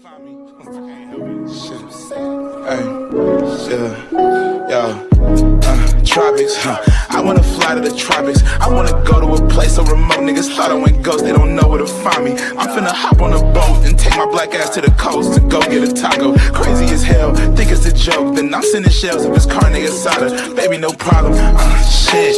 Tropics, I wanna fly to the tropics. I wanna go to a place so remote. Niggas thought I went ghost, they don't know where to find me. I'm finna hop on a boat and take my black ass to the coast to go get a taco. Crazy as hell, think it's a joke. Then I'm sending shells if it's carne asada. Baby, no problem. Shit,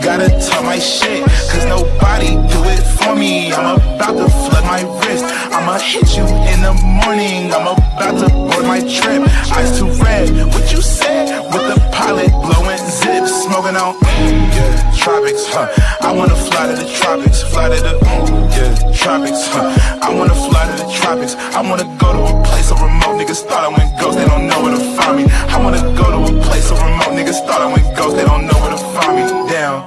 gotta talk my shit, cause nobody do it for me. I'm about to flood my wrist. I'ma hit you in the morning. I'm about to board my trip. Eyes too red, what you said? With the pilot blowing zips, smoking on tropics, I wanna fly to the tropics, fly to the tropics, I wanna fly to the tropics. I wanna go to a place so remote. Niggas thought I went ghost, they don't know where to find me. I wanna go to a place so remote. Niggas thought I went ghost, they don't know where to find me. Damn,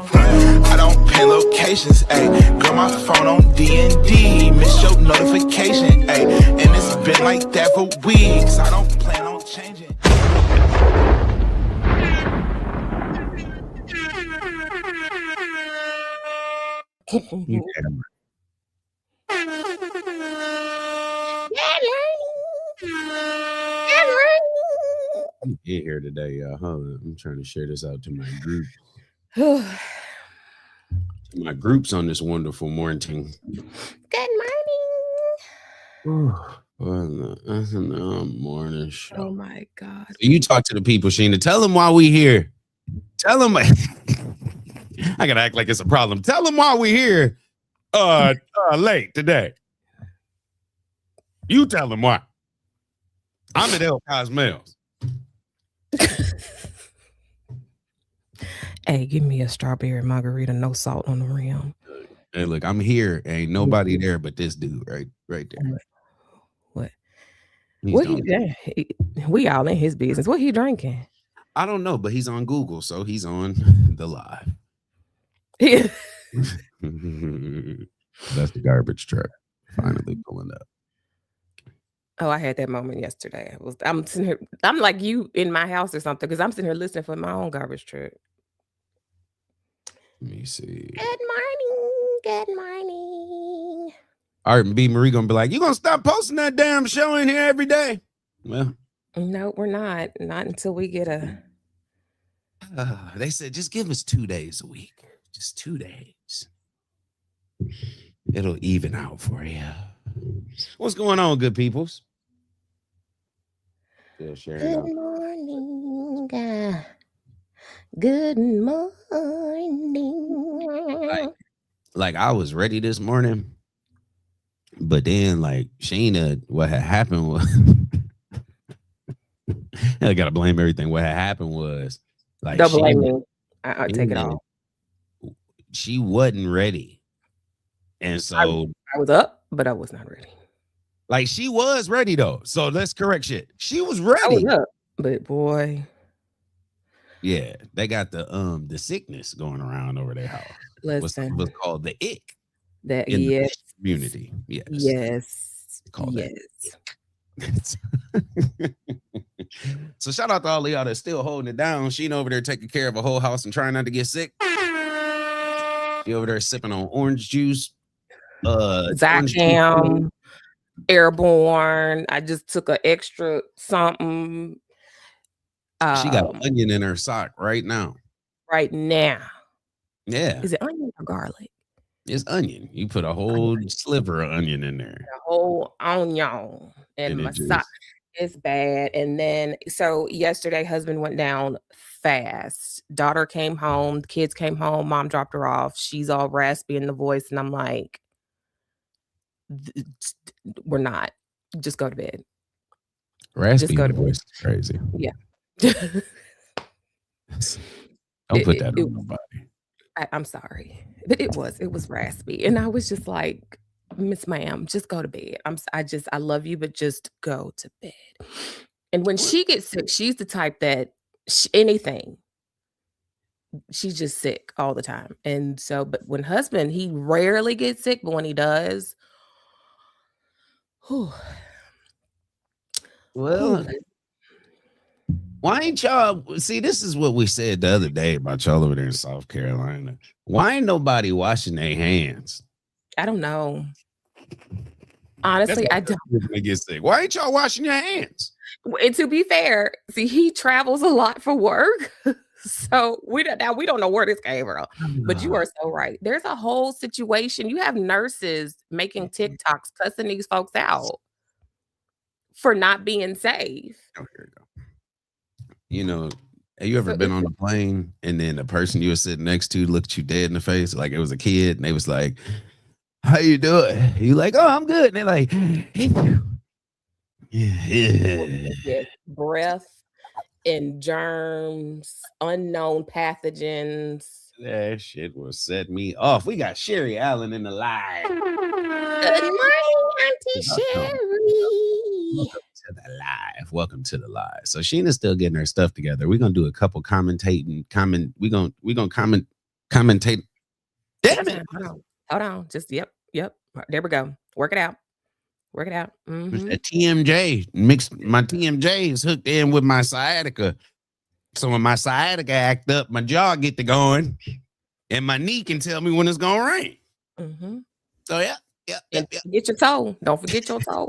I don't pin locations, ayy. Girl, my phone on D&D, miss your notification, ayy. And it's been like that for weeks. I don't plan on changing. Get here today, y'all. Hold on. I'm trying to share this out to my group. My groups on this wonderful morning. Good morning. Morning show. Oh my God. You talk to the people, Sheena. Tell them why we here. Tell them. I gotta act like it's a problem. Tell them why we here. Late today. You tell them why. I'm at El Cosmels. Hey, give me a strawberry margarita, no salt on the rim. Hey, look, I'm here. Ain't nobody there but this dude right there. What? We all in his business. What he drinking? I don't know, but he's on Google, so he's on the live. That's the garbage truck finally pulling up. Oh, I had that moment yesterday. I'm sitting here. I'm like you in my house or something because I'm sitting here listening for my own garbage truck. Let me see. Good morning. Good morning. Art and B. Marie gonna be like, you gonna stop posting that damn show in here every day? Well, no, we're not. Not until we get a. They said just give us 2 days a week. Just 2 days. It'll even out for you. What's going on, good peoples? Still sharing Good out. morning. Good morning. Like I was ready this morning, but then like Sheena, what had happened was I gotta blame everything. What had happened was like Don't blame me. I take it off. She wasn't ready. And so I was up, but I was not ready. Like she was ready though. So let's correct shit. She was ready. I was up, but boy. Yeah, they got the sickness going around over their house. Listen. What's called the ick. That in yes. the community. Yes. Yes. Called yes. That. So shout out to all of y'all that's still holding it down. She over there taking care of a whole house and trying not to get sick. She over there sipping on orange juice. Zycam, Airborne. I just took an extra something. She got an onion in her sock right now. Right now. Yeah. Is it onion or garlic? It's onion. You put a whole sliver of onion in there. A whole onion in my sock. It's bad. And then, so yesterday, husband went down fast. Daughter came home. The kids came home. Mom dropped her off. She's all raspy in the voice. And I'm like, we're not. Just go to bed. Raspy just go to voice. Crazy. Yeah. Don't put that on nobody. I'm sorry, but it was raspy, and I was just like, Miss Ma'am, just go to bed. I love you, but just go to bed. And when she gets sick, she's the type that anything, she's just sick all the time. And so, but when husband, he rarely gets sick, but when he does, well. Why ain't y'all see? This is what we said the other day about y'all over there in South Carolina. Why ain't nobody washing their hands? I don't know. Honestly, why I don't. they get sick. Why ain't y'all washing your hands? And to be fair, see, he travels a lot for work. So we don't know where this came from. But you are so right. There's a whole situation. You have nurses making TikToks cussing these folks out for not being safe. Oh, here we go. You know, have you ever So been it's on a plane and then the person you were sitting next to looked you dead in the face like it was a kid and they was like, "How you doing?" You like, "Oh, I'm good." And they're like, yes, breath and germs, unknown pathogens. that shit will set me off. We got Sherry Allen in the live. Good morning, Auntie Sherry. To the live. Welcome to the live. So Sheena's still getting her stuff together. We're gonna do a couple commentating. We're gonna commentate. Damn it. Hold on. Just yep. There we go. Work it out. Mhm. A TMJ mixed. My TMJ is hooked in with my sciatica. So when my sciatica act up, my jaw get to going, and my knee can tell me when it's gonna rain. Mhm. So yeah. Get your toe. Don't forget your toe.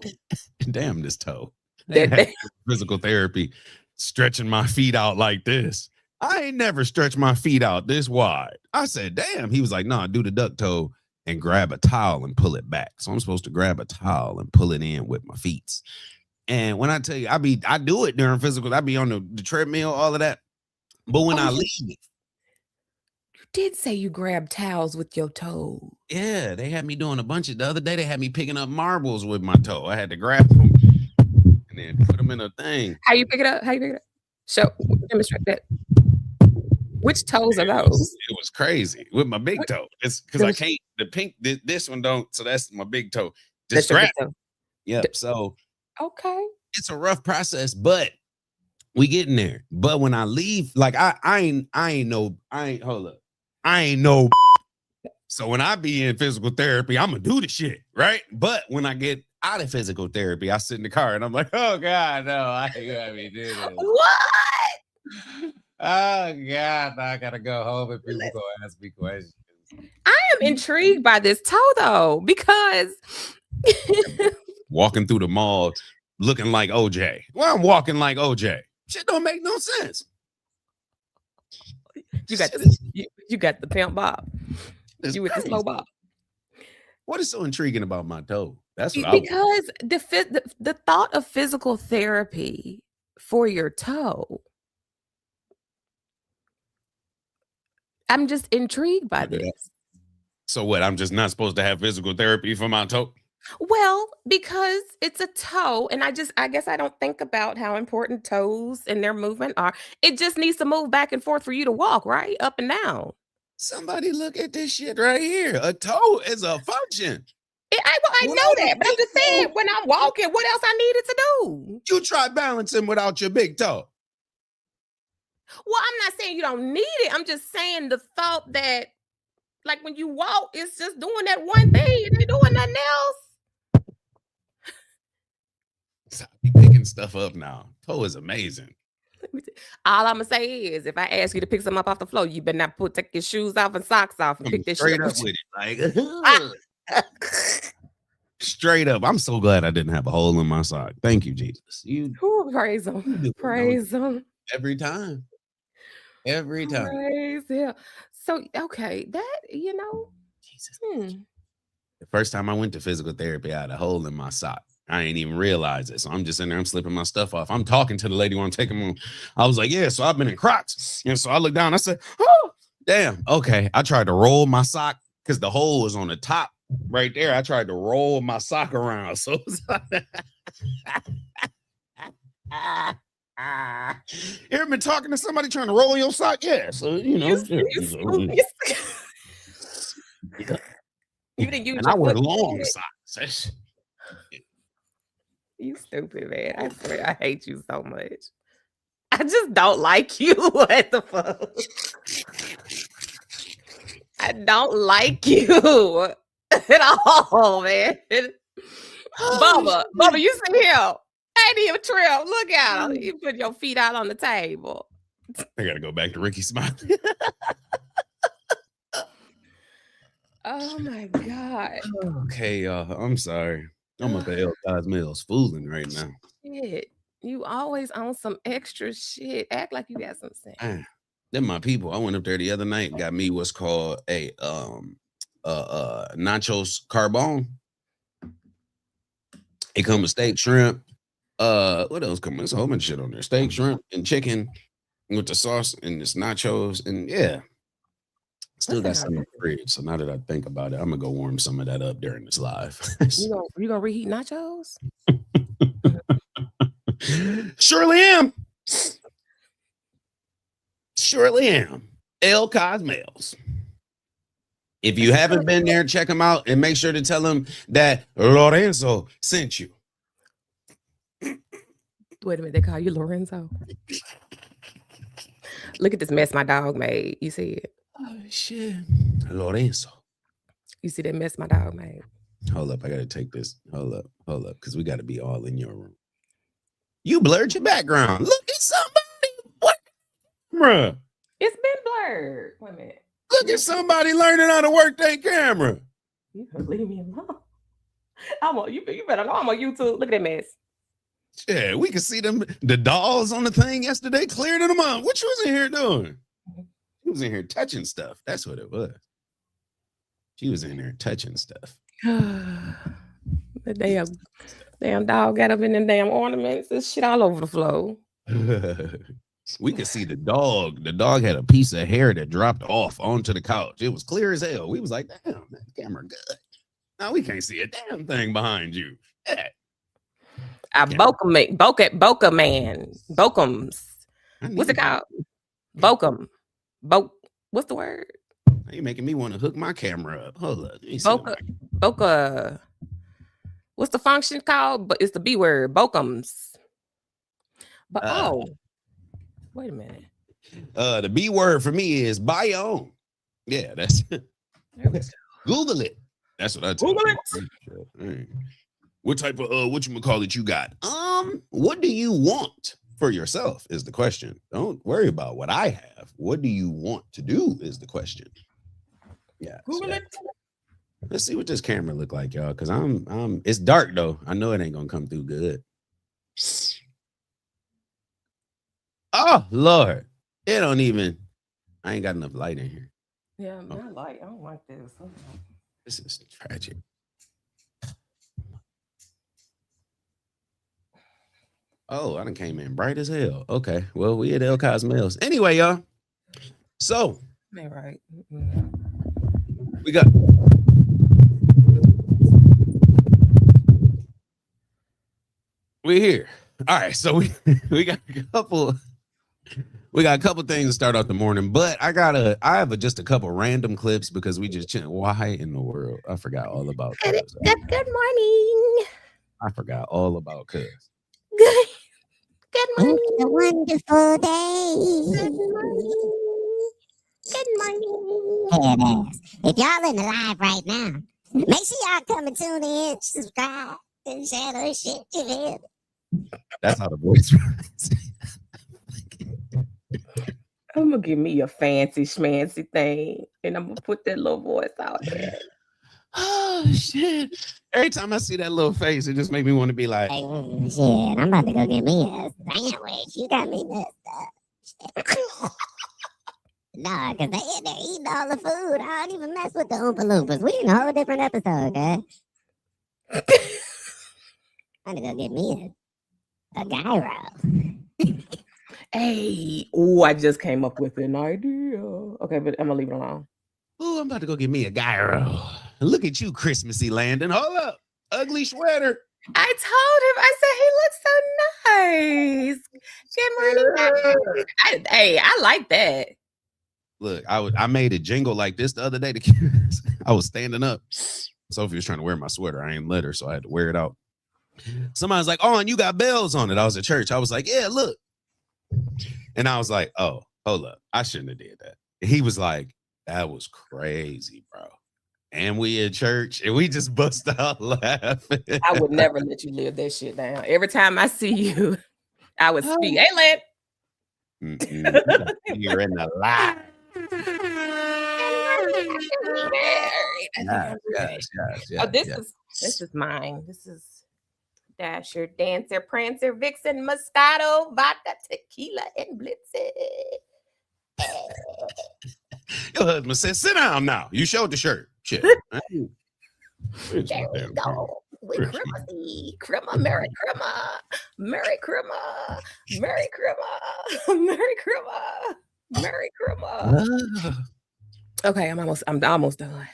Damn this toe. That- Physical therapy, stretching my feet out like this. I ain't never stretched my feet out this wide. I said, damn. He was like, "No, do the duck toe and grab a towel and pull it back." So I'm supposed to grab a towel and pull it in with my feet. And when I tell you, I do it during physical. I be on the treadmill, all of that. But when I leave, you did say you grabbed towels with your toe. yeah, they had me doing a bunch of. The other day, they had me picking up marbles with my toe. I had to grab them and then put them in a thing. How you pick it up? Show, demonstrate that. Which toes are those? It was crazy with my big toe. It's because I can't. The pink, this one don't. So that's my big toe. Just That's your grab. big toe. Yep. So Okay. it's a rough process, but we getting there. But when I leave, like I ain't no. So when I be in physical therapy, I'm gonna do the shit, right? But when I get out of physical therapy, I sit in the car and I'm like, "Oh God, no, I ain't gonna be doing this. What? Oh God, I gotta go home and people gonna ask me questions." I am intrigued by this toe though, because Walking through the mall looking like OJ. Well, I'm walking like OJ. Shit don't make no sense. you got the pimp bob. It's You with the crazy. slow bob. What is so intriguing about my toe? That's what I want. Because the thought of physical therapy for your toe, I'm just intrigued by Yeah. this. So what? I'm just not supposed to have physical therapy for my toe? Well, because it's a toe, and I guess I don't think about how important toes and their movement are. It just needs to move back and forth for you to walk, right? Up and down. Somebody look at this shit right here. A toe is a function. I know that, but I'm just saying when I'm walking, what else I needed to do? You try balancing without your big toe. Well, I'm not saying you don't need it. I'm just saying the thought that, like, when you walk, it's just doing that one thing. It ain't doing nothing else. So I be picking stuff up now. Toe is amazing. All I'm gonna say is, if I ask you to pick something up off the floor, you better not take your shoes off and socks off and I'm pick this straight shit up up. with it. Like straight up. I'm so glad I didn't have a hole in my sock. Thank you, Jesus. You Ooh, praise him. Praise him. every time. Every time. Praise him. So, okay, that, Jesus. hmm. The first time I went to physical therapy, I had a hole in my sock. I ain't even realize it. So I'm just in there, I'm slipping my stuff off. I'm talking to the lady when I'm taking them. I was like, yeah, so I've been in Crocs. And so I looked down, I said, oh, damn. Okay. I tried to roll my sock because the hole was on the top right there. I tried to roll my sock around. So it was like, you ever been talking to somebody trying to roll your sock? Yeah. So, You didn't use and your I wear foot. long socks. You stupid, man. I swear I hate you so much. I just don't like you. What the fuck? I don't like you at all, man. Bubba, you see him. Ain't even trip. Look at him. You put your feet out on the table. I gotta go back to Ricky Smiley. Oh my God. Okay, y'all. I'm sorry. I'm up at El Cosmos fooling right now. Shit. You always on some extra shit. Act like you got some sense. Man, they're my people. I went up there the other night and got me what's called a nachos carbone. It come with steak, shrimp. What else come? There's a whole bunch of shit on there. Steak, shrimp, and chicken with the sauce and this nachos. And yeah. Still got some in the fridge. So now that I think about it, I'm gonna go warm some of that up during this live. You gonna reheat nachos? Surely am. Surely am. El Cosmos. If you haven't been there, check them out and make sure to tell them that Lorenzo sent you. Wait a minute, they call you Lorenzo. Look at this mess my dog made. You see it? Oh shit. Lorenzo. You see that mess my dog made? Hold up, I gotta take this. Hold up, because we gotta be all in your room. You blurred your background. Look at somebody. What? Bruh. It's been blurred. Wait a minute. Look at somebody learning how to work their camera. You better leave me alone. You better know I'm on YouTube. Look at that mess. Yeah, we can see them. The dolls on the thing yesterday cleared them up. What you was in here doing? She was in here touching stuff. That's what it was. She was in there touching stuff. The damn dog got up in the damn ornaments. There's shit all over the floor. We could see the dog. The dog had a piece of hair that dropped off onto the couch. It was clear as hell. We was like, damn, that camera good. Now we can't see a damn thing behind you. Yeah. Boca man. Bokums. What's it called? Bokum. What's the word? You making me want to hook my camera up. Hold up. Boca. What's the function called? But it's the B word. Bokums. But wait a minute. The B word for me is biome. Yeah, that's it. Google it. That's what I tell Google you. It. What type of whatchamacallit you got? What do you want for yourself is the question. Don't worry about what I have. What do you want to do is the question. Yeah. Google it. Let's see what this camera look like, y'all. Cause it's dark though. I know it ain't gonna come through good. Oh Lord. It don't even. I ain't got enough light in here. Yeah, my light. I don't like this. This is tragic. Oh, I done came in bright as hell. Okay, well, we at El Cosmos. Anyway, y'all. So, right. We got. We're here. All right, so we got a couple. We got a couple things to start off the morning, but I have just a couple random clips because we just why in the world? I forgot all about Good morning. I forgot all about Cuz. Good morning. It's a wonderful day. Good morning. Hey, it is. If y'all in the live right now, make sure y'all come and tune in, subscribe, and share those shit. You feel? That's how the voice runs. I'm gonna give me a fancy schmancy thing, and I'm gonna put that little voice out there. Oh shit! Every time I see that little face, it just makes me want to be like, Hey, shit, I'm about to go get me a sandwich. You got me messed up. Nah, because they in there eating all the food. I don't even mess with the Oompa Loompas. We in a whole different episode, okay? I'm gonna go get me a gyro. Hey, I just came up with an idea. Okay, but I'm gonna leave it alone. "Oh, I'm about to go get me a gyro." Look at you, Christmassy Landon. Hold up, ugly sweater. I told him. I said he looks so nice. Good morning. I like that. Look, I made a jingle like this the other day. I was standing up. Sophie was trying to wear my sweater. I ain't let her, so I had to wear it out. Somebody's like, "Oh, and you got bells on it." I was at church. I was like, "Yeah, look." And I was like, "Oh, hold up. I shouldn't have did that." And he was like, "That was crazy, bro." And we at church, and we just bust out laughing. I would never let you live that shit down. Every time I see you, I would speak. Hey, Lynn. You're in the lie. think I'm ready. Oh, this is mine. This is Dasher, Dancer, Prancer, Vixen, Moscato, Vodka, Tequila, and Blitzen. Your husband said, sit down now. You showed the shirt. Shit. There we go. With Christmas, crema, Merry Crema, Merry Crema, Merry Crema, Merry Crema, Merry Crema. Okay, I'm almost done.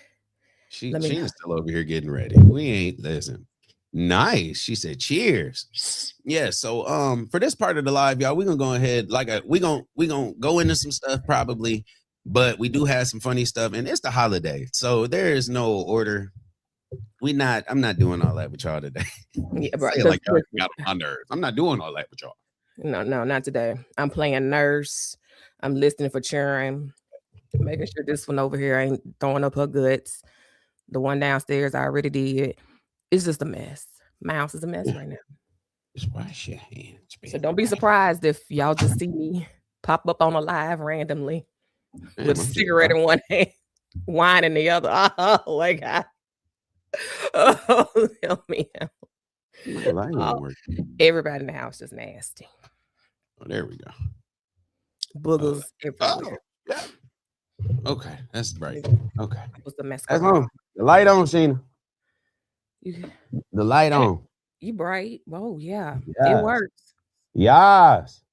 She's still over here getting ready. We ain't listen. Nice. She said, cheers. Yeah. So for this part of the live, y'all, we're gonna go ahead. We gonna go into some stuff probably, but we do have some funny stuff, and it's the holiday. So there is no order. I'm not doing all that with y'all today. Yeah, bro. Like y'all got on my nerves. I'm not doing all that with y'all. No, not today. I'm playing nurse. I'm listening for children, making sure this one over here ain't throwing up her guts. The one downstairs I already did. It's just a mess. My house is a mess right now. Just wash your hands. So don't be surprised if y'all just see me pop up on a live randomly with a cigarette in one hand, wine in the other. Oh my God. Oh, help me out. Everybody in the house is nasty. Oh, there we go. Boogers everywhere. Yeah. Okay, that's right. Okay. What's the mess? That's on. The light on, Sheena. The light on. You bright. Oh, yeah. Yes. It works. Yes.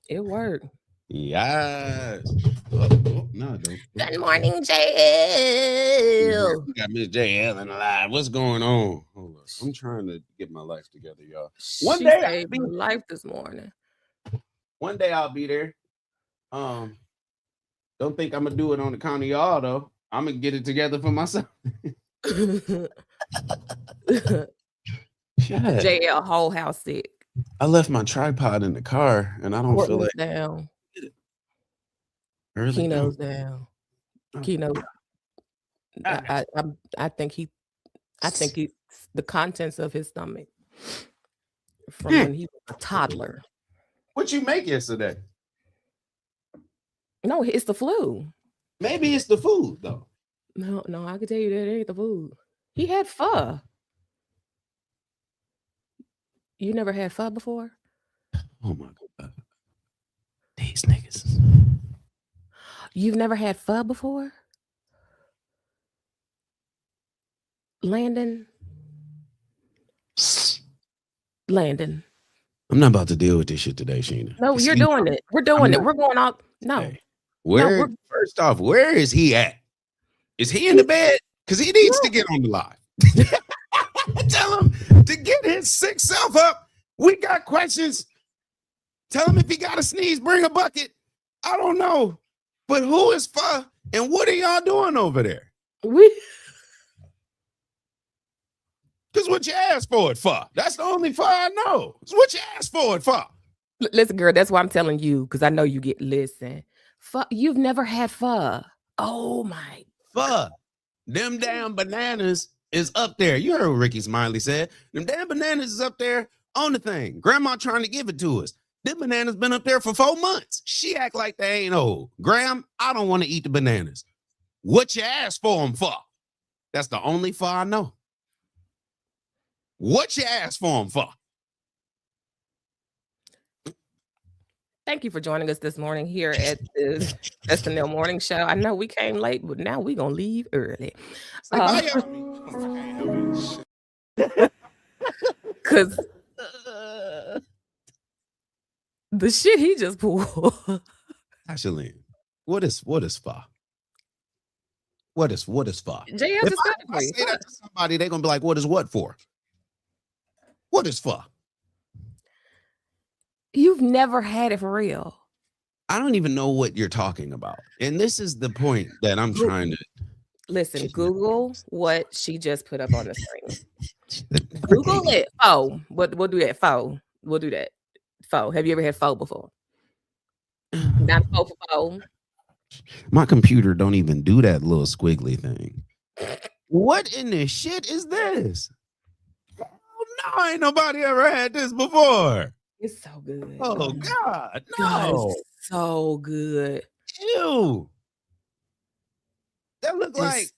It worked. Yes. No, don't. Good morning, JL. We got Miss JL in the live. What's going on? Hold on. I'm trying to get my life together, y'all. One day saved my life this morning. One day I'll be there. Don't think I'm gonna do it on the count of y'all though. I'm gonna get it together for myself. JL whole house sick. I left my tripod in the car and I don't feel like down. Really Keno's down. Keno. I think he the contents of his stomach from when he was a toddler. What you make yesterday? No, it's the flu. Maybe it's the food though. No, I can tell you that it ain't the food. He had pho. You never had pho before? Oh my God. These niggas. You've never had pho before? Landon. I'm not about to deal with this shit today, Sheena. No, you're doing it. We're doing it. We're going out. No. Hey, first off, where is he at? Is he in the bed? Because he needs to get on the live. Tell him to get his sick self up. We got questions. Tell him if he got a sneeze, bring a bucket. I don't know. But who is pho and what are y'all doing over there? Because what you asked for it for. That's the only pho I know. It's what you asked for it for. Listen, girl, that's why I'm telling you, because I know you get listen. Pho, you've never had pho. Oh my pho. Them damn bananas is up there. You heard what Ricky Smiley said. Them damn bananas is up there on the thing. Grandma trying to give it to us. Them bananas been up there for 4 months. She act like they ain't old. Graham, I don't want to eat the bananas. What you asked for them for? That's the only pho I know. What you asked for them for? Thank you for joining us this morning here at the SNL Morning Show. I know we came late, but now we're going to leave early. Because the shit he just pulled. Ashley, what is pho? What is pho? JL If I say that to somebody, they're going to be like, what is what for? What is pho? You've never had it for real. I don't even know what you're talking about. And this is the point that I'm trying to listen. Google what she just put up on the screen. Google it. Oh, we'll do that. Pho. We'll do that. Pho. Have you ever had pho before? Not pho. My computer don't even do that little squiggly thing. What in the shit is this? Oh, no, ain't nobody ever had this before. It's so good. Oh God, no. God, it's so good. Ew. That look like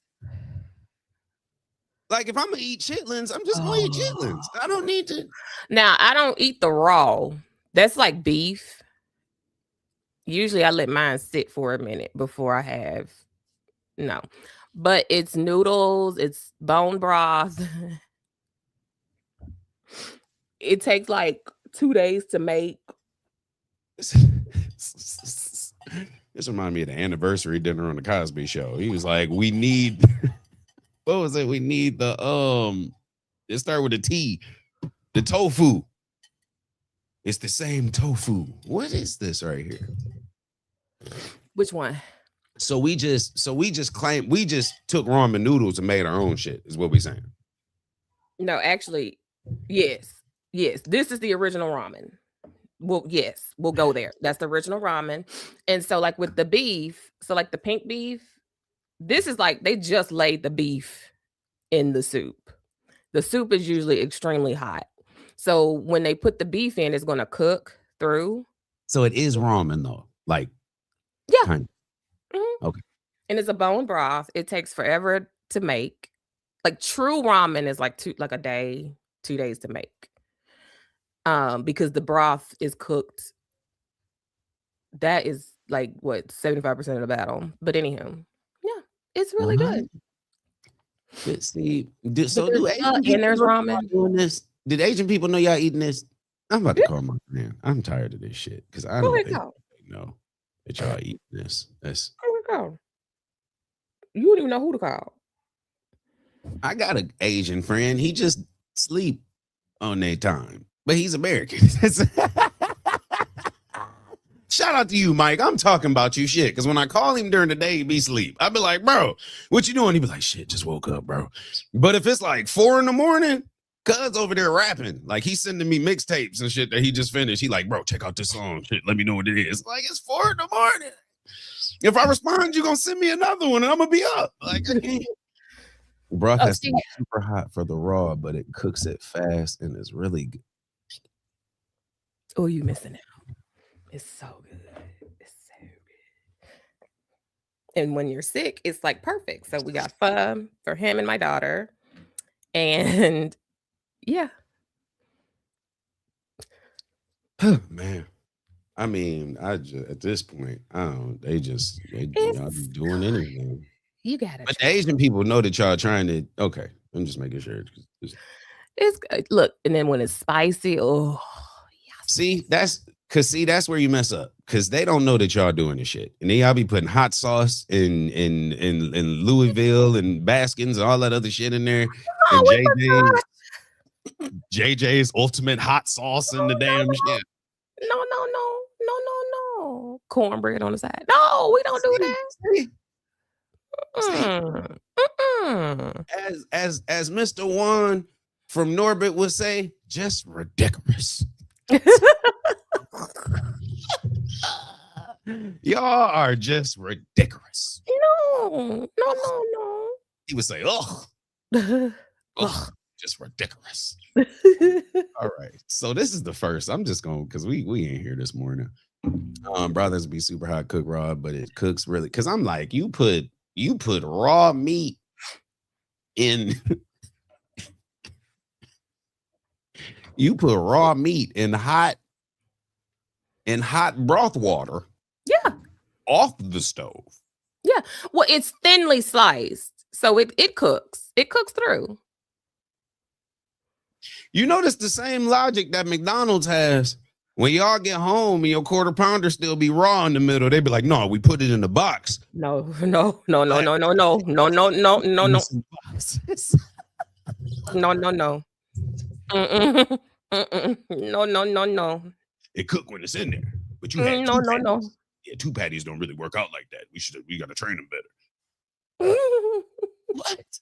Like if I'm gonna eat chitlins, I'm just gonna eat chitlins. I don't need to. Now, I don't eat the raw. That's like beef. Usually I let mine sit for a minute before I have. No. But it's noodles, it's bone broth. It takes like 2 days to make. This reminded me of the anniversary dinner on the Cosby Show. He was like, "We need." What was it? We need the it started with a T. The tofu. It's the same tofu. What is this right here? Which one? So we just took ramen noodles and made our own shit, is what we saying. No, actually, yes. Yes. This is the original ramen. Well, yes, we'll go there. That's the original ramen. And so, like with the beef, so like the pink beef, this is like they just laid the beef in the soup. The soup is usually extremely hot. So when they put the beef in, it's going to cook through. So it is ramen though. Like, Yeah. kind Mhm. Okay. And it's a bone broth. It takes forever to make. Like true ramen is like a day, 2 days to make. Because the broth is cooked. That is like what 75% of the battle. But anyhow, yeah, it's really good. See, But do there's Asian and there's people know y'all ramen. doing this? Did Asian people know y'all eating this? I'm about to call my man. I'm tired of this shit because I Go know ahead, they go. know that y'all eating this. That's Go ahead, go. You don't even know who to call. I got an Asian friend. He just sleep on their time, but he's American. Shout out to you, Mike. I'm talking about you shit. Because when I call him during the day, he be asleep. I be like, bro, what you doing? He be like, shit, just woke up, bro. But if it's like 4 a.m, cuz over there rapping, like he's sending me mixtapes and shit that he just finished. He like, bro, check out this song. Shit, let me know what it is. Like it's 4 a.m. If I respond, you gonna send me another one and I'm gonna be up. Like I can't. Broth Oh, has to see, be super hot for the raw, but it cooks it fast and it's really good. oh, you missing out. It's so good. It's so good. And when you're sick, it's like perfect. So we got pho for him and my daughter. And yeah. Man. I mean, at this point, I don't. Y'all It's be doing anything. you gotta But the try. Asian people know that y'all trying to. Okay, I'm just making sure. It's good. Look, and then when it's spicy, oh yes. See, that's where you mess up because they don't know that y'all doing this shit, and then y'all be putting hot sauce in Louisville and Baskins and all that other shit in there, Oh, and we forgot. JJ's ultimate hot sauce in the damn shit. No. Cornbread on the side. No, we don't do that. Mm. Mm-mm. As Mr. Juan from Norbit would say, just ridiculous. Y'all are just ridiculous. No. He would say, oh, just ridiculous. All right. So this is the first. I'm just going because we ain't here this morning. Brothers be super hot cook raw, but it cooks really because I'm like, you put raw meat in you put raw meat in hot broth water. Yeah. Off the stove. Yeah. Well, it's thinly sliced. So it cooks. It cooks through. You notice the same logic that McDonald's has. When y'all get home and your quarter pounder still be raw in the middle, they be like, no, we put it in the box. No. No. No. No. It cook when it's in there. But you had No. Yeah, 2 patties don't really work out like that. We gotta train them better. What?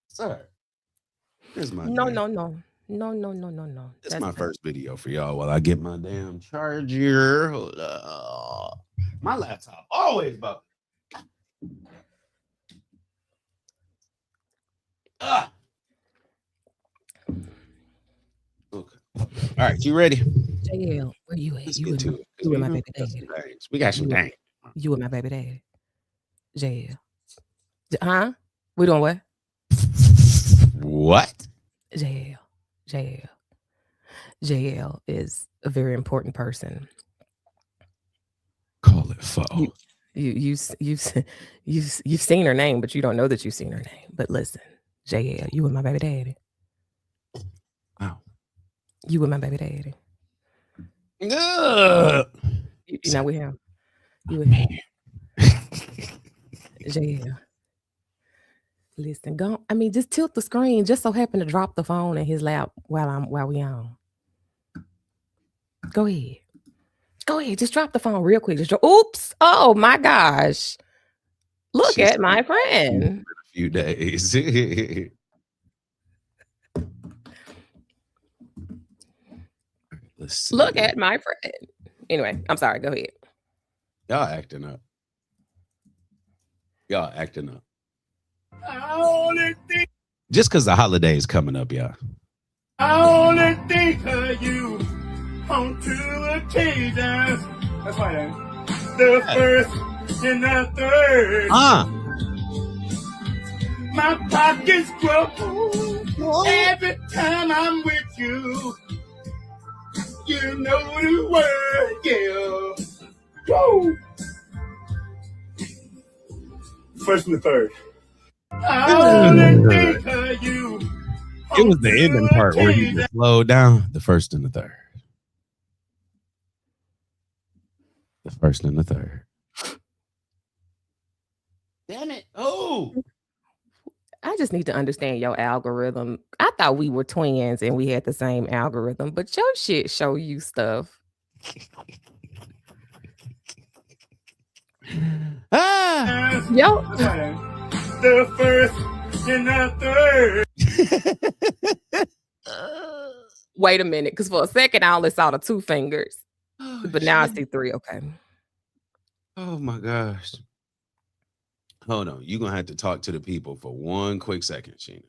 Sir. Here's my No. This is my first video for y'all while I get my damn charger. Hold up. My laptop always about. Okay. All right, you ready? JL, where you at? Let's You get with to me? it. You with my baby got some daddy? things. We got some things. You with my baby daddy? JL. Huh? We doing what? What? JL is a very important person. Call it foe. You've seen her name, but you don't know that you've seen her name. But listen, JL, you were my baby daddy. Wow. You were my baby daddy. You know we have. You with me. JL. Listen, go. I mean, just tilt the screen. Just so happen to drop the phone in his lap while we on. Go ahead. Go ahead. Just drop the phone real quick. Oops. Oh my gosh. Look She's at my friend. In a few days. Let's see. Look at my friend. Anyway, I'm sorry. Go ahead. Y'all acting up. Just because the holiday is coming up, y'all. I only think of you on 2 occasions. That's right. The first and the third. My pockets grow every time I'm with you. You know the word, yeah. Woo! First and the third. I only think of you. It was the ending part where he just slowed down. The first and the third. The first and the third. Damn it. Oh. I just need to understand your algorithm. I thought we were twins and we had the same algorithm, but your shit show you stuff. Yo. The first and the third. Wait a minute, because for a second I only saw the 2 fingers, but now I see 3. Okay. Oh my gosh. Hold on. You're going to have to talk to the people for one quick second, Sheena.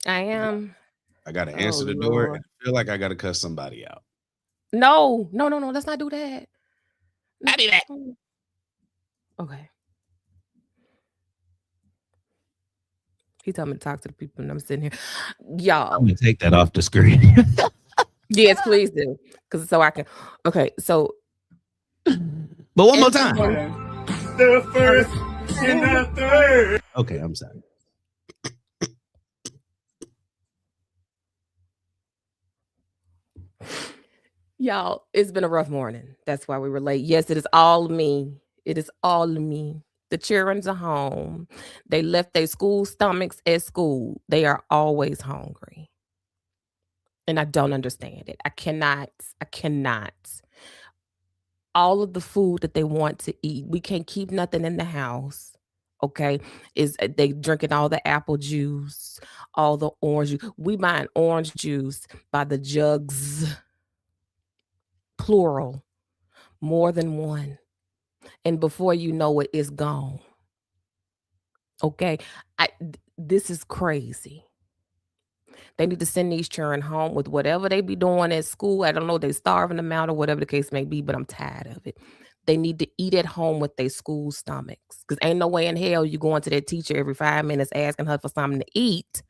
I am. I got to answer the door. And I feel like I got to cuss somebody out. No. Let's not do that. I'll be back. Okay. He told me to talk to the people and I'm sitting here. Y'all. I'm going to take that off the screen. Yes, please do. Because so I can. Okay, so. But one more time. The first and the third. Okay, I'm sorry. Y'all, it's been a rough morning. That's why we were late. Yes, it is all me. It is all me. The children's are home. They left their school stomachs at school. They are always hungry. And I don't understand it. I cannot. All of the food that they want to eat. We can't keep nothing in the house. Okay. Is they drinking all the apple juice, all the orange juice. We buying orange juice by the jugs. Plural. More than one. And before you know it, it's gone. Okay. This is crazy. They need to send these children home with whatever they be doing at school. I don't know, they starving them out or whatever the case may be, but I'm tired of it. They need to eat at home with their school stomachs. Because ain't no way in hell you going to that teacher every 5 minutes asking her for something to eat.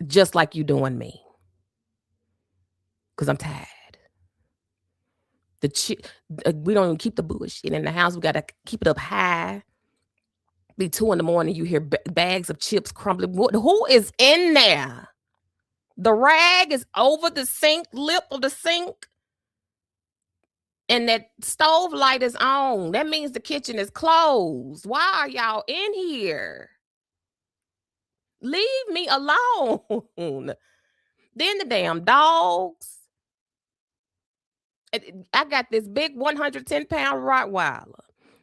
Just like you doing me. Because I'm tired. We don't even keep the bullshit in the house. We got to keep it up high. Be 2 a.m, you hear bags of chips crumbling. Who is in there? The rag is over the lip of the sink. And that stove light is on. That means the kitchen is closed. Why are y'all in here? Leave me alone. Then the damn dogs. I got this big 110-pound Rottweiler.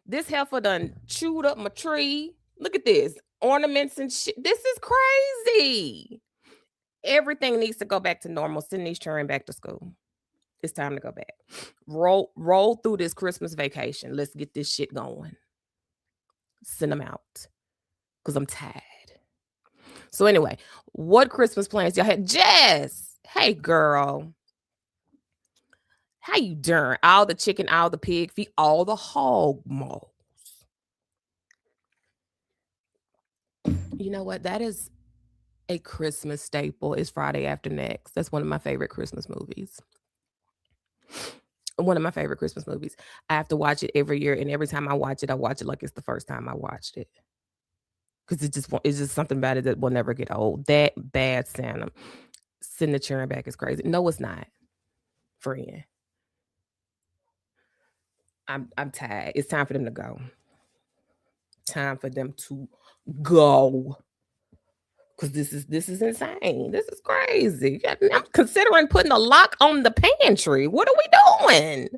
This heifer done chewed up my tree. Look at this. Ornaments and shit. This is crazy. Everything needs to go back to normal. Send these children back to school. It's time to go back. Roll through this Christmas vacation. Let's get this shit going. Send them out. Because I'm tired. So anyway, what Christmas plans y'all had? Jess. Hey, girl. How you doing? All the chicken, all the pig feet, all the hog maws. You know what? That is a Christmas staple. Is Friday After Next. That's one of my favorite Christmas movies. One of my favorite Christmas movies. I have to watch it every year, and every time I watch it like it's the first time I watched it. Because it's just something about it that will never get old. That Bad Santa. Sitting the chair back is crazy. No, it's not, friend. I'm tired. It's time for them to go. Time for them to go. Because this is insane. This is crazy. I'm considering putting a lock on the pantry. What are we doing?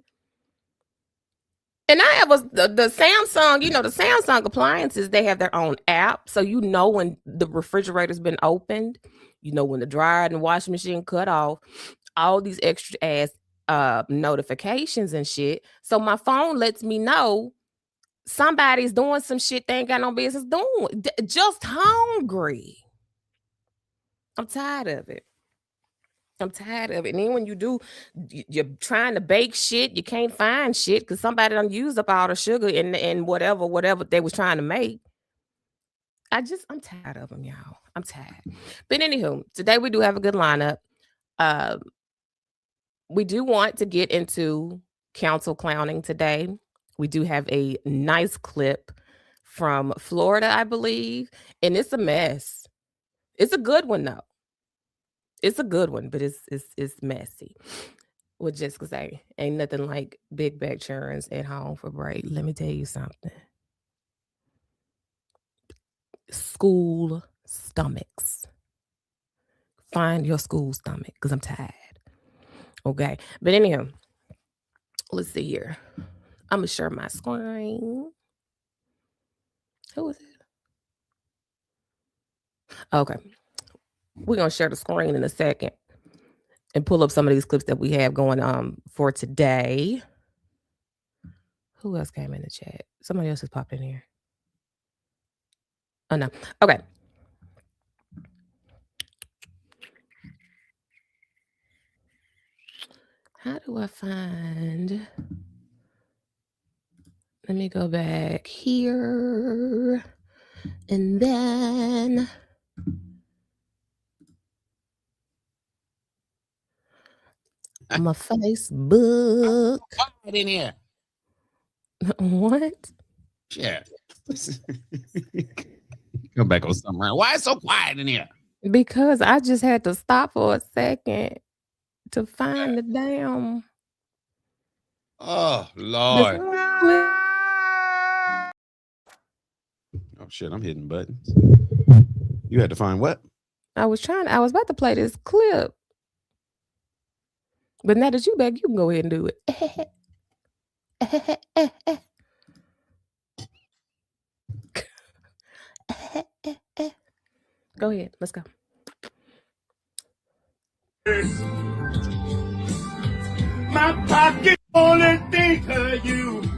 And I have the Samsung, the Samsung appliances, they have their own app. So you know when the refrigerator's been opened, you know when the dryer and washing machine cut off, all these extra ass notifications and shit. So my phone lets me know somebody's doing some shit they ain't got no business doing. Just hungry. I'm tired of it. And then when you do, you're trying to bake shit, you can't find shit because somebody done used up all the sugar and whatever they was trying to make. I'm tired of them, y'all. I'm tired. But anywho, today we do have a good lineup. We do want to get into council clowning today. We do have a nice clip from Florida, I believe, and it's a mess. It's a good one though. It's a good one, but it's messy. What Jessica say, ain't nothing like big back churns at home for break. Let me tell you something. School stomachs. Find your school stomach, because I'm tired. Okay. But anyhow, let's see here. I'm going to share my screen. Who is it? Okay. We're going to share the screen in a second and pull up some of these clips that we have going for today. Who else came in the chat? Somebody else has popped in here. Oh, no. Okay. How do I find... Let me go back here. And then... my Facebook. Quiet in here. What? Yeah. Go back on something around. Why is it so quiet in here? Because I just had to stop for a second to find the damn. Oh, Lord. Oh, shit, I'm hitting buttons. You had to find what? I was about to play this clip. But now that you back, you can go ahead and do it. Go ahead. Let's go. My pocket only think of you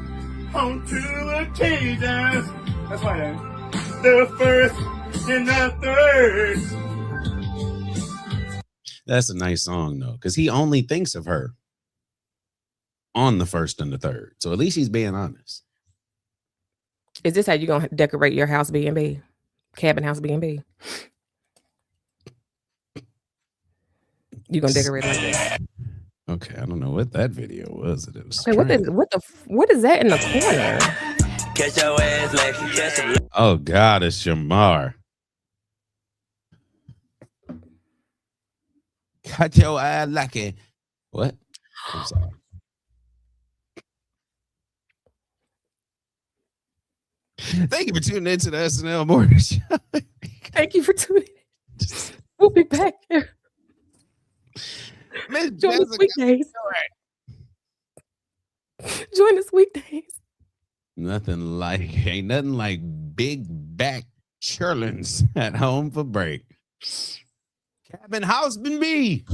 on 2 occasions. That's why the first and the third. That's a nice song, though, because he only thinks of her on the first and the third. So at least he's being honest. Is this how you're going to decorate your house B&B? Cabin house B&B? You're going to decorate like this? Okay, I don't know what that video was. It was what is that in the corner? Catch your ass like you catch a... Oh, God, it's Shamar. Cut your eye lucky. What? I'm sorry. Thank you for tuning into the SNL Morning Show. Thank you for tuning in. We'll be back here. Join us weekdays. Join us weekdays. Ain't nothing like big back churlins at home for break. Cabin house been me.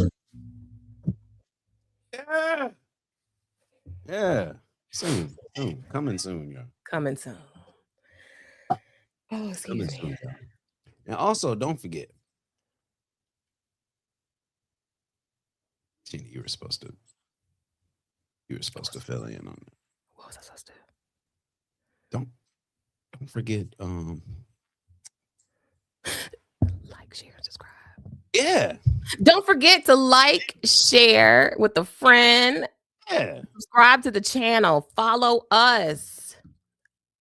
Yeah. Soon. Coming soon, y'all. Coming soon. Oh, excuse me. And also, don't forget. Tina, you were supposed to fill in on it. What was I supposed to do? Don't forget like, share, and subscribe. Yeah. Don't forget to like, share with a friend. Yeah. Subscribe to the channel. Follow us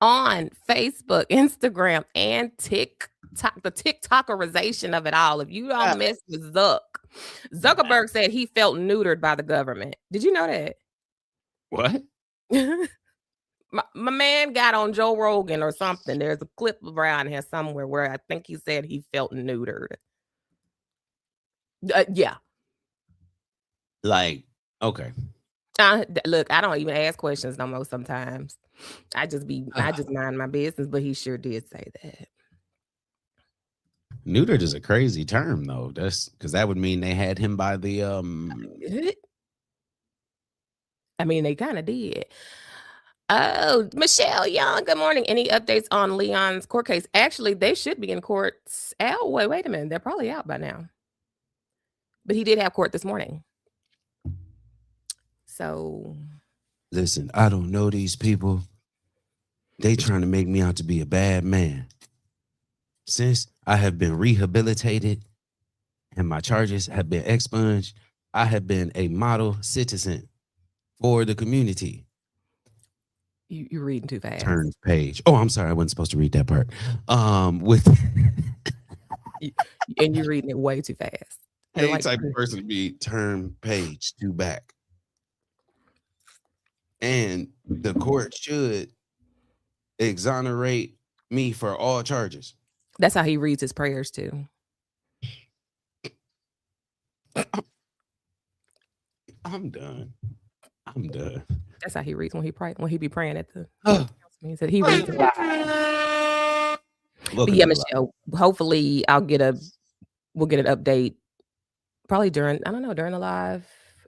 on Facebook, Instagram, and TikTok. The TikTokerization of it all. If you don't mess with Zuckerberg said he felt neutered by the government. Did you know that? What? my man got on Joe Rogan or something. There's a clip around here somewhere where I think he said he felt neutered. Yeah. Like, okay. Look, I don't even ask questions no more sometimes. I just mind my business, but he sure did say that. Neutered is a crazy term though. That's because that would mean they had him by the I mean, they kind of did. Oh, Michelle Young, good morning. Any updates on Leon's court case? Actually, they should be in court. Oh, wait a minute. They're probably out by now. But he did have court this morning. So listen, I don't know these people. They trying to make me out to be a bad man. Since I have been rehabilitated and my charges have been expunged, I have been a model citizen for the community. You're reading too fast. Turns page. Oh, I'm sorry. I wasn't supposed to read that part. With and you're reading it way too fast. Any type of person to be turn page to back. And the court should exonerate me for all charges. That's how he reads his prayers too. I'm done. That's how he reads when he be praying at the council meeting. So he reads it. But yeah, Michelle, hopefully we'll get an update probably during the live.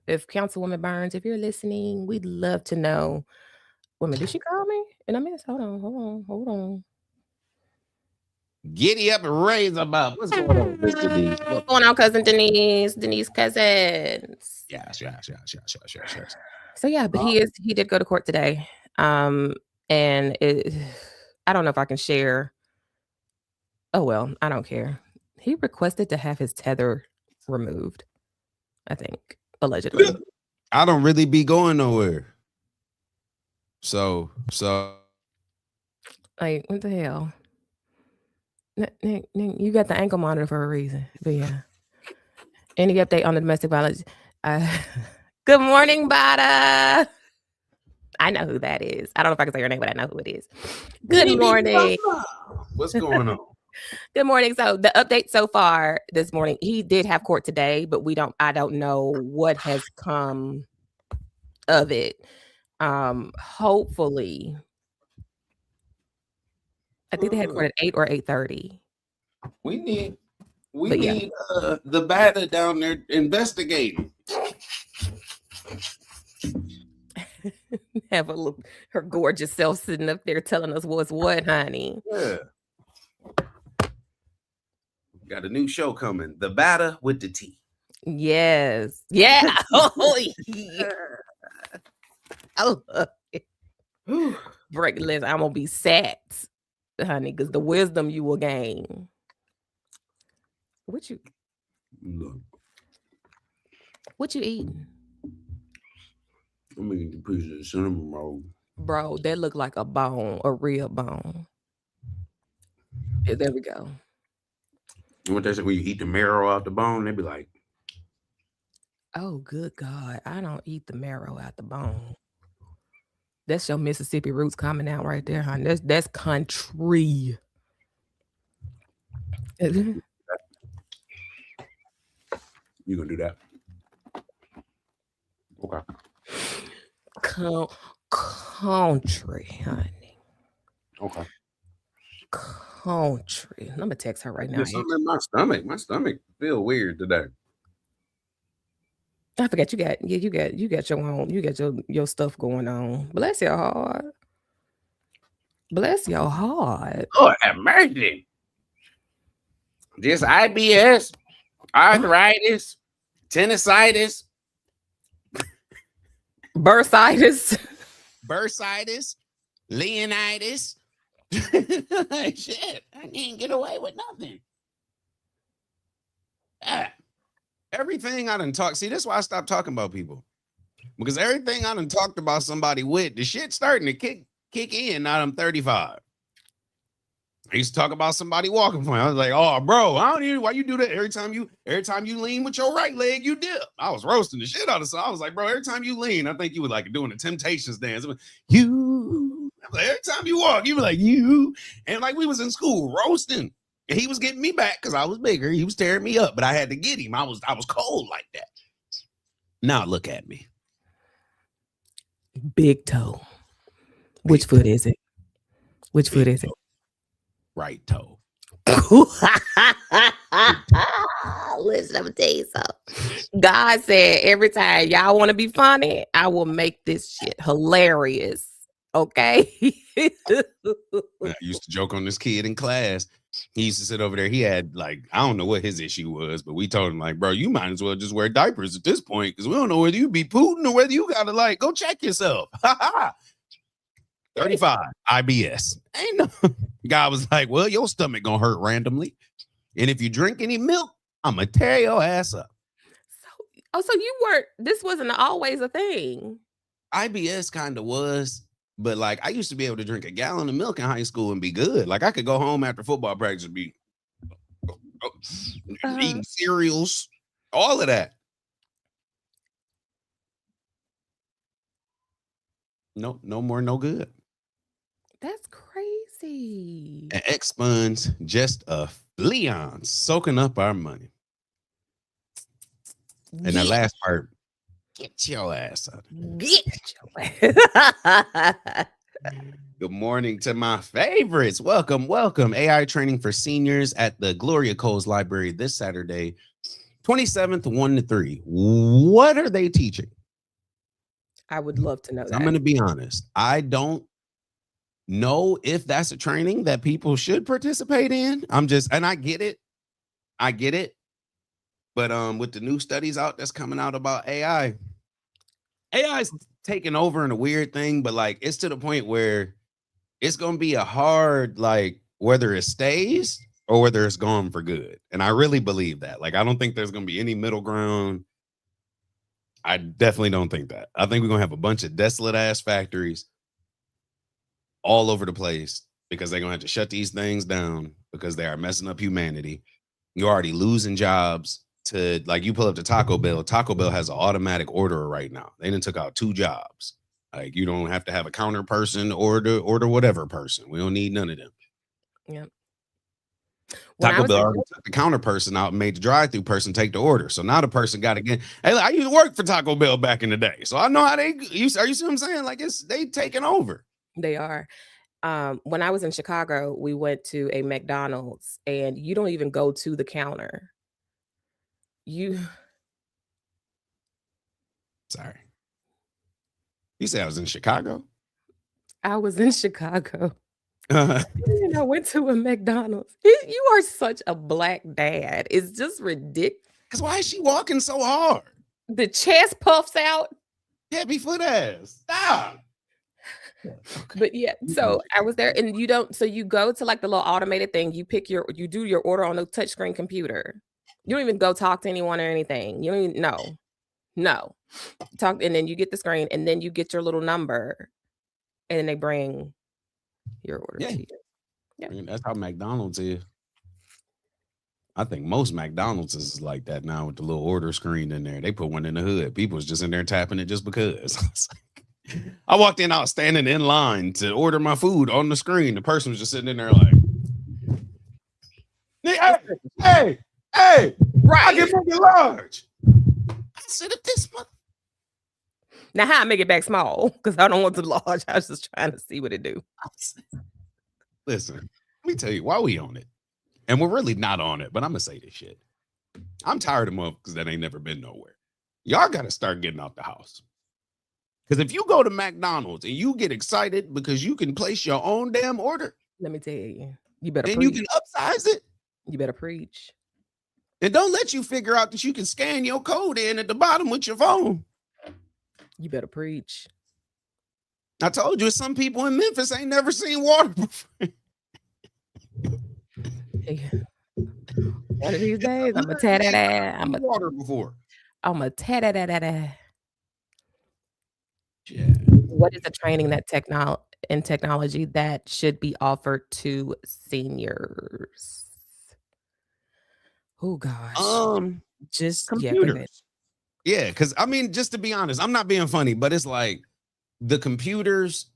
If Councilwoman Burns, if you're listening, we'd love to know. Woman, did she call me? And I missed. Hold on. Giddy up and raise them up. What's going on, Miss Denise? What's going on, cousin Denise? Denise Cousins. Yeah. So yeah, but he did go to court today. And I don't know if I can share. Oh well, I don't care. He requested to have his tether removed, I think, allegedly. I don't really be going nowhere. So like, what the hell? You got the ankle monitor for a reason. But yeah. Any update on the domestic violence? Good morning, Bada. I know who that is. I don't know if I can say her name, but I know who it is. Good morning. What's going on? Good morning. So the update so far this morning, he did have court today, but I don't know what has come of it. Hopefully, I think they had court at 8 or 8:30. We need the batter down there investigating. Have a look, her gorgeous self sitting up there telling us what's what, honey. Yeah. Got a new show coming. The Batter with the Tea. Yes. Yeah. Oh, yeah. Oh, break list. I'm gonna be sat, honey, because the wisdom you will gain. What you eating? I'm gonna eat a piece of cinnamon roll. Bro, that look like a bone, a real bone. Yeah, there we go. What they say when you eat the marrow out the bone, they be like, oh, good God. I don't eat the marrow out the bone. That's your Mississippi roots coming out right there, honey. That's country. you gonna do that? Okay. Country, honey. Okay. Country. I'm gonna text her right now. There's something in my stomach. My stomach feel weird today. I forget you got your own, you got your stuff going on. Bless your heart. Bless your heart. Lord have mercy. Just IBS, arthritis, tennis-itis, bursitis, Leonidas. Shit, I can't get away with nothing. Everything I done talked. See, that's why I stopped talking about people. Because everything I done talked about somebody with, the shit starting to kick in now I'm 35. I used to talk about somebody walking for me. I was like, oh, bro, I don't even why you do that. Every time you lean with your right leg, you dip. I was roasting the shit out of some. I was like, bro, every time you lean, I think you were like doing the Temptations dance. You like, every time you walk, you were like, you. And like we was in school roasting. And he was getting me back because I was bigger. He was tearing me up, but I had to get him. I was cold like that. Now look at me. Big toe. Which foot is it? Which foot is it? Right toe. Listen, I'm gonna tell you something. God said every time y'all want to be funny, I will make this shit hilarious. Okay. I used to joke on this kid in class. He used to sit over there. He had like, I don't know what his issue was, but we told him like, bro, you might as well just wear diapers at this point because we don't know whether you be Putin or whether you gotta like go check yourself. 35 IBS. Ain't no guy was like, well, your stomach gonna hurt randomly. And if you drink any milk, I'm gonna tear your ass up. So you weren't, this wasn't always a thing. IBS kind of was, but like I used to be able to drink a gallon of milk in high school and be good. Like I could go home after football practice and be eating cereals, all of that. Nope, no more, no good. That's crazy. And X-Funds, just a Leon soaking up our money. And that last part, get your ass out. Get your ass. Good morning to my favorites. Welcome. AI training for seniors at the Gloria Coles Library this Saturday, 27th, 1 to 3. What are they teaching? I would love to know that. I'm going to be honest. I don't know if that's a training that people should participate in. And I get it. But with the new studies out that's coming out about AI is taking over in a weird thing, but like it's to the point where it's going to be a hard, like whether it stays or whether it's gone for good. And I really believe that. Like, I don't think there's going to be any middle ground. I definitely don't think that. I think we're going to have a bunch of desolate ass factories all over the place because they're going to have to shut these things down because they are messing up humanity. You're already losing jobs to, like, you pull up to Taco Bell. Taco Bell has an automatic orderer right now. They done took out 2 jobs. Like, you don't have to have a counter person order whatever person. We don't need none of them. Yep. Taco Bell already took the counter person out and made the drive-through person take the order. So now the person got to get. Hey, I used to work for Taco Bell back in the day, so I know how they. You see what I'm saying? Like they taking over. They are. When I was in Chicago, we went to a McDonald's, and you don't even go to the counter. Sorry. You said I was in Chicago? I was in Chicago. And I went to a McDonald's. You are such a black dad. It's just ridiculous. Because why is she walking so hard? The chest puffs out. Heavy foot ass. Stop. But yeah, so I was there, and you go to like the little automated thing. You do your order on a touchscreen computer. You don't even go talk to anyone or anything. You don't even no. Talk, and then you get the screen, and then you get your little number, and then they bring your order to you. Yeah. I mean, that's how McDonald's is. I think most McDonald's is like that now with the little order screen in there. They put one in the hood. People's just in there tapping it just because. I walked in, I was standing in line to order my food on the screen. The person was just sitting in there like, hey, right. I can make it large. I said, if this month. Now, how I make it back small? Because I don't want the large. I was just trying to see what it do. Listen, let me tell you why we on it. And we're really not on it, but I'm going to say this shit. I'm tired of motherfuckers that ain't never been nowhere. Y'all got to start getting out the house. Because if you go to McDonald's and you get excited because you can place your own damn order. Let me tell you, you better and preach. You can upsize it. You better preach. And don't let you figure out that you can scan your code in at the bottom with your phone. You better preach. I told you, some people in Memphis ain't never seen water before. One of these days, I'm a ta-da-da. I'm a water before. ta-da-da-da-da. Yeah. What is the training that technology that should be offered to seniors? Oh gosh. Just yeah, go ahead. Computers. Yeah, because I mean, just to be honest, I'm not being funny, but it's like the computers,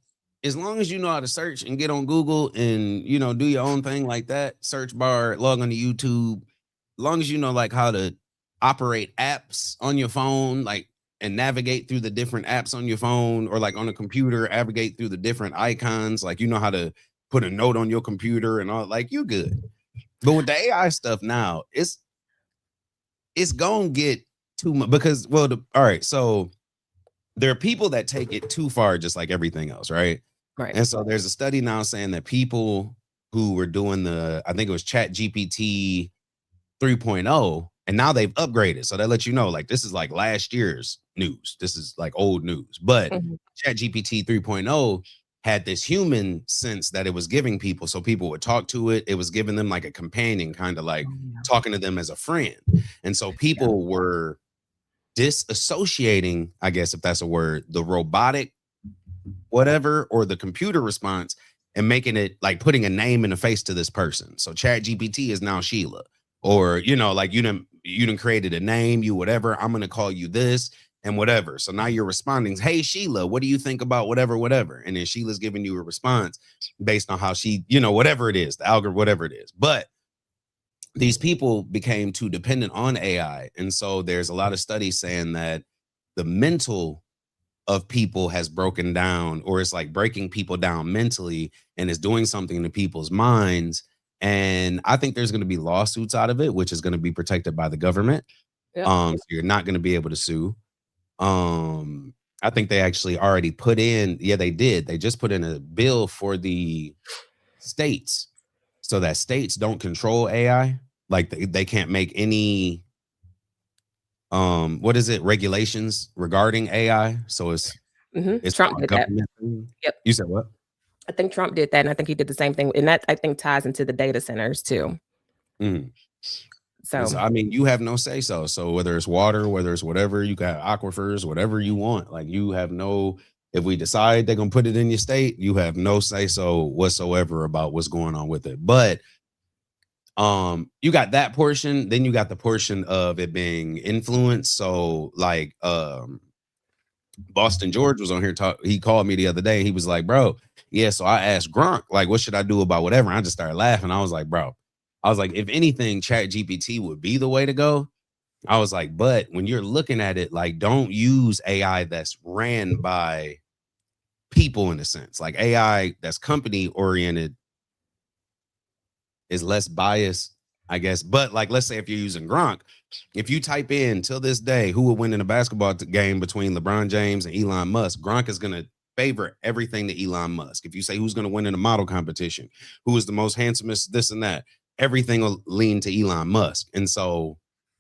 as long as you know how to search and get on Google and do your own thing like that, search bar, log on to YouTube, as long as you know like how to operate apps on your phone, like and navigate through the different apps on your phone or like on a computer, navigate through the different icons, like you know how to put a note on your computer and all, like you good. But with the AI stuff now, it's gonna get too much because all right, so there are people that take it too far, just like everything else, right? Right. And so there's a study now saying that people who were doing I think it was Chat GPT 3.0, and now they've upgraded. So they let you know, like, this is like last year's news. This is like old news. But Chat GPT 3.0 had this human sense that it was giving people. So people would talk to it. It was giving them like a companion, kind of like talking to them as a friend. And so people were disassociating, I guess, if that's a word, the robotic whatever or the computer response and making it like putting a name and a face to this person. So Chat GPT is now Sheila, or like you done created a name, you whatever, I'm gonna call you this and whatever. So now you're responding, hey Sheila, what do you think about whatever? And then Sheila's giving you a response based on how she, whatever it is, the algorithm, whatever it is. But these people became too dependent on AI. And so there's a lot of studies saying that the mental of people has broken down, or it's like breaking people down mentally and is doing something to people's minds. And I think there's going to be lawsuits out of it, which is going to be protected by the government. Yep. So you're not going to be able to sue. I think they actually already put in, they did. They just put in a bill for the states so that states don't control AI. Like they can't make any regulations regarding AI. So it's Trump did that. Yep. You said what? I think Trump did that, and I think he did the same thing, and that I think ties into the data centers too. So I mean, you have no say so. So whether it's water, whether it's whatever, you got aquifers, whatever you want. Like you have no. If we decide they're gonna put it in your state, you have no say so whatsoever about what's going on with it. But you got that portion, then you got the portion of it being influenced. So like Boston George was on here he called me the other day. He was like, bro, yeah, so I asked Gronk, like, what should I do about whatever? And I just started laughing. I was like, if anything, Chat GPT would be the way to go. I was like, but when you're looking at it, like, don't use AI that's ran by people in a sense. Like AI that's company oriented is less biased, I guess. But like, let's say if you're using Gronk, if you type in till this day, who would win in a basketball game between LeBron James and Elon Musk, Gronk is going to favor everything to Elon Musk. If you say who's going to win in a model competition, who is the most handsomest, this and that, everything will lean to Elon Musk. And so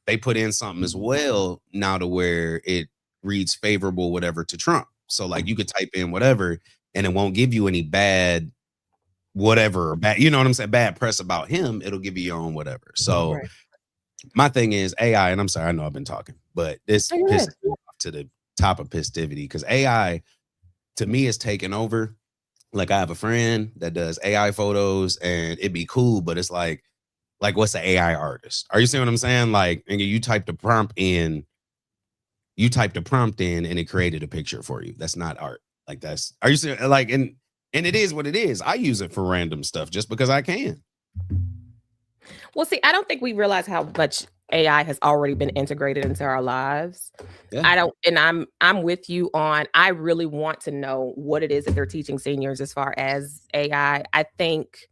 they put in something as well now to where it reads favorable, whatever, to Trump. So like you could type in whatever and it won't give you any bad whatever, bad, you know what I'm saying, bad press about him. It'll give you your own whatever. So my thing is AI, and I'm sorry, I know I've been talking, but this pisses me off to the top of pistivity because AI to me is taking over. Like I have a friend that does AI photos and it'd be cool, but it's like what's an AI artist? Are you seeing what I'm saying? Like, and you typed the prompt in and it created a picture for you. That's not art. Like are you seeing, like, and it is what it is. I use it for random stuff just because I can. Well, see, I don't think we realize how much AI has already been integrated into our lives. Yeah. I'm with you on, I really want to know what it is that they're teaching seniors as far as AI. I think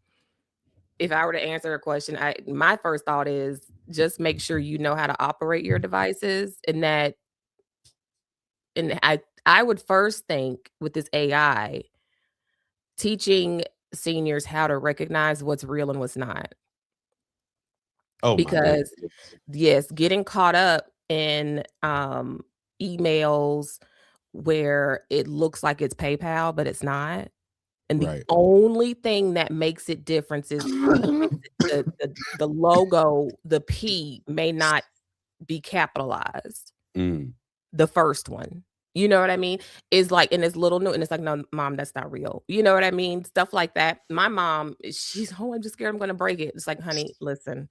if I were to answer a question, my first thought is just make sure you know how to operate your devices, and I would first think with this AI, teaching seniors how to recognize what's real and what's not. Oh, because yes, getting caught up in emails where it looks like it's PayPal, but it's not. And the Right. only thing that makes it different is the logo, the P may not be capitalized. Mm. The first one. You know what I mean? Is like, and it's little new, and it's like, no, mom, that's not real. You know what I mean? Stuff like that. My mom, she's, oh, I'm just scared I'm gonna break it. It's like, honey, listen,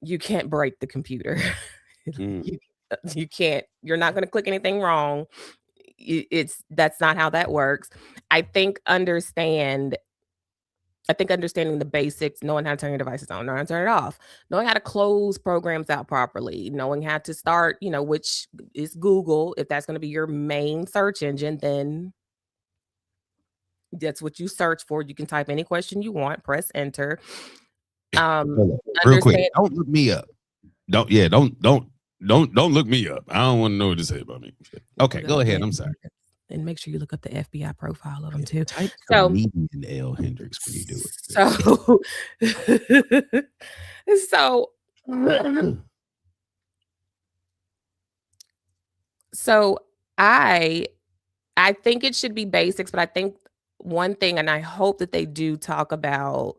you can't break the computer. Mm. You can't, you're not gonna click anything wrong. That's not how that works. I think understanding the basics, knowing how to turn your devices on, knowing how to turn it off, knowing how to close programs out properly, knowing how to start, which is Google. If that's going to be your main search engine, then that's what you search for. You can type any question you want, press enter. Real quick, Understand. don't look me up. Don't look me up. I don't want to know what to say about me. Okay, go ahead. I'm sorry. And make sure you look up the FBI profile of them too. Type So- comedian L. Hendricks when you do it. So I think it should be basics, but I think one thing, and I hope that they do talk about,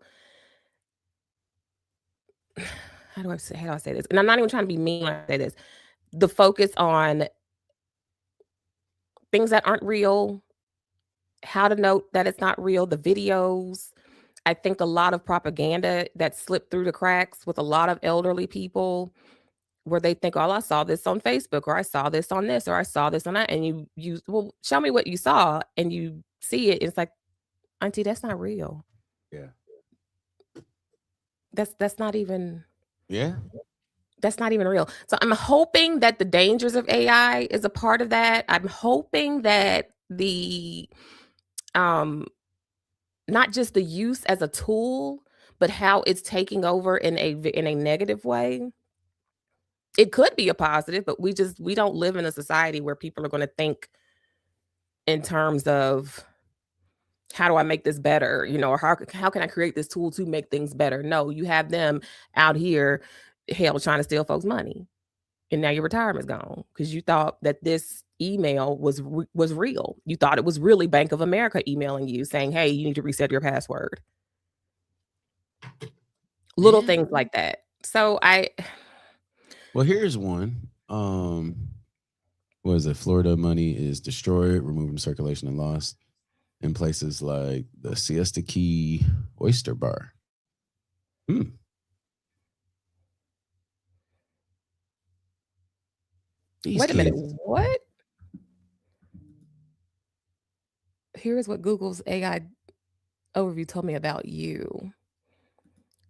how do I say this? And I'm not even trying to be mean when I say this. The focus on things that aren't real, how to note that it's not real, the videos. I think a lot of propaganda that slipped through the cracks with a lot of elderly people, where they think, oh, I saw this on Facebook, or I saw this on this, or I saw this on that. And you well, show me what you saw, and you see it. It's like, auntie, that's not real. Yeah. That's not even. Yeah. That's not even real. So I'm hoping that the dangers of AI is a part of that. I'm hoping that the not just the use as a tool, but how it's taking over in a negative way. It could be a positive, but we don't live in a society where people are going to think in terms of, how do I make this better? Or how can I create this tool to make things better? No, you have them out here, hell, trying to steal folks' money. And now your retirement's gone because you thought that this email was real. You thought it was really Bank of America emailing you saying, hey, you need to reset your password. Little things like that. So Well, here's one. What is it? Florida money is destroyed, removed from circulation and lost in places like the Siesta Key Oyster Bar. Wait a minute. What? Here's what Google's AI overview told me about you.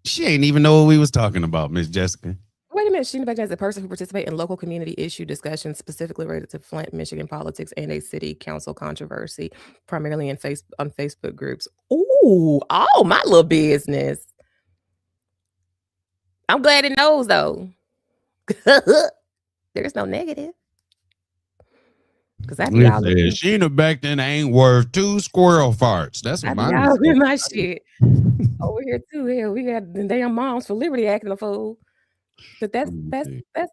She ain't even know what we was talking about, Miss Jessica. Wait a minute. Sheena Beckton is a person who participates in local community issue discussions specifically related to Flint, Michigan politics and a city council controversy, primarily on Facebook groups. Ooh, oh, my little business. I'm glad it knows, though. There's no negative. Because Sheena Beckton ain't worth 2 squirrel farts. That's what mine is. My shit. Over here too. Hell, we got the damn Moms for Liberty acting a fool. But that's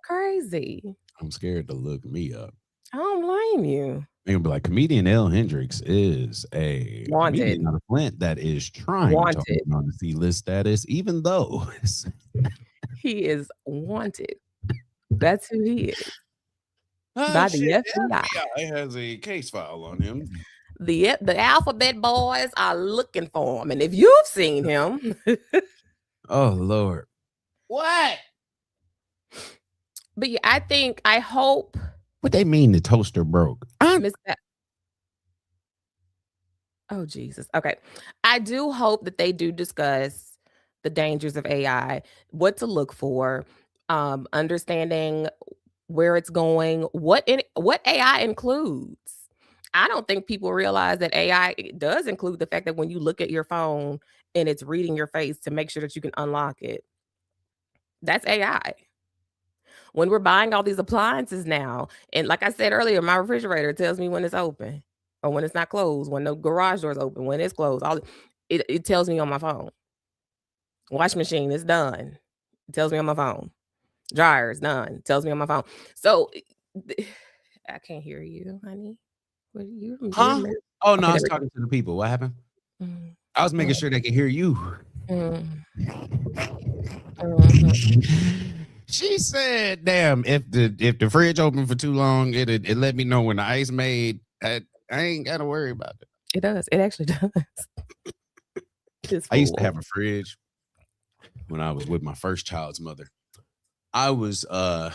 crazy. I'm scared to look me up. I don't blame you. They're gonna be like, comedian L. Hendricks is a wanted comedian out of Flint that is trying to hold on to C-list status, even though he is wanted. That's who he is. By the FBI. FBI has a case file on him. The alphabet boys are looking for him, and if you've seen him, oh Lord, what? But yeah, I hope. What they mean the toaster broke? Oh Jesus. Okay, I do hope that they do discuss the dangers of AI, what to look for, understanding where it's going, what AI includes. I don't think people realize that AI does include the fact that when you look at your phone and it's reading your face to make sure that you can unlock it, that's AI. When we're buying all these appliances now, and like I said earlier, my refrigerator tells me when it's open or when it's not closed, when the garage door is open, when it's closed, it tells me on my phone. Wash machine is done. It tells me on my phone. Dryer is done. It tells me on my phone. So I can't hear you, honey. What are you? Huh? Oh no, I was talking to the people. What happened? Mm, I was making sure they could hear you. mm, mhm. She said, "Damn, if the fridge open for too long, it let me know when the ice made. I ain't got to worry about it." It does. It actually does. This I used to fool. have a fridge when I was with my first child's mother. I was I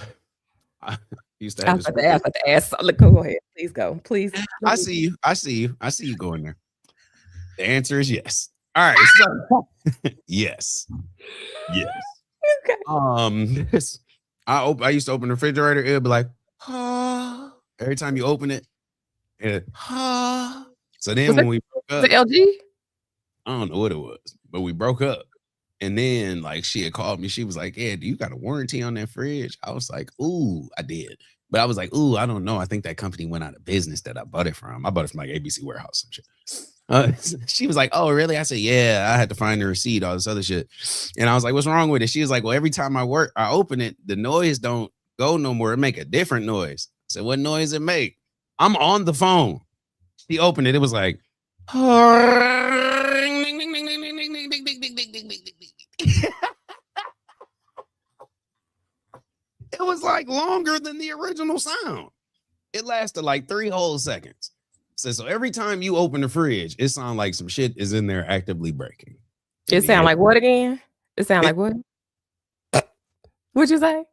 used to I have was this. about to ask. About to ask. Look, go ahead. Please go. Please. I see you. I see you. I see you going there. The answer is yes. All right. So yes. Yes. Okay. This, I used to open the refrigerator. It would be like, ah. Every time you open it, ah. So then Was when it we broke the up, LG? I don't know what it was, but we broke up. And then like she had called me. She was like, "Yeah, do you got a warranty on that fridge?" I was like, "Ooh, I did." But I was like, "Ooh, I don't know. I think that company went out of business that I bought it from. I bought it from like ABC Warehouse and shit." She was like, "Oh, really?" I said, "Yeah, I had to find the receipt, all this other shit." And I was like, "What's wrong with it?" She was like, "Well, every time I open it, the noise don't go no more. It make a different noise." I said, "What noise it make?" I'm on the phone. She opened it. It was like, it was like longer than the original sound. It lasted like 3 whole seconds. So every time you open the fridge, it sounds like some shit is in there actively breaking. It sound like what again? It sound like what? What'd you say?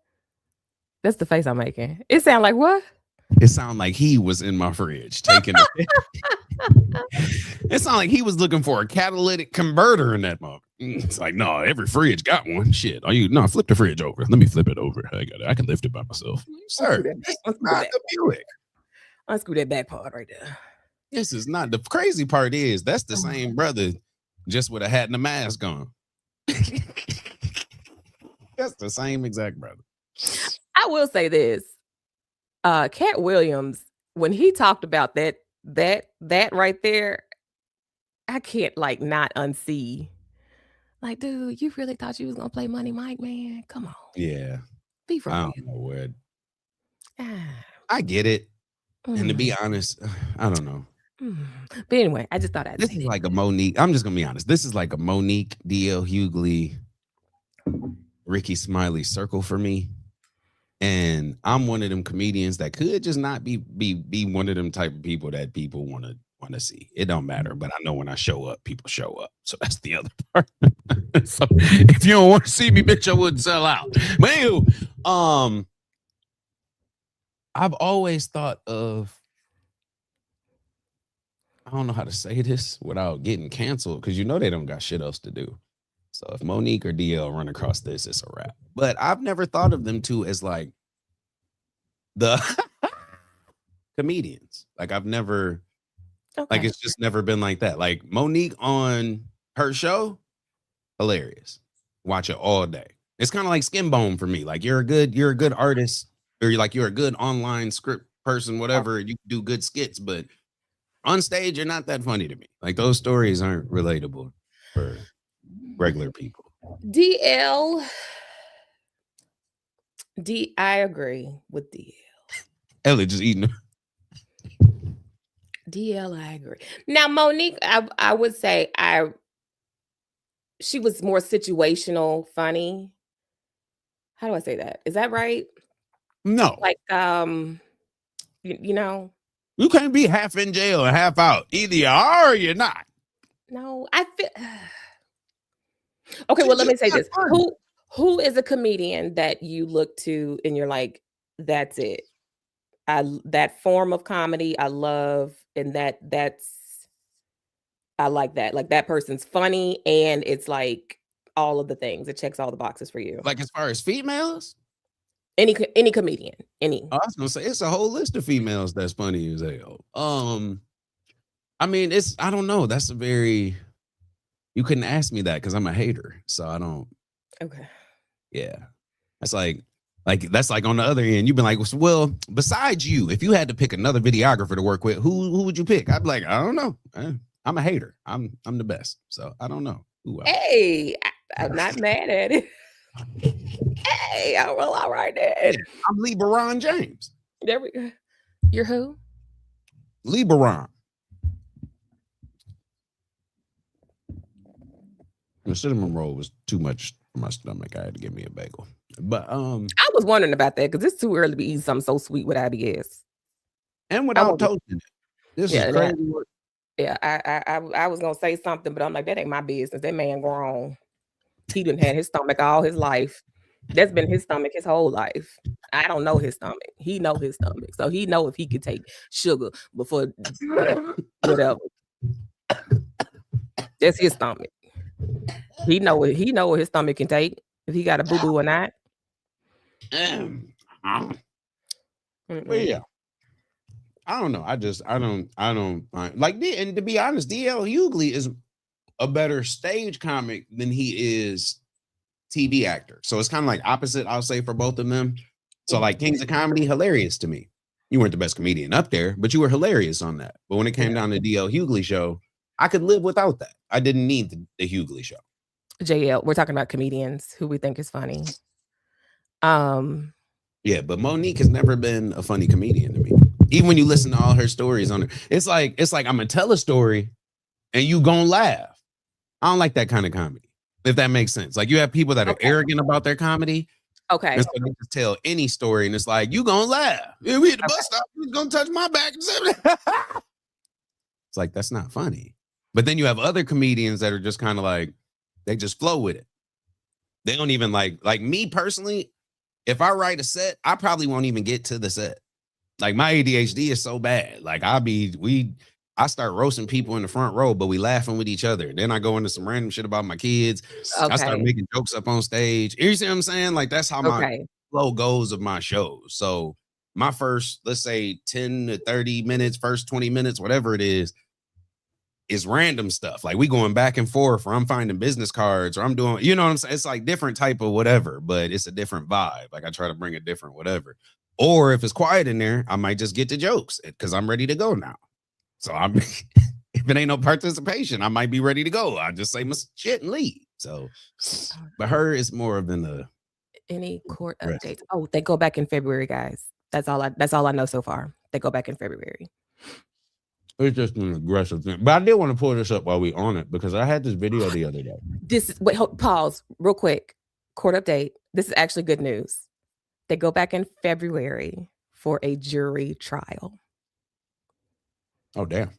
That's the face I'm making. It sound like what? It sounded like he was in my fridge taking it. It sounded like he was looking for a catalytic converter in that moment. It's like, no, every fridge got one. Shit. Flip the fridge over. Let me flip it over. I can lift it by myself. Sir, this is not the Buick. Unscrew that back part right there. This is not. The crazy part is that's the same brother, just with a hat and a mask on. That's the same exact brother. I will say this. Cat Williams, when he talked about that right there, I can't like not unsee. Like, dude, you really thought you was gonna play Money Mike, man? Come on. Yeah. Be for I real. don't know what. Ah, I get it. And to be mm, honest, I don't know. But anyway, I just thought I'd This say is that. like a Monique. I'm just gonna be honest. This is like a Monique, DL Hughley, Ricky Smiley circle for me. And I'm one of them comedians that could just not be one of them type of people that people want to see. It don't matter, but I know when I show up, people show up. So that's the other part. So if you don't want to see me, bitch, I wouldn't sell out. But anyway, I've always thought of, I don't know how to say this without getting canceled because they don't got shit else to do. So if Monique or DL run across this, it's a wrap. But I've never thought of them two as like the comedians. Like I've never, like it's just never been like that. Like Monique on her show, hilarious. Watch it all day. It's kind of like Skin Bone for me. Like you're a good artist, or you're a good online script person, whatever. You do good skits, but on stage, you're not that funny to me. Like those stories aren't relatable for regular people. I agree with DL. Ellie just eating. DL, I agree. Now, Monique, I would say she was more situational funny. How do I say that? Is that right? No. Like, you know. You can't be half in jail and half out. Either you are or you're not. No, I feel. Okay, well, let me say this. Who is a comedian that you look to and you're like, that's it? That form of comedy I love, and I like that. Like that person's funny and it's like all of the things. It checks all the boxes for you. Like as far as females? Any comedian, any. I was gonna say it's a whole list of females that's funny as hell. I mean, I don't know. That's you couldn't ask me that because I'm a hater. So I don't. Okay. Yeah. That's like that's like on the other end. You've been like, well, besides you, if you had to pick another videographer to work with, who would you pick? I'd be like, I don't know. I'm a hater. I'm the best. So I don't know. Hey, I'm not mad at it. Hey, well, all right then. I'm LeBron James. There we go. You're who? LeBron. The cinnamon roll was too much for my stomach. I had to give me a bagel. But I was wondering about that because it's too early to be eating something so sweet with IBS. and I without wasn't. toasting it. This Yeah, is that. crazy work. Yeah, I was gonna say something, but I'm like, that ain't my business. That man grown. He done had his stomach all his life. That's been his stomach his whole life. I don't know his stomach. He know his stomach, so he know if he could take sugar before whatever. That's his stomach. He know it. He know what his stomach can take if he got a boo boo or not. But Mm-mm. yeah, I don't know. I don't like and to be honest, DL Hughley is a better stage comic than he is TV actor. So it's kind of like opposite, I'll say, for both of them. So like Kings of Comedy, hilarious to me. You weren't the best comedian up there, but you were hilarious on that. But when it came down to DL Hughley show, I could live without that. I didn't need the Hughley show. JL, we're talking about comedians who we think is funny. Yeah, but Monique has never been a funny comedian to me. Even when you listen to all her stories on it, it's like I'm gonna tell a story and you gonna laugh. I don't like that kind of comedy, if that makes sense. Like you have people that are arrogant about their comedy. Okay. And so they just tell any story and it's like, you gonna laugh. Yeah, we at the bus stop, you gonna touch my back. It's like, that's not funny. But then you have other comedians that are just kind of like, they just flow with it. They don't even like me personally, if I write a set, I probably won't even get to the set. Like my ADHD is so bad. Like I start roasting people in the front row, but we laughing with each other. Then I go into some random shit about my kids. I start Okay. making jokes up on stage. You see what I'm saying? Like that's how my Okay. flow goes of my shows. So my first, let's say 10 to 30 minutes, first 20 minutes, whatever it is random stuff. Like we going back and forth, or I'm finding business cards, or I'm doing, you know what I'm saying? It's like different type of whatever, but it's a different vibe. Like I try to bring a different whatever. Or if it's quiet in there, I might just get to jokes because I'm ready to go now. So I'm if it ain't no participation, I might be ready to go. I just say my shit and leave. So, but her is more of any court Rest. updates? Oh, they go back in February, guys. That's all I know so far. They go back in February. It's just an aggressive thing. But I did want to pull this up while we on it because I had this video the other day. Pause real quick. Court update. This is actually good news. They go back in February for a jury trial. Oh, damn.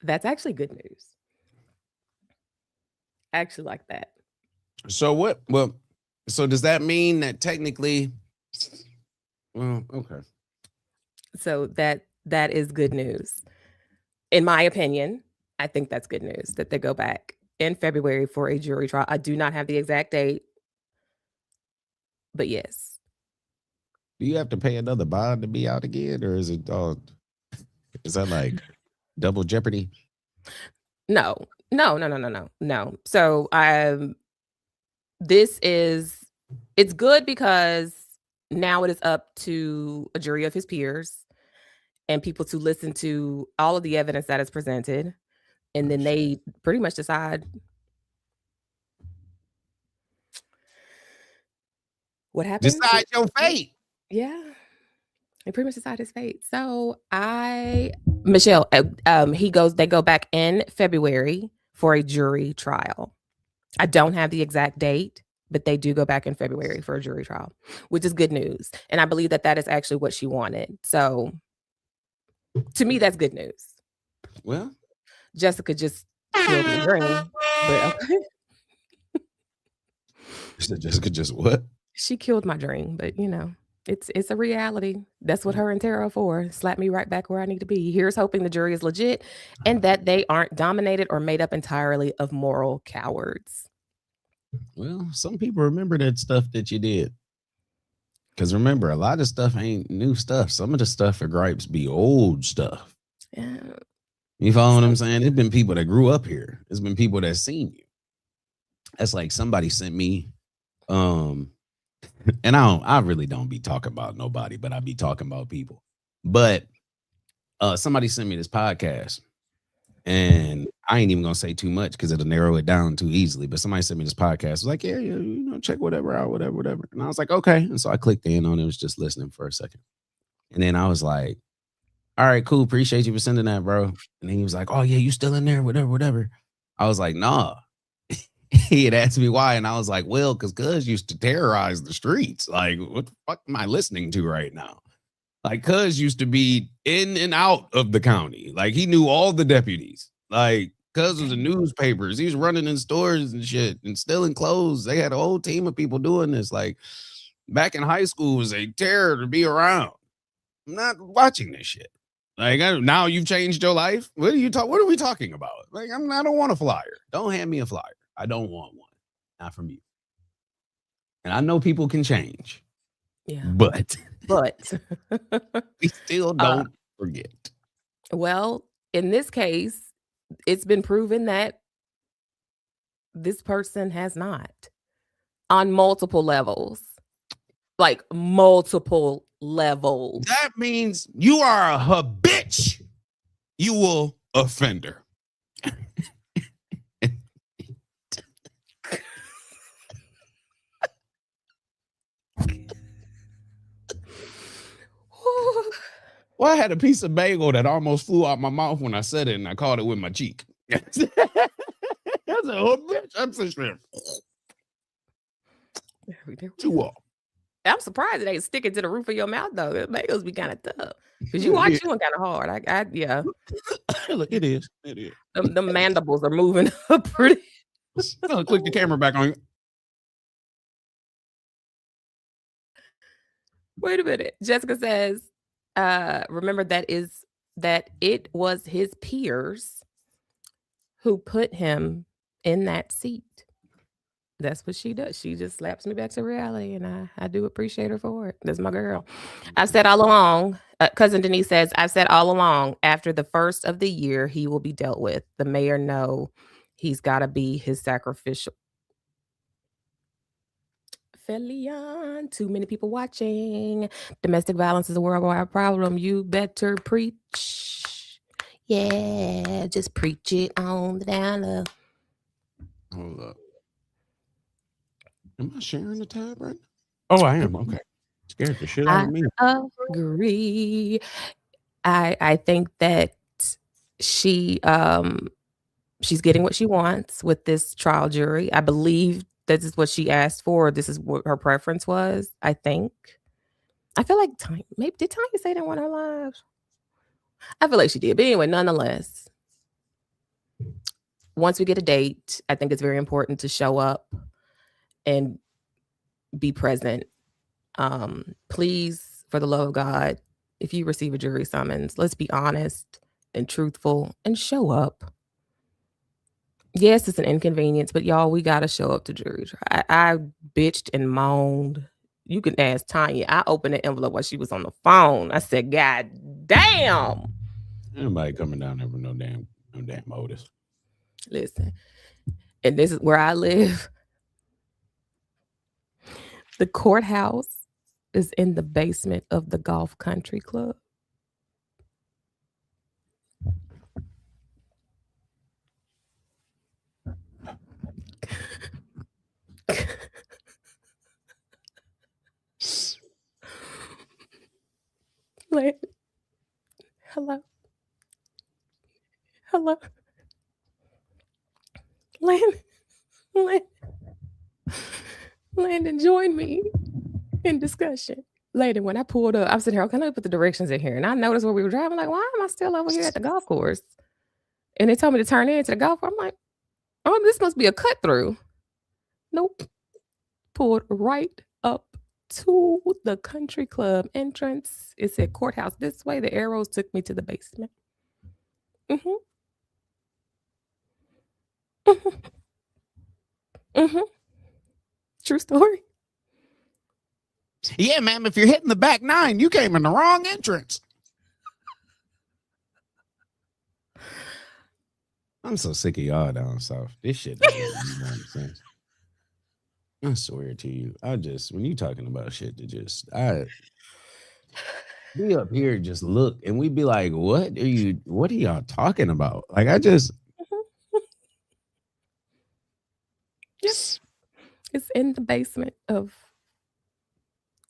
That's actually good news. I actually like that. So what? Well, so does that mean that technically? Well, okay. So that is good news. In my opinion, I think that's good news that they go back in February for a jury trial. I do not have the exact date, but yes. Do you have to pay another bond to be out again, or is it? Is that like double jeopardy? No. So it's good because now it is up to a jury of his peers and people to listen to all of the evidence that is presented, and then they pretty much decide what happens. Decide your fate. Yeah. They pretty much decide his fate. So Michelle, they go back in February for a jury trial. I don't have the exact date, but they do go back in February for a jury trial, which is good news. And I believe that is actually what she wanted. So to me, that's good news. Well, Jessica just killed my dream, but okay. Jessica just what? She killed my dream, but it's a reality. That's what her and Tara are for. Slap me right back where I need to be. Here's hoping the jury is legit and that they aren't dominated or made up entirely of moral cowards. Well, some people remember that stuff that you did. Because remember, a lot of stuff ain't new stuff. Some of the stuff for gripes be old stuff. Yeah. You follow what I'm saying? There's been people that grew up here. There's been people that seen you. That's like somebody sent me, and I really don't be talking about nobody, but I be talking about people. But somebody sent me this podcast, and I ain't even gonna say too much because it'll narrow it down too easily. But somebody sent me this podcast. I was like, yeah, check whatever out, whatever. And I was like, okay. And so I clicked in on it, was just listening for a second. And then I was like, all right, cool. Appreciate you for sending that, bro. And then he was like, oh yeah, you still in there, whatever. I was like, nah. he had asked me why, and I was like, well, because Cuz used to terrorize the streets. Like, what the fuck am I listening to right now? Like, Cuz used to be in and out of the county. Like, he knew all the deputies. Like, Cuz was in newspapers. He was running in stores and shit and stealing clothes. They had a whole team of people doing this. Like, back in high school, it was a terror to be around. I'm not watching this shit. Like, now you've changed your life. What are we talking about? Like, I don't want a flyer. Don't hand me a flyer. I don't want one. Not from you. And I know people can change. Yeah. But we still don't forget. Well, in this case, it's been proven that this person has not on multiple levels. Like multiple levels. That means you are a habitual offender. Well, I had a piece of bagel that almost flew out my mouth when I said it, and I caught it with my cheek. I said, oh, bitch, I'm so sure. I'm surprised it ain't sticking to the roof of your mouth, though. The bagels be kind of tough. Because you are chewing kind of hard. Yeah. Look, it is. It is. The mandibles are moving up pretty. Click the camera back on you. Wait a minute. Jessica says, remember that it was his peers who put him in that seat. That's what she does. She just slaps me back to reality, and I do appreciate her for it. That's my girl. I've said all along, Cousin Denise says, I've said all along, after the first of the year, he will be dealt with. The mayor know he's got to be his sacrificial. Felion, too many people watching. Domestic violence is a worldwide problem. You better preach. Yeah, just preach it on the down low. Hold up. Am I sharing the tab right now? Oh, I am. Okay. Scared the shit out of me. Agree. I think that she's getting what she wants with this trial jury. I believe this is what she asked for. This is what her preference was, I think. I feel like did Tanya say that on her live? I feel like she did. But anyway, nonetheless, once we get a date, I think it's very important to show up and be present. Please, for the love of God, if you receive a jury summons, let's be honest and truthful and show up. Yes, it's an inconvenience, but y'all, we gotta show up to jury trial. I bitched and moaned. You can ask Tanya. I opened the envelope while she was on the phone. I said, God damn. Anybody coming down there with no damn motives. Listen, and this is where I live. The courthouse is in the basement of the Golf Country Club. Hello. Landon, join me in discussion. Later, when I pulled up, I was sitting here, okay, let me put the directions in here. And I noticed where we were driving, like, why am I still over here at the golf course? And they told me to turn into the golf course. I'm like, oh, this must be a cut through. Nope. Pulled right up to the country club entrance. It said courthouse this way. The arrows took me to the basement. True story. Yeah, ma'am, if you're hitting the back nine, you came in the wrong entrance. I'm so sick of y'all down south. This shit doesn't make no sense. I swear to you, when you talking about shit we up here just look and we be like, what are y'all talking about? Like Yes. It's in the basement of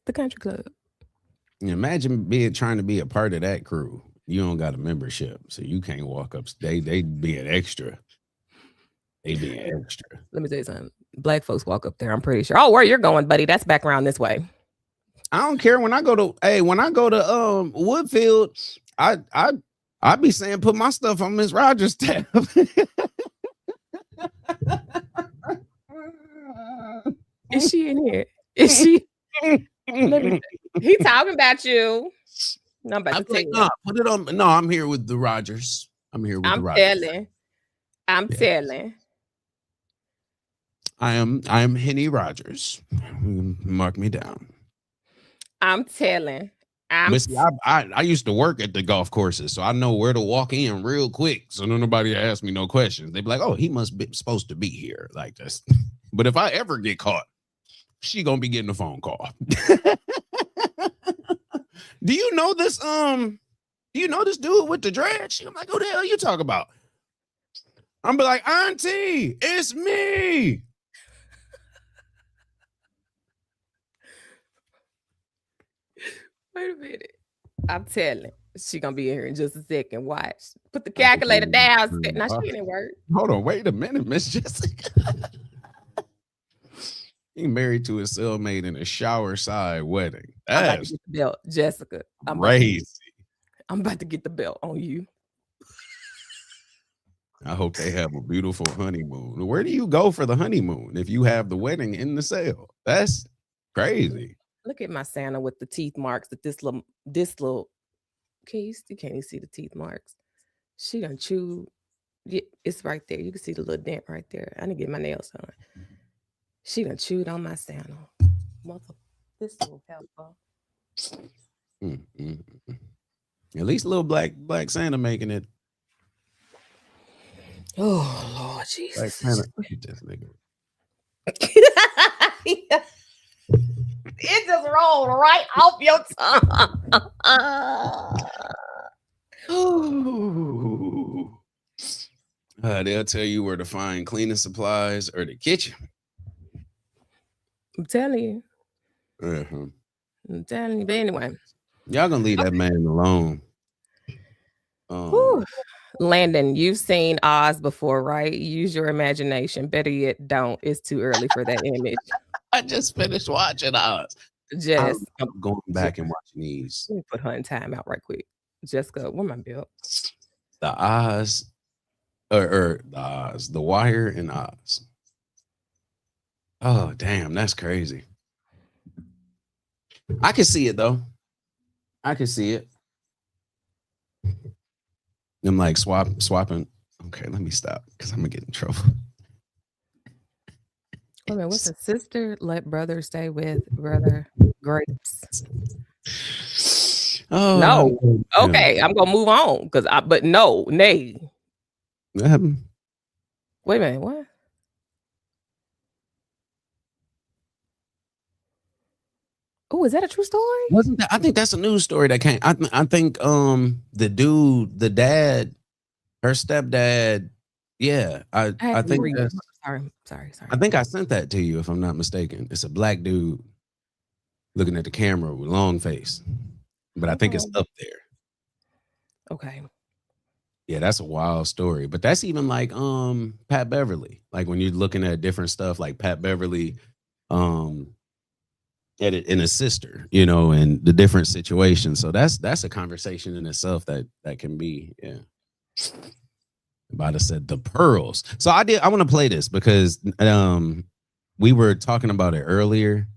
the country club. Imagine trying to be a part of that crew. You don't got a membership, so you can't walk up. They be an extra. They be extra. Let me tell you something. Black folks walk up there. I'm pretty sure. Oh, where you're going, buddy? That's back around this way. I don't care when I go to Woodfield, I be saying put my stuff on Miss Rogers' tab. Is she in here? Is she? He talking about you. No, I'm about to tell you. No, put it on. No, I'm here with the Rogers. I'm here with the Rogers. I'm telling. I am Henny Rogers. Mark me down. I'm telling. See, I used to work at the golf courses, so I know where to walk in real quick. So nobody ask me no questions. They be like, "Oh, he must be supposed to be here like this." But if I ever get caught, she gonna be getting a phone call. Do you know this? Do you know this dude with the dread? I'm like, who the hell you talk about? I'm be like, Auntie, it's me. Wait a minute. I'm telling. She gonna be in here in just a second. Watch. Put the calculator down. Now she didn't work. Hold on, wait a minute, Miss Jessica. He married to his cellmate in a shower side wedding. That's the belt, Jessica. crazy. I'm about to get the belt on you. I hope they have a beautiful honeymoon. Where do you go for the honeymoon if you have the wedding in the cell? That's crazy. Look at my Santa with the teeth marks. That this little. Can't even see the teeth marks. She done chewed. Yeah, it's right there. You can see the little dent right there. I didn't get my nails done. She done chewed on my Santa. This little helper. At least a little black Santa making it. Oh Lord Jesus! Black Santa, this nigga. It just rolled right off your tongue. They'll tell you where to find cleaning supplies or the kitchen. I'm telling you. Uh-huh. I'm telling you. But anyway, y'all gonna leave that man alone. Landon, you've seen Oz before, right? Use your imagination. Better yet, don't. It's too early for that image. I just finished watching Oz. Just I'm going back and watching these. Let me put her in time out right quick. Jessica, where my bill? The Oz, or the Oz, The Wire and Oz. Oh, damn, that's crazy. I can see it though. I can see it. I'm like swapping. Okay, let me stop because I'm gonna get in trouble. Oh man, what's a sister? Let brother stay with brother. Grapes. Oh no. Okay, I'm gonna move on because but no, nay. What happened? Wait a minute, what? Oh, is that a true story? Wasn't that? I think that's a news story that came. I think the dude, the dad, her stepdad. Yeah, I think. Sorry. I think I sent that to you, if I'm not mistaken. It's a black dude looking at the camera with long face, but I think it's up there. Okay. Yeah, that's a wild story, but that's even like Pat Beverly. Like when you're looking at different stuff, like Pat Beverly, in a sister, you know, and the different situations. So that's a conversation in itself that can be, yeah. About to said the pearls. So I want to play this because we were talking about it earlier.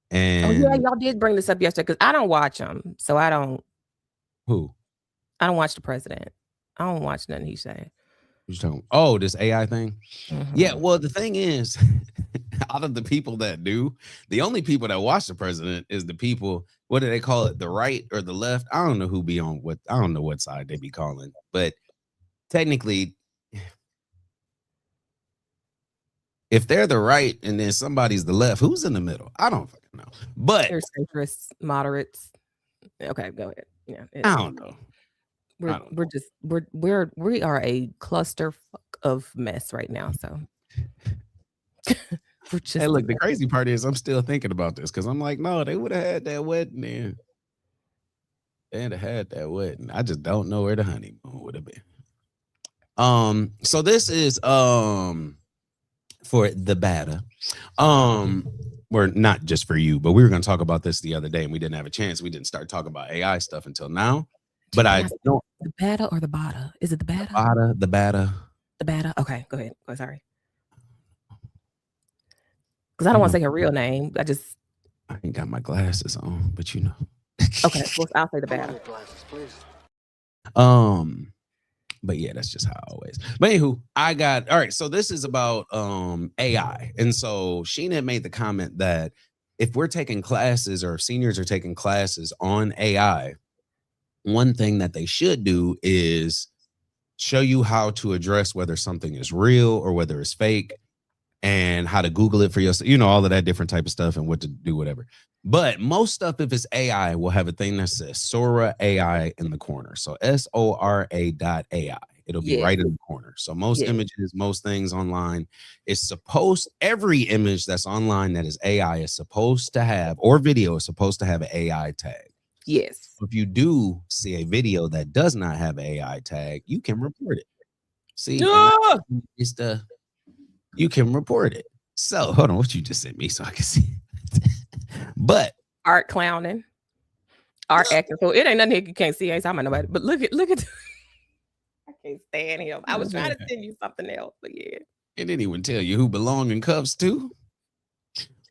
And yeah, y'all did bring this up yesterday because I don't watch them. So I don't. Who? I don't watch the president. I don't watch nothing he's saying. Oh, this AI thing? Mm-hmm. Yeah, well, the thing is, out of the people that do, the only people that watch the president is the people, what do they call it? The right or the left? I don't know who be on what, I don't know what side they be calling, but technically, if they're the right and then somebody's the left, who's in the middle? I don't fucking know. But they're centrists, moderates. Okay, go ahead. Yeah, I don't know. We are a cluster of mess right now. So we're just. Hey, look, the crazy part is I'm still thinking about this because I'm like, no, they would have had that wedding there. They'd have had that wedding. I just don't know where the honeymoon would have been. So this is for the batter. Or not just for you, but we were going to talk about this the other day and we didn't have a chance. We didn't start talking about AI stuff until now. But I don't. The batter or the bada? Is it the batter? The batter. The batter. Okay, go ahead. Go sorry. Because I don't want to say her real name. I ain't got my glasses on, but you know. Okay, well, I'll say the batter. But yeah, that's just how I always. But anywho, all right. So this is about AI. And so Sheena made the comment that if we're taking classes or if seniors are taking classes on AI, one thing that they should do is show you how to address whether something is real or whether it's fake and how to Google it for yourself, you know, all of that different type of stuff and what to do, whatever. But most stuff, if it's AI, will have a thing that says Sora AI in the corner. So SORA.ai. It'll be right in the corner. So most images, most things online every image that's online that is AI is supposed to have, or video is supposed to have an AI tag. Yes. If you do see a video that does not have an AI tag, you can report it. See, you can report it. So hold on, what you just sent me so I can see. But art clowning, art acting. So it ain't nothing you can't see. I ain't talking about nobody. But look at. I can't stand him. I was trying to send you something else, but yeah. It didn't even tell you who belong in cuffs too.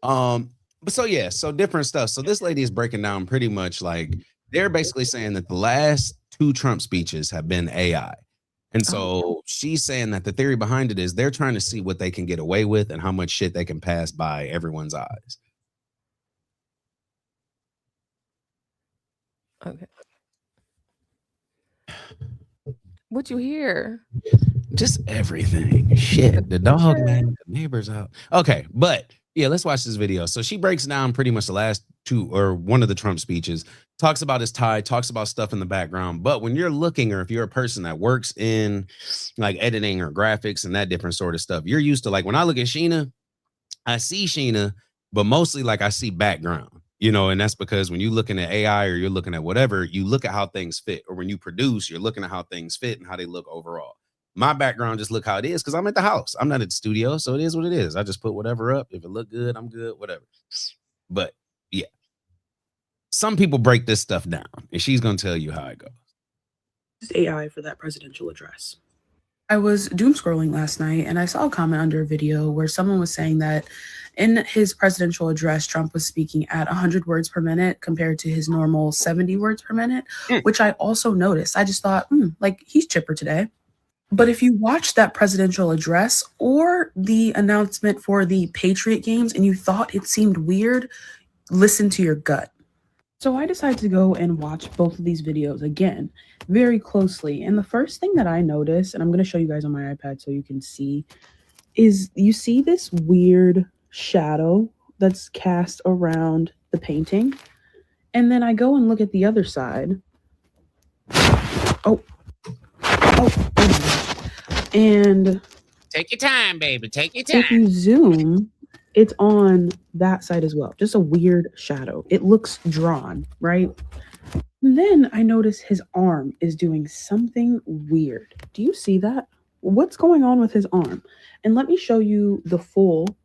But so different stuff. So this lady is breaking down pretty much like they're basically saying that the last 2 Trump speeches have been AI. And so she's saying that the theory behind it is they're trying to see what they can get away with and how much shit they can pass by everyone's eyes. Okay. What you hear? Just everything. Shit. The dog, man. The neighbors out. Okay, but yeah, let's watch this video. So she breaks down pretty much the last 2 or one of the Trump speeches, talks about his tie, talks about stuff in the background. But when you're looking, or if you're a person that works in like editing or graphics and that different sort of stuff, you're used to, like, when I look at Sheena, I see Sheena, but mostly like I see background, you know, and that's because when you're looking at AI or you're looking at whatever, you look at how things fit, or when you produce, you're looking at how things fit and how they look overall. My background just look how it is because I'm at the house. I'm not at the studio, so it is what it is. I just put whatever up. If it look good, I'm good, whatever. But yeah, some people break this stuff down, and she's going to tell you how it goes. AI for that presidential address. I was doom scrolling last night, and I saw a comment under a video where someone was saying that in his presidential address, Trump was speaking at 100 words per minute compared to his normal 70 words per minute, which I also noticed. I just thought, like, he's chipper today. But if you watch that presidential address or the announcement for the Patriot games and you thought it seemed weird, listen to your gut. So I decided to go and watch both of these videos again very closely. And the first thing that I noticed, and I'm going to show you guys on my iPad so you can see, is you see this weird shadow that's cast around the painting. And then I go and look at the other side. Oh my gosh. And take your time, baby. Take your time. If you zoom, it's on that side as well. Just a weird shadow. It looks drawn, right? And then I notice his arm is doing something weird. Do you see that? What's going on with his arm? And let me show you the full.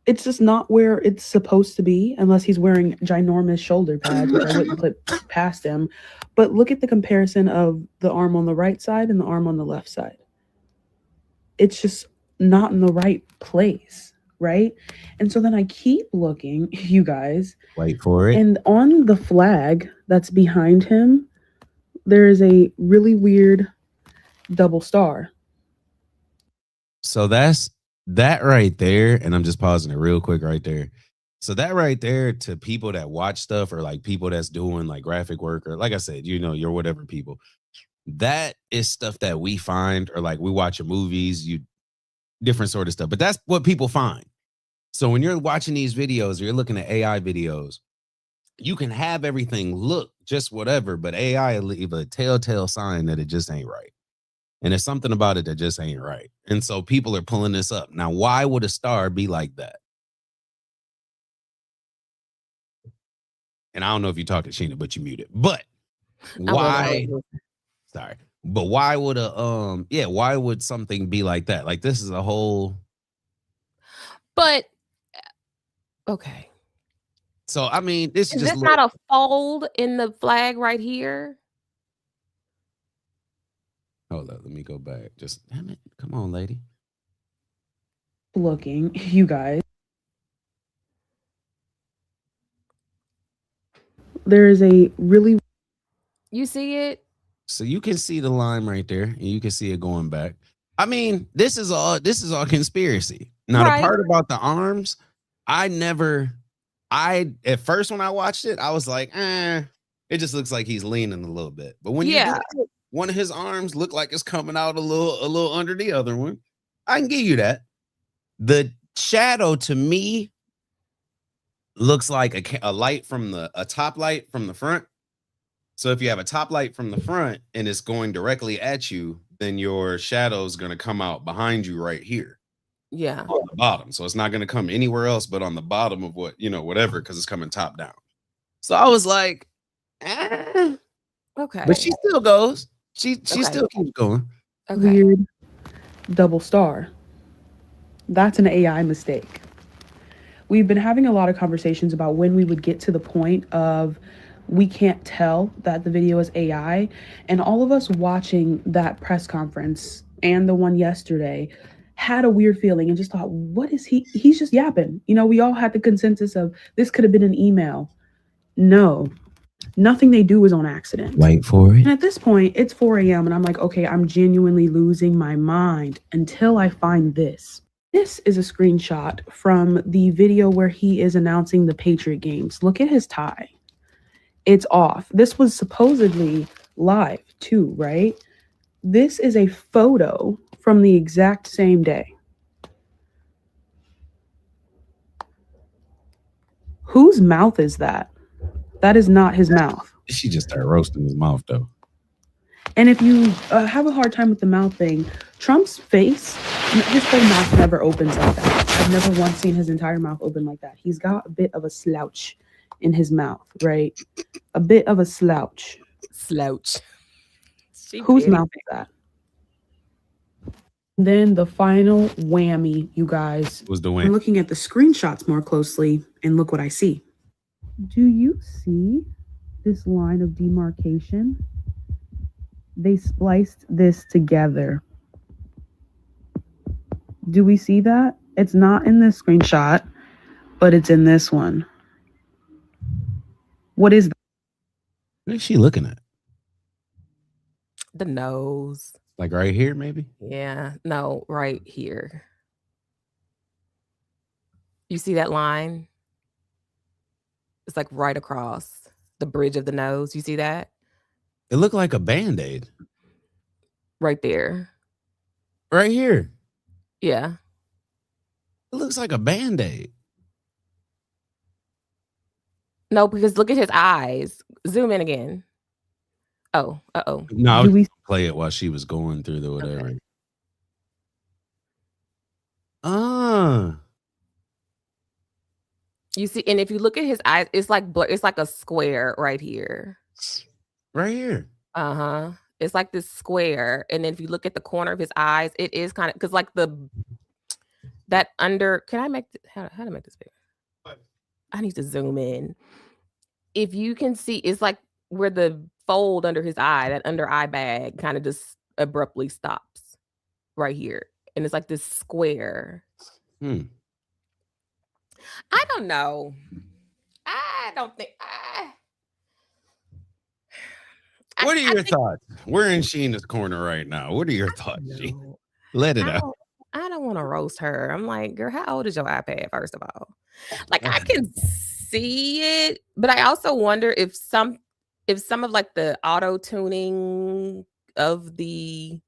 It's just not where it's supposed to be unless he's wearing ginormous shoulder pads, which I wouldn't put past him. But look at the comparison of the arm on the right side and the arm on the left side. It's just not in the right place, right? And so then I keep looking, you guys. Wait for it. And on the flag that's behind him, there is a really weird double star. So that's that right there. And I'm just pausing it real quick right there. So that right there, to people that watch stuff or like people that's doing like graphic work or like I said, you know, your whatever people, that is stuff that we find, or like we watch movies, different sort of stuff. But that's what people find. So when you're watching these videos or you're looking at AI videos, you can have everything look just whatever, but AI will leave a telltale sign that it just ain't right. And there's something about it that just ain't right. And so people are pulling this up. Now, why would a star be like that? And I don't know if you're talking to Sheena, but you muted. But why? Sorry. But why would why would something be like that? Like, this is a whole But okay. So I mean, this Is just this not a fold in the flag right here? hold up, let me go back. Just damn it. Come on, lady. Looking, you guys. There is a really You see it? So you can see the line right there, and you can see it going back. I mean, this is all conspiracy. Now, Right. the part about the arms, at first when I watched it, I was like, it just looks like he's leaning a little bit. But when you Yeah. do it, one of his arms look like it's coming out a little under the other one. I can give you that. The shadow to me looks like a light from a top light from the front. So if you have a top light from the front and it's going directly at you, then your shadow is going to come out behind you right here Yeah. on the bottom. So it's not going to come anywhere else but on the bottom of whatever, because it's coming top down. So I was like, Okay. but she still goes. She Okay. still keeps going. Okay. weird double star. That's an AI mistake. We've been having a lot of conversations about when we would get to the point of we can't tell that the video is AI. And all of us watching that press conference and the one yesterday had a weird feeling and just thought, what is he's just yapping. You know, we all had the consensus of this could have been an email. No, nothing they do is on accident. Wait for And at this point, it's 4 a.m. and I'm like, okay, I'm genuinely losing my mind until I find this. This is a screenshot from the video where he is announcing the Patriot games. Look at his tie. It's off. This was supposedly live too, right? This is a photo from the exact same day. Whose mouth is that? That is not his mouth. She just started roasting his mouth though. And if you have a hard time with the mouth thing, Trump's face, his whole mouth never opens like that. I've never once seen his entire mouth open like that. He's got a bit of a slouch in his mouth, right? A bit of a slouch. Slouch. Whose mouth is that? Then the final whammy, you guys. Was the I'm win. looking at the screenshots more closely, and look what I see. Do you see this line of demarcation? They spliced this together. Do we see that? It's not in this screenshot, but it's in this one. What is that? What is she looking at? The nose. Like right here, maybe? Yeah. No, right here. You see that line? It's like right across the bridge of the nose. You see that? It looked like a Band-Aid. Right there. Right here. Yeah. It looks like a Band-Aid. No, because look at his eyes. Zoom in again. Oh, No, I Do was we gonna play it while she was going through the whatever. Okay. You see, and if you look at his eyes, it's like it's like a square right here. Right here. Uh-huh. It's like this square. And then if you look at the corner of his eyes, it is kind of because like that under, can I make how to make this bigger? I need to zoom in. If you can see, it's like where the fold under his eye, that under eye bag kind of just abruptly stops right here. And it's like this square. Hmm. I don't know. I don't think What are your thoughts? We're in Sheena's corner right now. What are your thoughts, Sheena? no. Let it out. I don't want to roast her. I'm like, girl, how old is your iPad, first of all? Like, I can see it, but I also wonder if some of like the auto tuning of the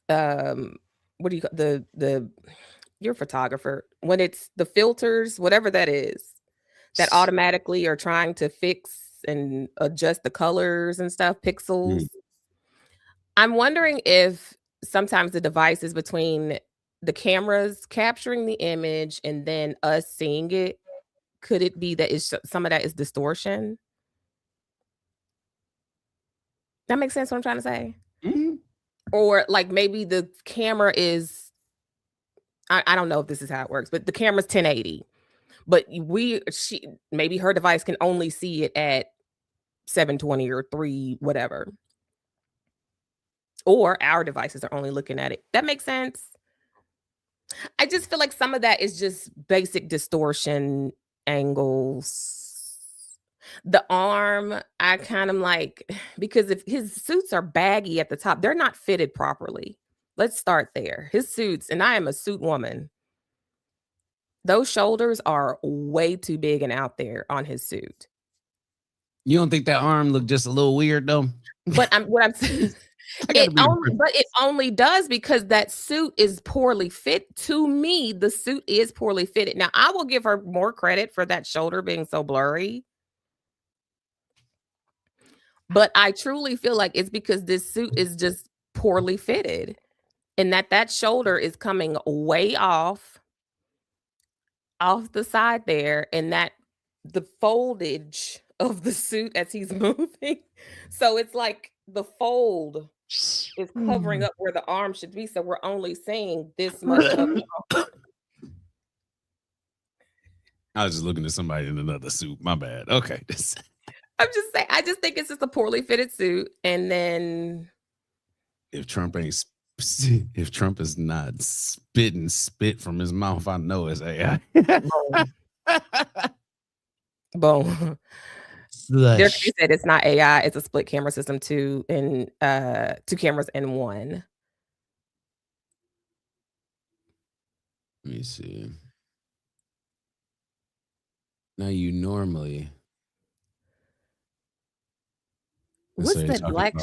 what do you call the you're a photographer, when it's the filters, whatever that is, that automatically are trying to fix and adjust the colors and stuff, pixels. I'm wondering if sometimes the device is between the cameras capturing the image and then us seeing it. Could it be that some of that is distortion? That makes sense what I'm trying to say? Mm-hmm. Or like maybe the camera is I don't know if this is how it works, but the camera's 1080. But she maybe her device can only see it at 720 or 3 whatever. Or our devices are only looking at it. That makes sense. I just feel like some of that is just basic distortion angles. The arm, I kind of like, because if his suits are baggy at the top, they're not fitted properly. Let's start there. His suits, and I am a suit woman. Those shoulders are way too big and out there on his suit. You don't think that arm looked just a little weird though? But what I'm saying, it only does because that suit is poorly fit. To me, the suit is poorly fitted. Now, I will give her more credit for that shoulder being so blurry. But I truly feel like it's because this suit is just poorly fitted. And that shoulder is coming way off the side there. And that the foldage of the suit as he's moving. So it's like the fold is covering up where the arm should be. So we're only seeing this much of I was just looking at somebody in another suit. My bad. Okay. I'm just saying, I just think it's just a poorly fitted suit. And then if Trump is not spitting spit from his mouth, I know it's AI. boom. There, she said it's not AI, it's a split camera system, two cameras in one. Let me see. Now you normally. What's so that black?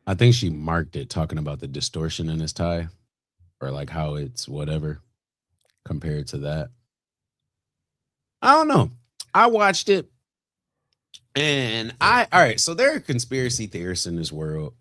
I think she marked it talking about the distortion in his tie, or like how it's whatever compared to that. I don't know. I watched it. And all right, so there are conspiracy theorists in this world,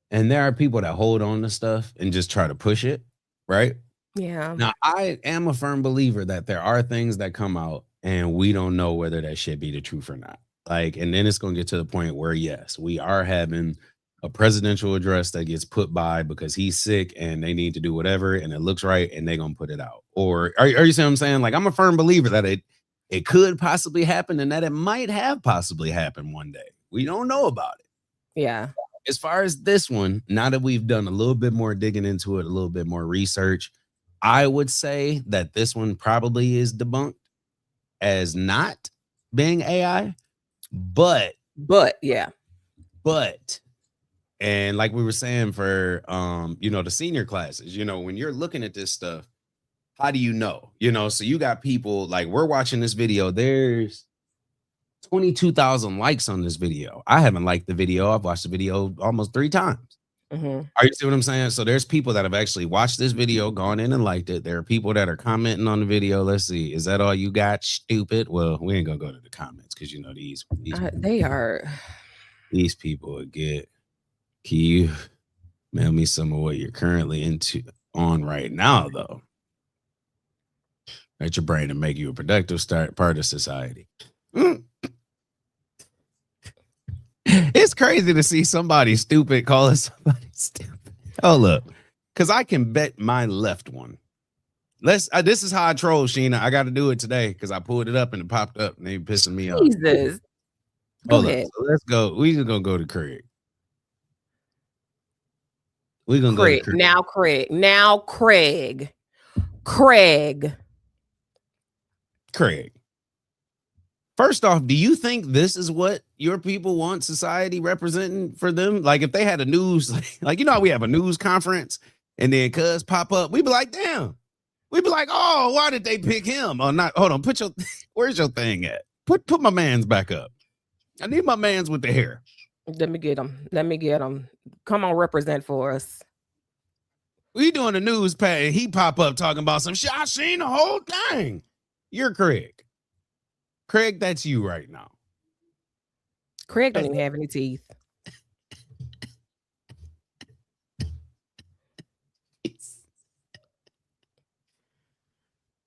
and there are people that hold on to stuff and just try to push it, right? Yeah. Now, I am a firm believer that there are things that come out and we don't know whether that should be the truth or not. Like, and then it's going to get to the point where, yes, we are having a presidential address that gets put by because he's sick and they need to do whatever and it looks right and they're going to put it out. Or are you seeing what I'm saying? Like, I'm a firm believer that it could possibly happen and that it might have possibly happened one day. We don't know about it. Yeah. As far as this one, now that we've done a little bit more digging into it, a little bit more research, I would say that this one probably is debunked as not being AI, but yeah. And like we were saying for, the senior classes, when you're looking at this stuff, how do you know? So you got people like we're watching this video. There's 22,000 likes on this video. I haven't liked the video. I've watched the video almost 3 times. Mm-hmm. Are you see what I'm saying? So there's people that have actually watched this video, gone in and liked it. There are people that are commenting on the video. Let's see. Is that all you got, stupid? Well, we ain't gonna go to the comments because these they are. These people would get. Can you mail me some of what you're currently on right now, though? Let your brain and make you a productive part of society. It's crazy to see somebody stupid calling somebody stupid. Hold up, because I can bet my left one. This is how I troll, Sheena. I got to do it today because I pulled it up and it popped up and they pissing me off. Jesus. Go ahead. So let's go. We just gonna go to Craig. We're gonna Craig. go to Craig. Now Craig. Craig. First off, do you think this is what your people want society representing for them? Like if they had a news, like how we have a news conference and then cuz pop up, we'd be like, damn. We'd be like, oh, why did they pick him? Or not? Hold on, where's your thing at? Put my mans back up. I need my mans with the hair. Let me get him. Come on, represent for us. We doing a news pad. He pop up talking about some shit. I seen the whole thing. You're Craig. Craig, that's you right now. Craig don't even have any teeth.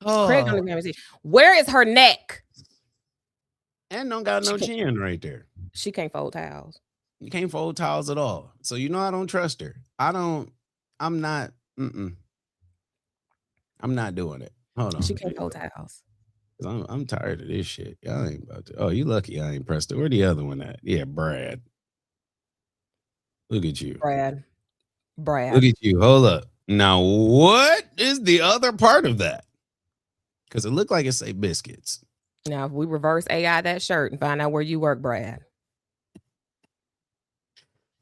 Craig don't even have any teeth. Where is her neck? And don't got no chin right there. She can't fold towels. You can't fold towels at all. So I don't trust her. I'm not. I'm not doing it. Hold on. She can't fold towels. I'm tired of this shit. Y'all ain't about to. Oh, you lucky I ain't pressed it. Where the other one at? Yeah, Brad. Look at you. Brad. Look at you. Hold up. Now, what is the other part of that? Because it looked like it say biscuits. Now, if we reverse AI that shirt and find out where you work, Brad.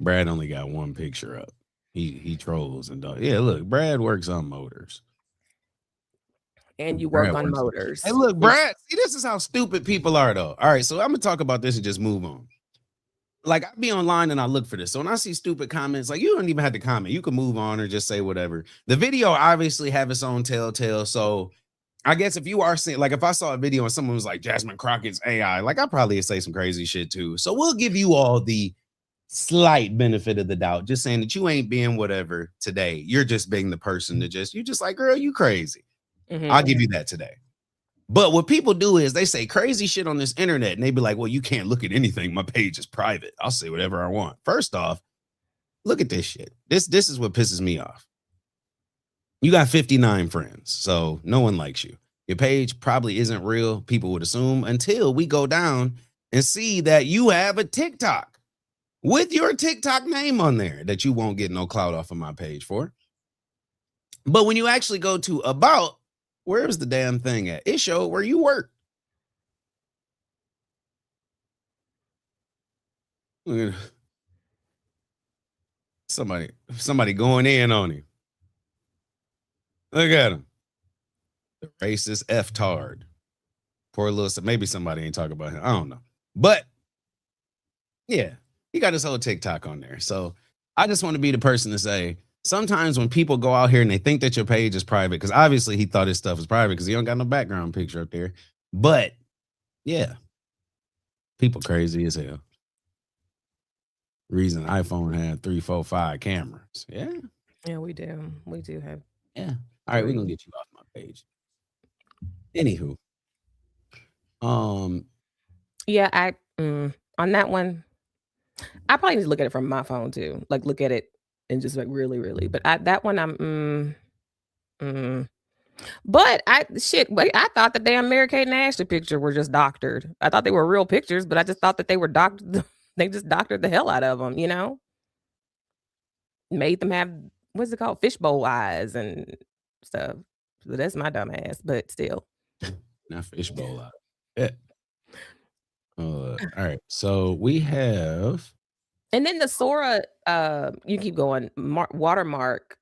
Brad only got one picture up. He trolls and don't. Yeah, look, Brad works on motors. And you work Brad on works- motors. Hey, look, Brad. See, this is how stupid people are, though. All right, so I'm gonna talk about this and just move on. Like, I be online and I look for this. So when I see stupid comments, like, you don't even have to comment. You can move on or just say whatever. The video obviously have its own telltale. So I guess if you are seeing, like, if I saw a video and someone was like Jasmine Crockett's AI, like, I probably say some crazy shit too. So we'll give you all the slight benefit of the doubt, just saying that you ain't being whatever today. You're just being the person that you just like, girl, you crazy. Mhm. I'll give you that today. But what people do is they say crazy shit on this internet and they be like, well, you can't look at anything. My page is private. I'll say whatever I want. First off, look at this shit. This is what pisses me off. You got 59 friends, so no one likes you. Your page probably isn't real, people would assume, until we go down and see that you have a TikTok with your TikTok name on there that you won't get no clout off of my page for. But when you actually go to about, where's the damn thing at? It showed where you work. Look at somebody going in on him. Look at him. The racist F-tard. Poor little, maybe somebody ain't talking about him. I don't know. But yeah, he got his whole TikTok on there. So I just want to be the person to say, sometimes when people go out here and they think that your page is private, because obviously he thought his stuff was private because he don't got no background picture up there. But yeah, people crazy as hell. Reason iPhone had 3, 4, 5 cameras. Yeah. Yeah, we do. We do have. Yeah. All right, we're gonna get you off my page. Anywho. Yeah, on that one, I probably need to look at it from my phone too. Like look at it and just like really. But that one But I thought the damn Mary Kate and Ashley picture were just doctored. I thought they were real pictures, but I just thought that they were doctored. They just doctored the hell out of them, you know? Made them have, what's it called? Fishbowl eyes and stuff. So that's my dumb ass, but still. Not fishbowl out. Yeah. All right. So we have. And then the Sora, you keep going, watermark.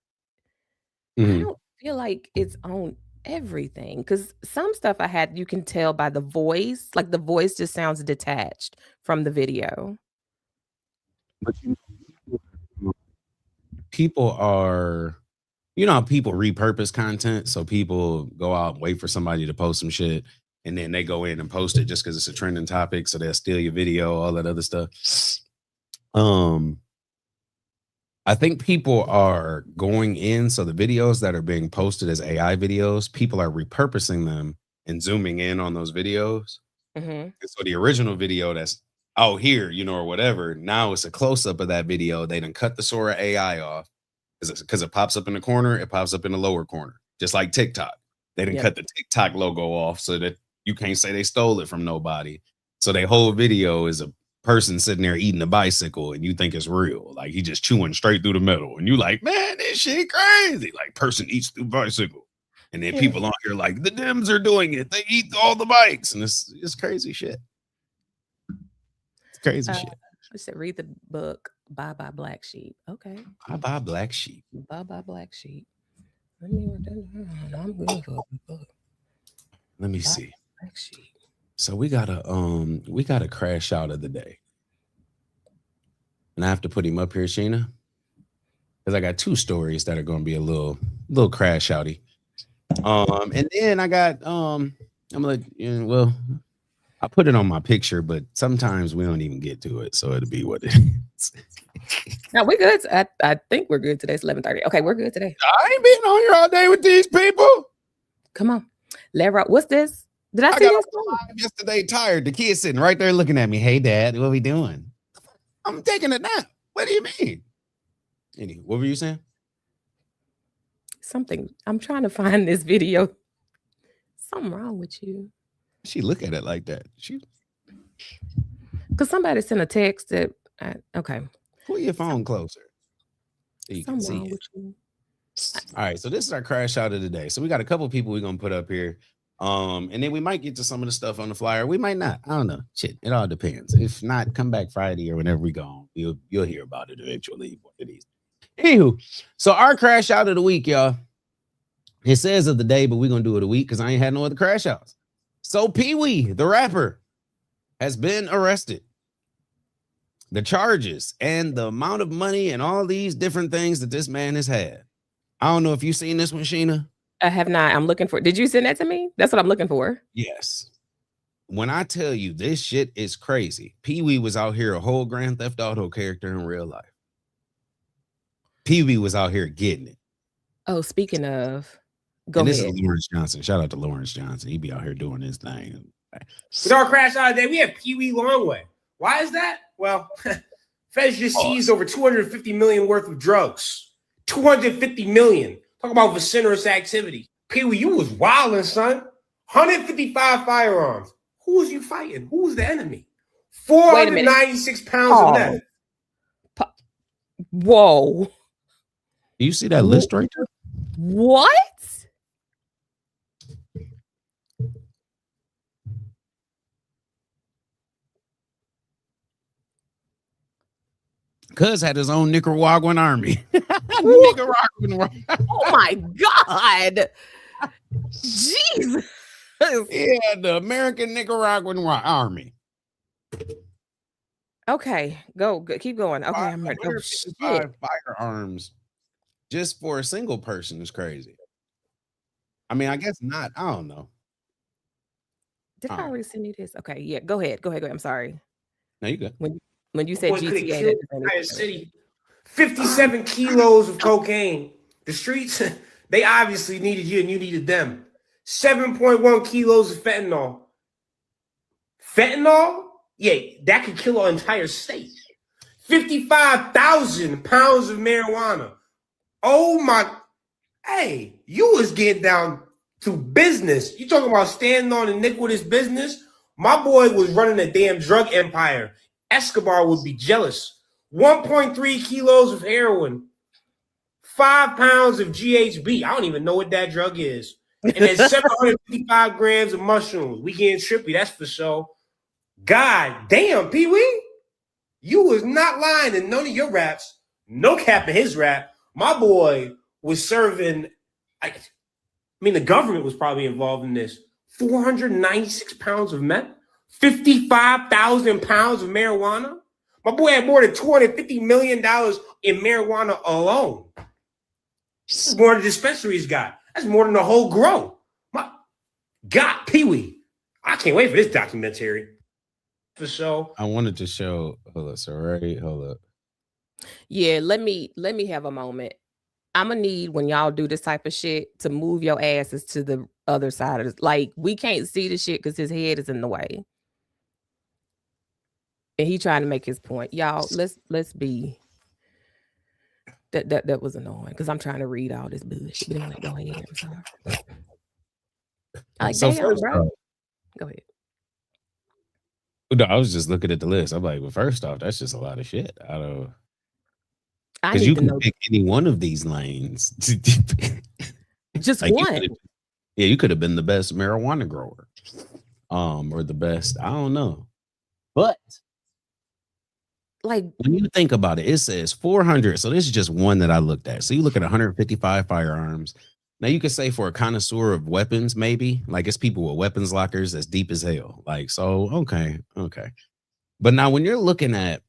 I don't feel like it's on everything because some stuff I had, you can tell by the voice, like the voice just sounds detached from the video. But people are, how people repurpose content. So people go out and wait for somebody to post some shit and then they go in and post it just because it's a trending topic. So they'll steal your video, all that other stuff. I think people are going in. So the videos that are being posted as AI videos, people are repurposing them and zooming in on those videos. And so the original video that's out here, or whatever, now it's a close-up of that video. They done cut the Sora AI off because it pops up in the corner, it pops up in the lower corner, just like TikTok. They done cut the TikTok logo off so that you can't say they stole it from nobody. So their whole video is a person sitting there eating a bicycle and you think it's real. Like he just chewing straight through the middle. And you like, man, this shit crazy. Like person eats through bicycle. And then people on here like, the Dems are doing it. They eat all the bikes. And it's crazy shit. It's crazy shit. I said, read the book, Bye Bye Black Sheep. Okay. Bye Bye Black Sheep. Bye Bye Black Sheep. Let me write that down. I'm good for a book. Let me see. Black Sheep. So we got a crash out of the day. And I have to put him up here, Sheena. Because I got 2 stories that are gonna be a little crash outy. And then I got I'm gonna I put it on my picture, but sometimes we don't even get to it, so it'll be what it is. No, we're good. I think we're good today. It's 11:30. Okay, we're good today. I ain't been on here all day with these people. Come on. Lera, what's this? Did I I see got this? live yesterday tired. The kid's sitting right there looking at me. Hey, Dad, what we doing? I'm taking a nap. What do you mean? Anyway, what were you saying? Something. I'm trying to find this video. Something wrong with you. She look at it like that. She Because somebody sent a text that, okay. pull your phone closer so you can Something see wrong it. with you. All right, so this is our crash out of the day. So we got a couple people we're gonna put up here. And then we might get to some of the stuff on the flyer. We might not. I don't know. Shit, it all depends. If not, come back Friday or whenever we go on. You'll hear about it eventually. One of these. Anywho, so our crash out of the week, y'all. It says of the day, but we're gonna do it a week because I ain't had no other crash outs. So Pee-wee, the rapper, has been arrested. The charges and the amount of money and all these different things that this man has had. I don't know if you've seen this one, Sheena. I have not. I'm looking for. Did you send that to me? That's what I'm looking for. Yes. When I tell you this shit is crazy, Pee-wee was out here a whole Grand Theft Auto character in real life. Pee-wee was out here getting it. Oh, speaking of, go and ahead. This is Lawrence Johnson. Shout out to Lawrence Johnson. He be out here doing his thing. With our crash out of the day, we have Pee-wee Longway. Why is that? Well, Feds just seized over 250 million worth of drugs. 250 million. Talk about vociferous activity. Pee-wee, you was wildin', son. 155 firearms. Who was you fighting? Who was the enemy? 496 pounds of meth. Whoa. Do you see that list right there? What? Cuz had his own Nicaraguan army. Nicaraguan. Oh my God. Jesus. Yeah, the American Nicaraguan army. Okay, go. Keep going. Okay, I'm ready. Oh, shit. 155 firearms just for a single person is crazy. I mean, I guess not. I don't know. Did I already send you this? Okay, yeah. Go ahead. I'm sorry. No, you good. When you said Boy could've GTA, killed the entire city. 57 kilos of cocaine. The streets, they obviously needed you and you needed them. 7.1 kilos of fentanyl. Fentanyl? Yeah, that could kill an entire state. 55,000 pounds of marijuana. Oh my. Hey, you was getting down to business. You talking about standing on iniquitous business? My boy was running a damn drug empire. Escobar would be jealous. 1.3 kilos of heroin. 5 pounds of GHB. I don't even know what that drug is. And then 755 grams of mushrooms. We getting trippy, that's for sure. God damn, Pee-wee. You was not lying in none of your raps. No cap in his rap. My boy was serving, I mean, the government was probably involved in this. 496 pounds of meth. 55,000 pounds of marijuana. My boy had more than $250 million in marijuana alone. That's more than dispensaries got. That's more than the whole grow. My God, Pee-wee. I can't wait for this documentary. For sure. I wanted to show. Hold up. Yeah, let me have a moment. I'm gonna need when y'all do this type of shit to move your asses to the other side of this. Like, we can't see the shit because his head is in the way. And he trying to make his point. Y'all, let's be. That was annoying because I'm trying to read all this bullshit. But anyway, go ahead. I'm sorry. Like, So damn, first bro. off- Go ahead. No, I was just looking at the list. I'm like, well, first off, that's just a lot of shit. I don't. I Because need you to can know pick any one of these lanes. just Like, one. you could have been the best marijuana grower, or the best. I don't know, but Like, when you think about it, it says 400. So this is just one that I looked at. So you look at 155 firearms. Now you could say for a connoisseur of weapons, maybe like it's people with weapons lockers that's deep as hell. Like, so okay. But now when you're looking at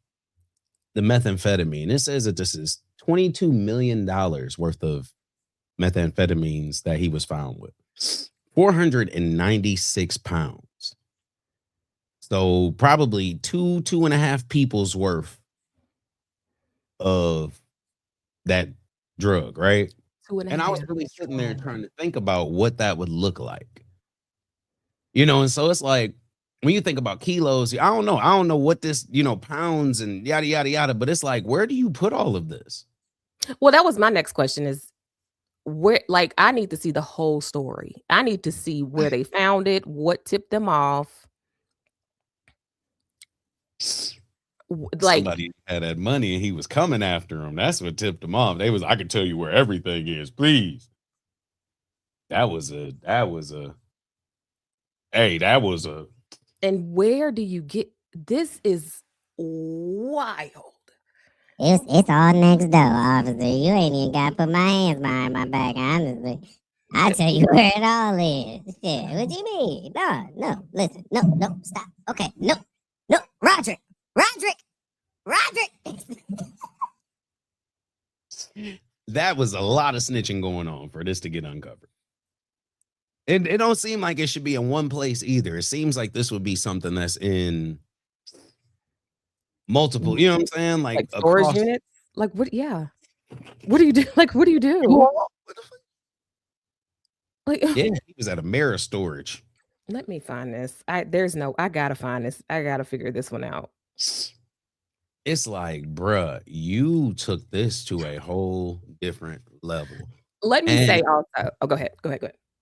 the methamphetamine, it says that this is $22 million worth of methamphetamines that he was found with. 496 pounds. So probably 2.5 people's worth of that drug, right? And I was really sitting there trying to think about what that would look like. And so it's like, when you think about kilos, I don't know what this, pounds and yada, yada, yada, but it's like, where do you put all of this? Well, that was my next question is, where, like, I need to see the whole story. I need to see where they found it, what tipped them off. Like, Somebody had that money and he was coming after him. That's what tipped him off. They was, I can tell you where everything is, please. That was a and where do you get this? Is wild. It's all next door, officer. You ain't even got to put my hands behind my back, honestly. I tell you where it all is. Yeah, what you mean? No, listen. No, stop. Okay, no, Roderick. that was a lot of snitching going on for this to get uncovered. And it don't seem like it should be in one place either. It seems like this would be something that's in multiple, you know what I'm saying? Like storage units? Like what? Yeah. What do you do? Like, what do you do? Like, yeah, he was at Ameris Storage. Let me find this. I gotta find this. I gotta figure this one out. It's like, bruh, you took this to a whole different level. Let me say also. Oh, go ahead.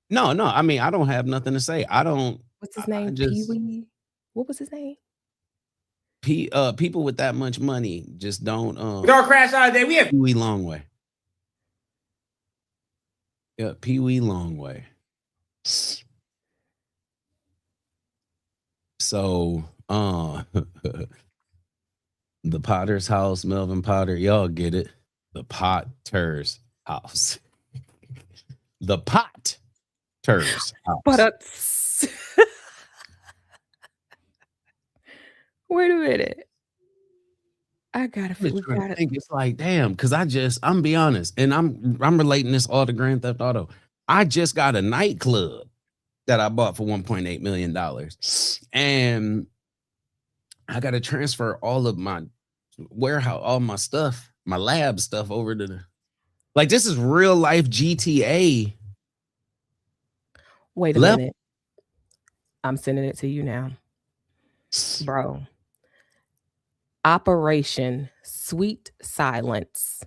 No. I mean, I don't have nothing to say. I don't. What's his name? Pee-wee? What was his name? People with that much money just don't. We don't crash out there. We have Pee-wee Longway. Yeah, Pee-wee Longway. So, the Potter's house, Melvin Potter, y'all get it. The Potter's house. The Potter's house. But wait a minute. I gotta think. It's like, damn, because I'm be honest, and I'm relating this all to Grand Theft Auto. I just got a nightclub that I bought for $1.8 million. And I got to transfer all of my warehouse, all my stuff, my lab stuff over to like, this is real life GTA. Wait a minute. I'm sending it to you now. Bro. Operation Sweet Silence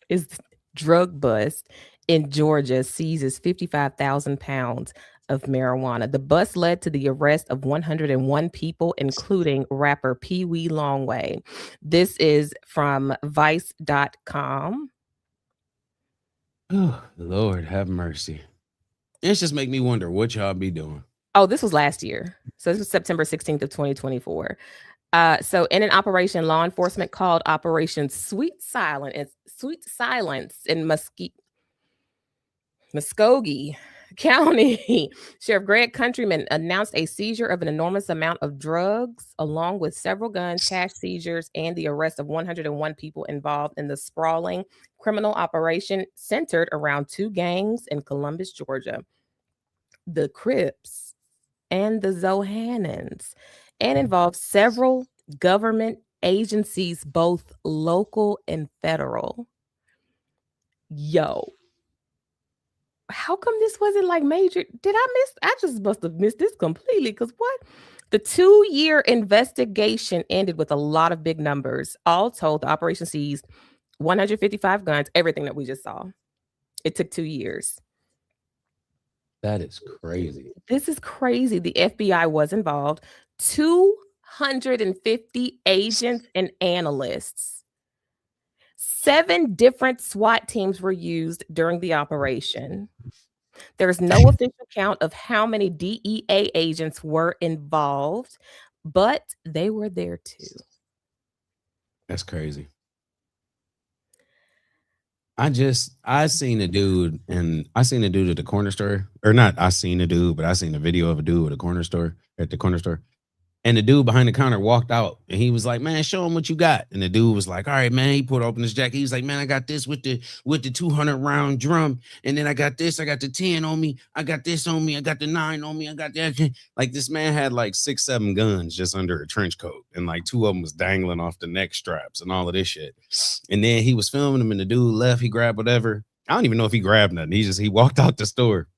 is drug bust in Georgia seizes 55,000 pounds of marijuana. The bust led to the arrest of 101 people, including rapper Pee-wee Longway. This is from Vice.com. Oh, Lord have mercy. It's just make me wonder what y'all be doing. Oh, this was last year. So this was September 16th of 2024. So in an operation, law enforcement called Operation Sweet Silence in Muskogee County. Sheriff Greg Countryman announced a seizure of an enormous amount of drugs, along with several guns, cash seizures, and the arrest of 101 people involved in the sprawling criminal operation centered around two gangs in Columbus, Georgia, the Crips and the Zohanans, and involved several government agencies, both local and federal. Yo. How come this wasn't like major? I just must have missed this completely. Because what? The 2-year investigation ended with a lot of big numbers. All told, the operation seized 155 guns, everything that we just saw. It took 2 years. That is crazy. This is crazy. The FBI was involved. 250 agents and analysts. 7 different SWAT teams were used during the operation. There's no official count of how many DEA agents were involved, but they were there too. That's crazy. I seen a dude at the corner store, or not. I seen a dude, but I seen a video of a dude at the corner store. And the dude behind the counter walked out and he was like, man, show him what you got. And the dude was like, all right, man. He pulled open his jacket. He was like, man, I got this with the 200 round drum. And then I got this. I got the 10 on me. I got this on me. I got the 9 on me. I got that. Like, this man had like 6-7 guns just under a trench coat. And like 2 of them was dangling off the neck straps and all of this shit. And then he was filming them and the dude left. He grabbed whatever. I don't even know if he grabbed nothing. He walked out the store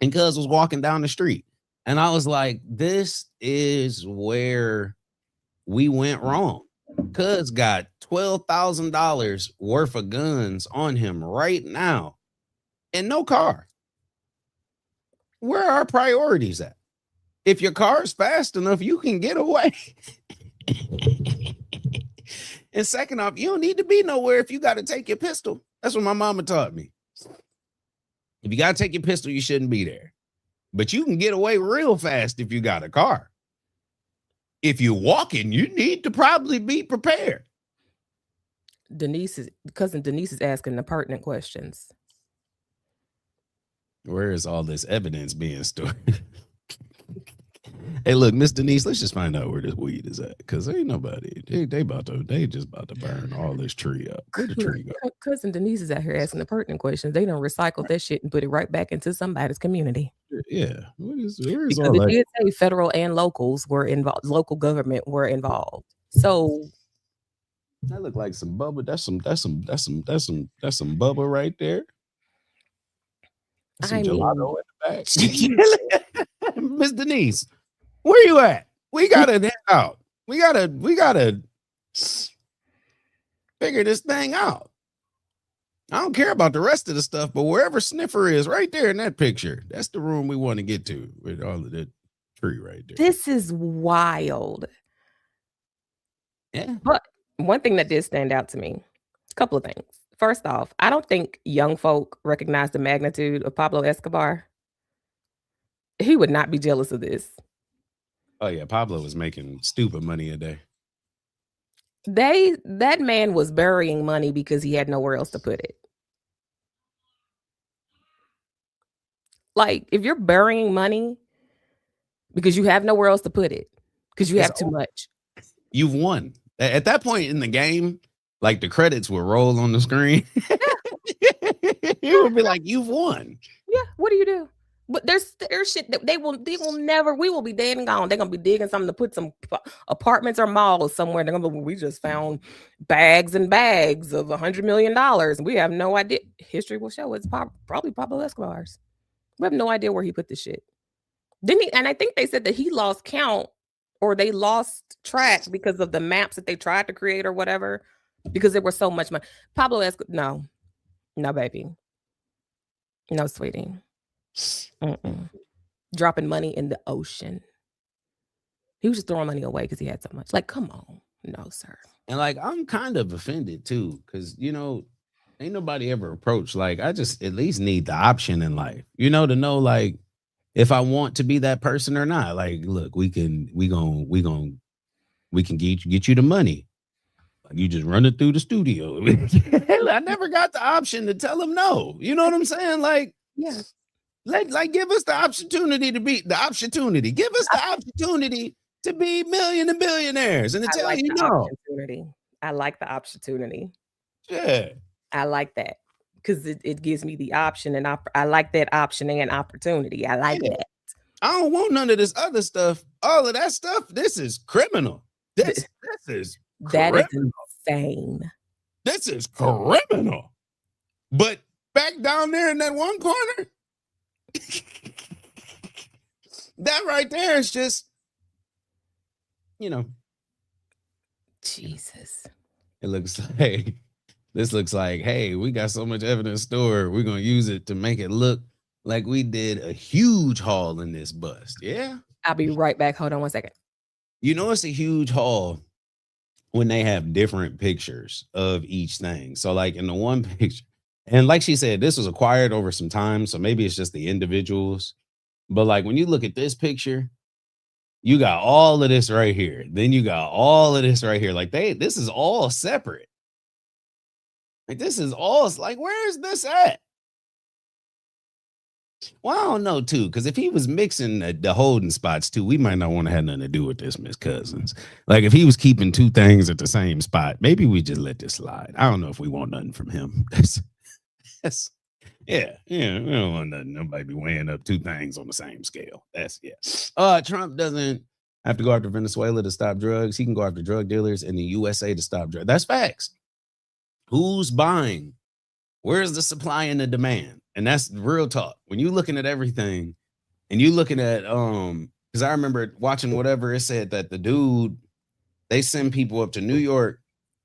and cuz was walking down the street. And I was like, this is where we went wrong. Cuz got $12,000 worth of guns on him right now and no car. Where are our priorities at? If your car is fast enough, you can get away. And second off, you don't need to be nowhere if you got to take your pistol. That's what my mama taught me. If you got to take your pistol, you shouldn't be there. But you can get away real fast if you got a car. If you're walking, you need to probably be prepared. Cousin Denise is asking the pertinent questions. Where is all this evidence being stored? Hey, look, Miss Denise, let's just find out where this weed is at. Cause ain't nobody, they just about to burn all this tree up. Where the tree go? Cousin Denise is out here asking the pertinent questions. They don't recycle that shit and put it right back into somebody's community. Yeah. Where is Because all it that? did say federal and locals were involved, local government were involved. So That look like some bubble. That's some bubble right there. That's some I gelato in the back. Miss Denise, where you at? We gotta head out. We gotta figure this thing out. I don't care about the rest of the stuff, but wherever Sniffer is, right there in that picture, that's the room we want to get to with all of that tree right there. this is wild. Yeah. But one thing that did stand out to me, a couple of things. First off, I don't think young folk recognize the magnitude of Pablo Escobar. He would not be jealous of this. Oh yeah, Pablo was making stupid money a day. That man was burying money because he had nowhere else to put it. Like, if you're burying money because you have nowhere else to put it, because you It's have too much. You've won. At that point in the game, like the credits will roll on the screen. You will be like, you've won. Yeah, what do you do? But there's shit that they will never, we will be dead and gone. They're gonna be digging something to put some apartments or malls somewhere. They're gonna be, we just found bags and bags of $100 million. And we have no idea. History will show it's probably Pablo Escobar's. We have no idea where he put this shit. Didn't he? And I think they said that he lost count or they lost track because of the maps that they tried to create or whatever, because there was so much money. Pablo Escobar, no, baby. No, sweetie. Mm-mm. Dropping money in the ocean. He was just throwing money away because he had so much. Like, come on. No, sir. And like, I'm kind of offended too, because ain't nobody ever approached. Like, I just at least need the option in life, to know like if I want to be that person or not. Like, look, we can get you the money. Like, you just run it through the studio. I never got the option to tell him no. You know what I'm saying? Like, Yeah. Give us the opportunity to be the opportunity. Give us the opportunity to be million and billionaires and to tell you no. I like the opportunity. Yeah. I like that because it gives me the option, and I like that option and opportunity. I like that. I don't want none of this other stuff. All of that stuff. This is criminal. This is that is criminal. insane. This is criminal. But back down there in that one corner, that right there is just, Jesus. It looks like, hey, we got so much evidence stored. We're going to use it to make it look like we did a huge haul in this bust. Yeah. I'll be right back. Hold on one second. It's a huge haul when they have different pictures of each thing. So like in the one picture, and like she said, this was acquired over some time. So maybe it's just the individuals. But like when you look at this picture, you got all of this right here. Then you got all of this right here. Like this is all separate. Like this is all like, where is this at? Well, I don't know too, because if he was mixing the holding spots too, we might not want to have nothing to do with this, Miss Cousins. Like if he was keeping two things at the same spot, maybe we just let this slide. I don't know if we want nothing from him. Yeah, we don't want nothing. Nobody be weighing up two things on the same scale. Trump doesn't have to go after Venezuela to stop drugs. He can go after drug dealers in the USA to stop drugs. That's facts. Who's buying? Where's the supply and the demand? And that's real talk. When you're looking at everything and you're looking at because I remember watching whatever it said that the dude they send people up to New York,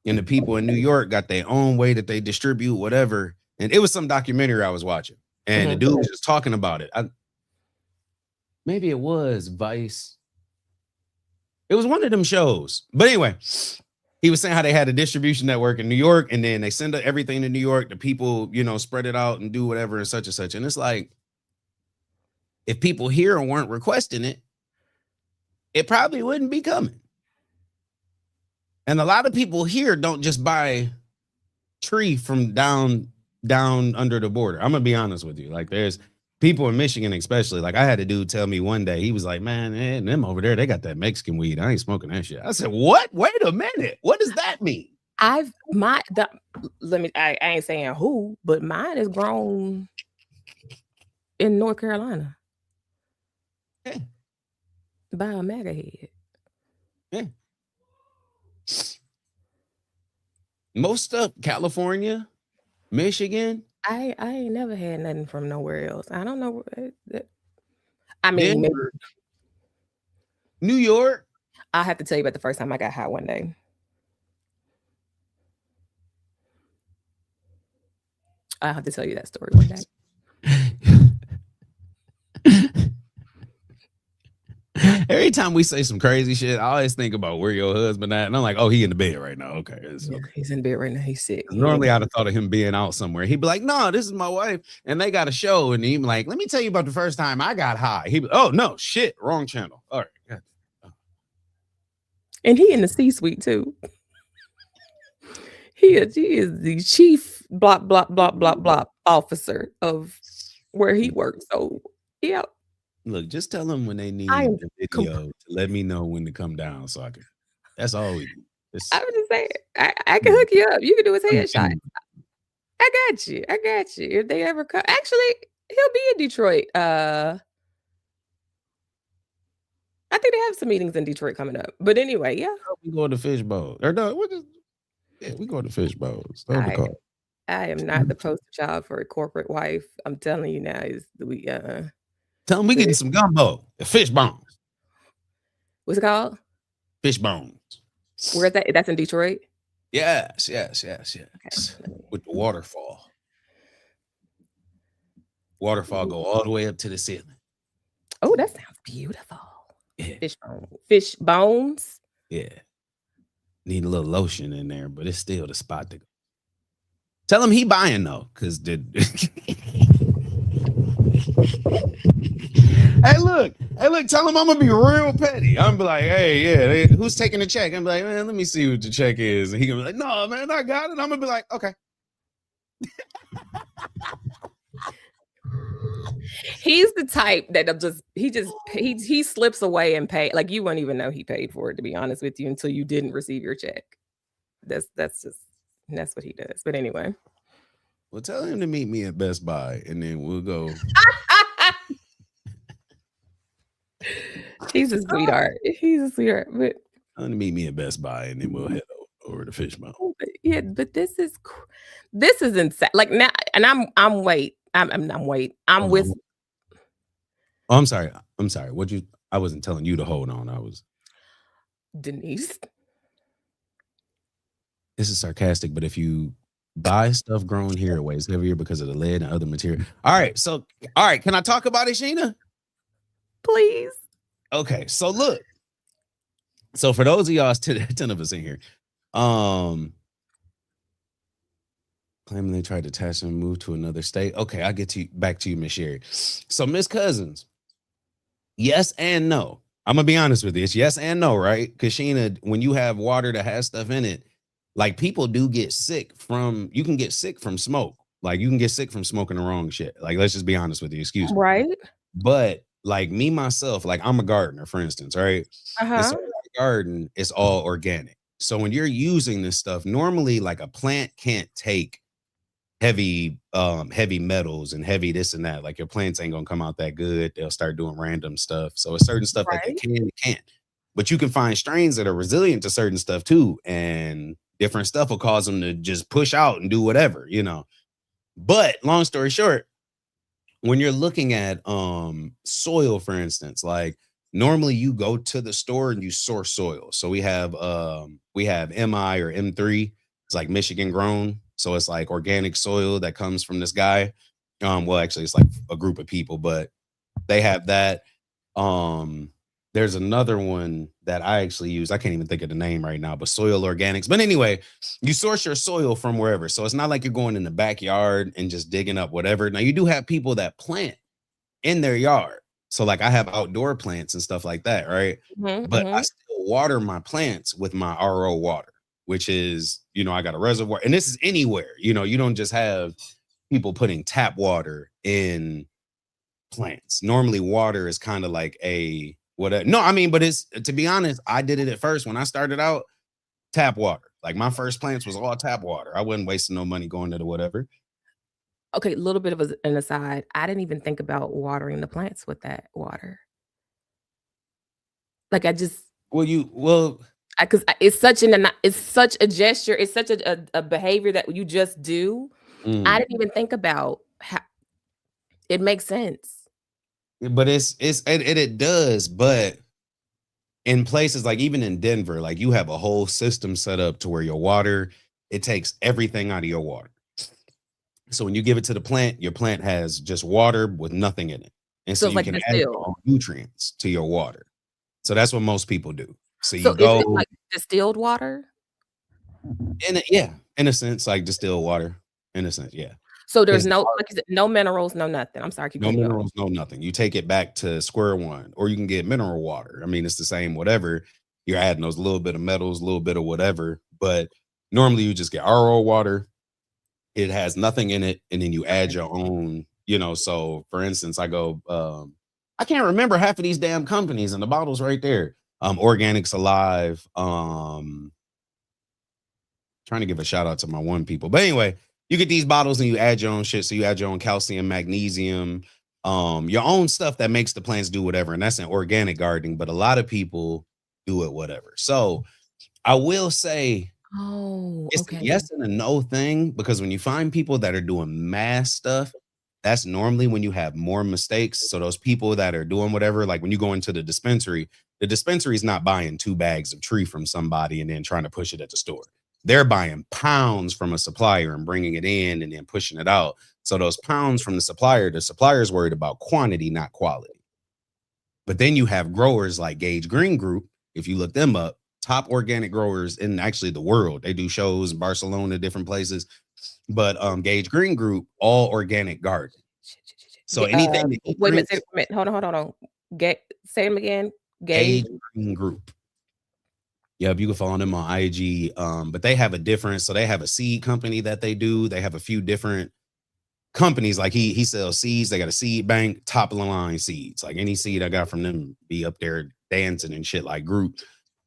and the people in New York got their own way that they distribute whatever. And it was some documentary I was watching, and the dude was just talking about it. Maybe it was Vice. It was one of them shows. But anyway, he was saying how they had a distribution network in New York, and then they send everything to New York. The people, spread it out and do whatever and such and such. And it's like, if people here weren't requesting it, it probably wouldn't be coming. And a lot of people here don't just buy tree from down under the border. I'm gonna be honest with you. Like, there's people in Michigan, especially. Like, I had a dude tell me one day, he was like, man, them over there, they got that Mexican weed. I ain't smoking that shit. I said, what? Wait a minute. What does that mean? I ain't saying who, but mine is grown in North Carolina. Yeah. By a MAGA head. Yeah. Most of California, Michigan. I ain't never had nothing from nowhere else. I don't know. I mean, Denver, New York. I'll have to tell you about the first time I got high one day. I'll have to tell you that story one day. Every time we say some crazy shit, I always think about where your husband at, and I'm like, oh, he in the bed right now. Okay, Yeah, he's in bed right now. He's sick. Normally, I'd have thought of him being out somewhere. He'd be like, no, this is my wife, and they got a show, and he'd be like, let me tell you about the first time I got high. He'd be, oh no, shit, wrong channel. All right, and he in the C-suite too. He is the chief blah officer of where he works. So yeah. Look, just tell them when they need the video to let me know when to come down, so I can. That's all we do. I was just saying, I can hook you up. You can do his headshot. I got you. If they ever come, actually, he'll be in Detroit. I think they have some meetings in Detroit coming up. But anyway, yeah. We go to Fishbowl. Or no, we go to Fishbowls. I am not the poster child for a corporate wife. I'm telling you now, tell them we getting some gumbo. The fish bones. What's it called? Fish bones. Where's that? That's in Detroit? Yes. Okay. With the waterfall. Waterfall go all the way up to the ceiling. Oh, that sounds beautiful. Yeah. Fish bones. Yeah. Need a little lotion in there, but it's still the spot to go. Tell him he buying though, because Hey, look, tell him I'm gonna be real petty. I'm be like, hey, yeah, who's taking the check? I'm like, man, let me see what the check is. And he gonna be like, no, man, I got it. I'm gonna be like, okay. He's the type that he slips away and pay. Like, you won't even know he paid for it, to be honest with you, until you didn't receive your check. That's what he does. But anyway. Well, tell him to meet me at Best Buy, and then we'll go. He's a sweetheart. But tell him to meet me at Best Buy, and then we'll head over to Fishbowl. But this is insane. Like, now, and I'm with. Oh, I'm sorry. I wasn't telling you to hold on. I was Denise. This is sarcastic, but if you buy stuff grown here, it weighs heavier because of the lead and other material. All right, can I talk about it, Sheena? Please. Okay, so look. So for those of y'all, 10 of us in here, claiming they tried to attach and move to another state. Okay, I'll get back to you, Miss Sherry. So Miss Cousins, yes and no. I'm gonna be honest with you. It's yes and no, right? Because Sheena, when you have water that has stuff in it, like, people do get sick you can get sick from smoke. Like, you can get sick from smoking the wrong shit. Like, let's just be honest with you. Excuse me. Right. But like me, myself, like, I'm a gardener, for instance, right? And so my garden is all organic. So when you're using this stuff, normally, like, a plant can't take heavy metals and heavy this and that. Like, your plants ain't gonna come out that good. They'll start doing random stuff. So it's certain stuff that they can't. But you can find strains that are resilient to certain stuff too, and different stuff will cause them to just push out and do whatever, But long story short, when you're looking at soil, for instance, like, normally you go to the store and you source soil. So we have MI or M3. It's like Michigan grown. So it's like organic soil that comes from this guy. Well, actually, it's like a group of people, but they have that. There's another one that I actually use. I can't even think of the name right now, but Soil Organics. But anyway, you source your soil from wherever. So it's not like you're going in the backyard and just digging up whatever. Now you do have people that plant in their yard. So like I have outdoor plants and stuff like that, right? But I still water my plants with my RO water, which is, I got a reservoir, and this is anywhere. You don't just have people putting tap water in plants. Normally water is kind of like a whatever. No, I mean, but it's, to be honest, I did it at first when I started out, tap water. Like my first plants was all tap water. I wasn't wasting no money going to the whatever. Okay, a little bit of an aside. I didn't even think about watering the plants with that water. Like I just because it's such a gesture. It's such a behavior that you just do. I didn't even think about how it makes sense. But it does. But in places like even in Denver, like you have a whole system set up to where your water, it takes everything out of your water. So when you give it to the plant, your plant has just water with nothing in it. And so it's you like can add distilled. your own nutrients to your water. So that's what most people do. So you So go is it like distilled water? in a sense, like distilled water. In a sense, yeah. So there's 'Cause no, like you said, no minerals, no nothing. I'm sorry, keep no cutting you off. minerals, no nothing. You take it back to square one, or you can get mineral water. I mean, it's the same, whatever. You're adding those little bit of metals, a little bit of whatever. But normally you just get RO water. It has nothing in it, and then you add your own, so for instance, I go, I can't remember half of these damn companies, and the bottle's right there. Organics Alive, trying to give a shout out to my one people. But anyway, you get these bottles and you add your own shit. So you add your own calcium, magnesium, your own stuff that makes the plants do whatever. And that's in organic gardening, but a lot of people do it whatever. So I will say, it's a yes and a no thing, because when you find people that are doing mass stuff, that's normally when you have more mistakes. So those people that are doing whatever, like when you go into the dispensary is not buying 2 bags of tree from somebody and then trying to push it at the store. They're buying pounds from a supplier and bringing it in and then pushing it out. So those pounds from the supplier's worried about quantity, not quality. But then you have growers like Gage Green Group. If you look them up, top organic growers in actually the world. They do shows in Barcelona, different places. But Gage Green Group, all organic garden. So anything. Wait a minute. Hold on. Say them again. Gage Green Group. Yep, you can follow them on IG. But they have a different, so they have a seed company that they do. They have a few different companies. Like he sells seeds. They got a seed bank, top of the line seeds. Like any seed I got from them be up there dancing and shit like Group.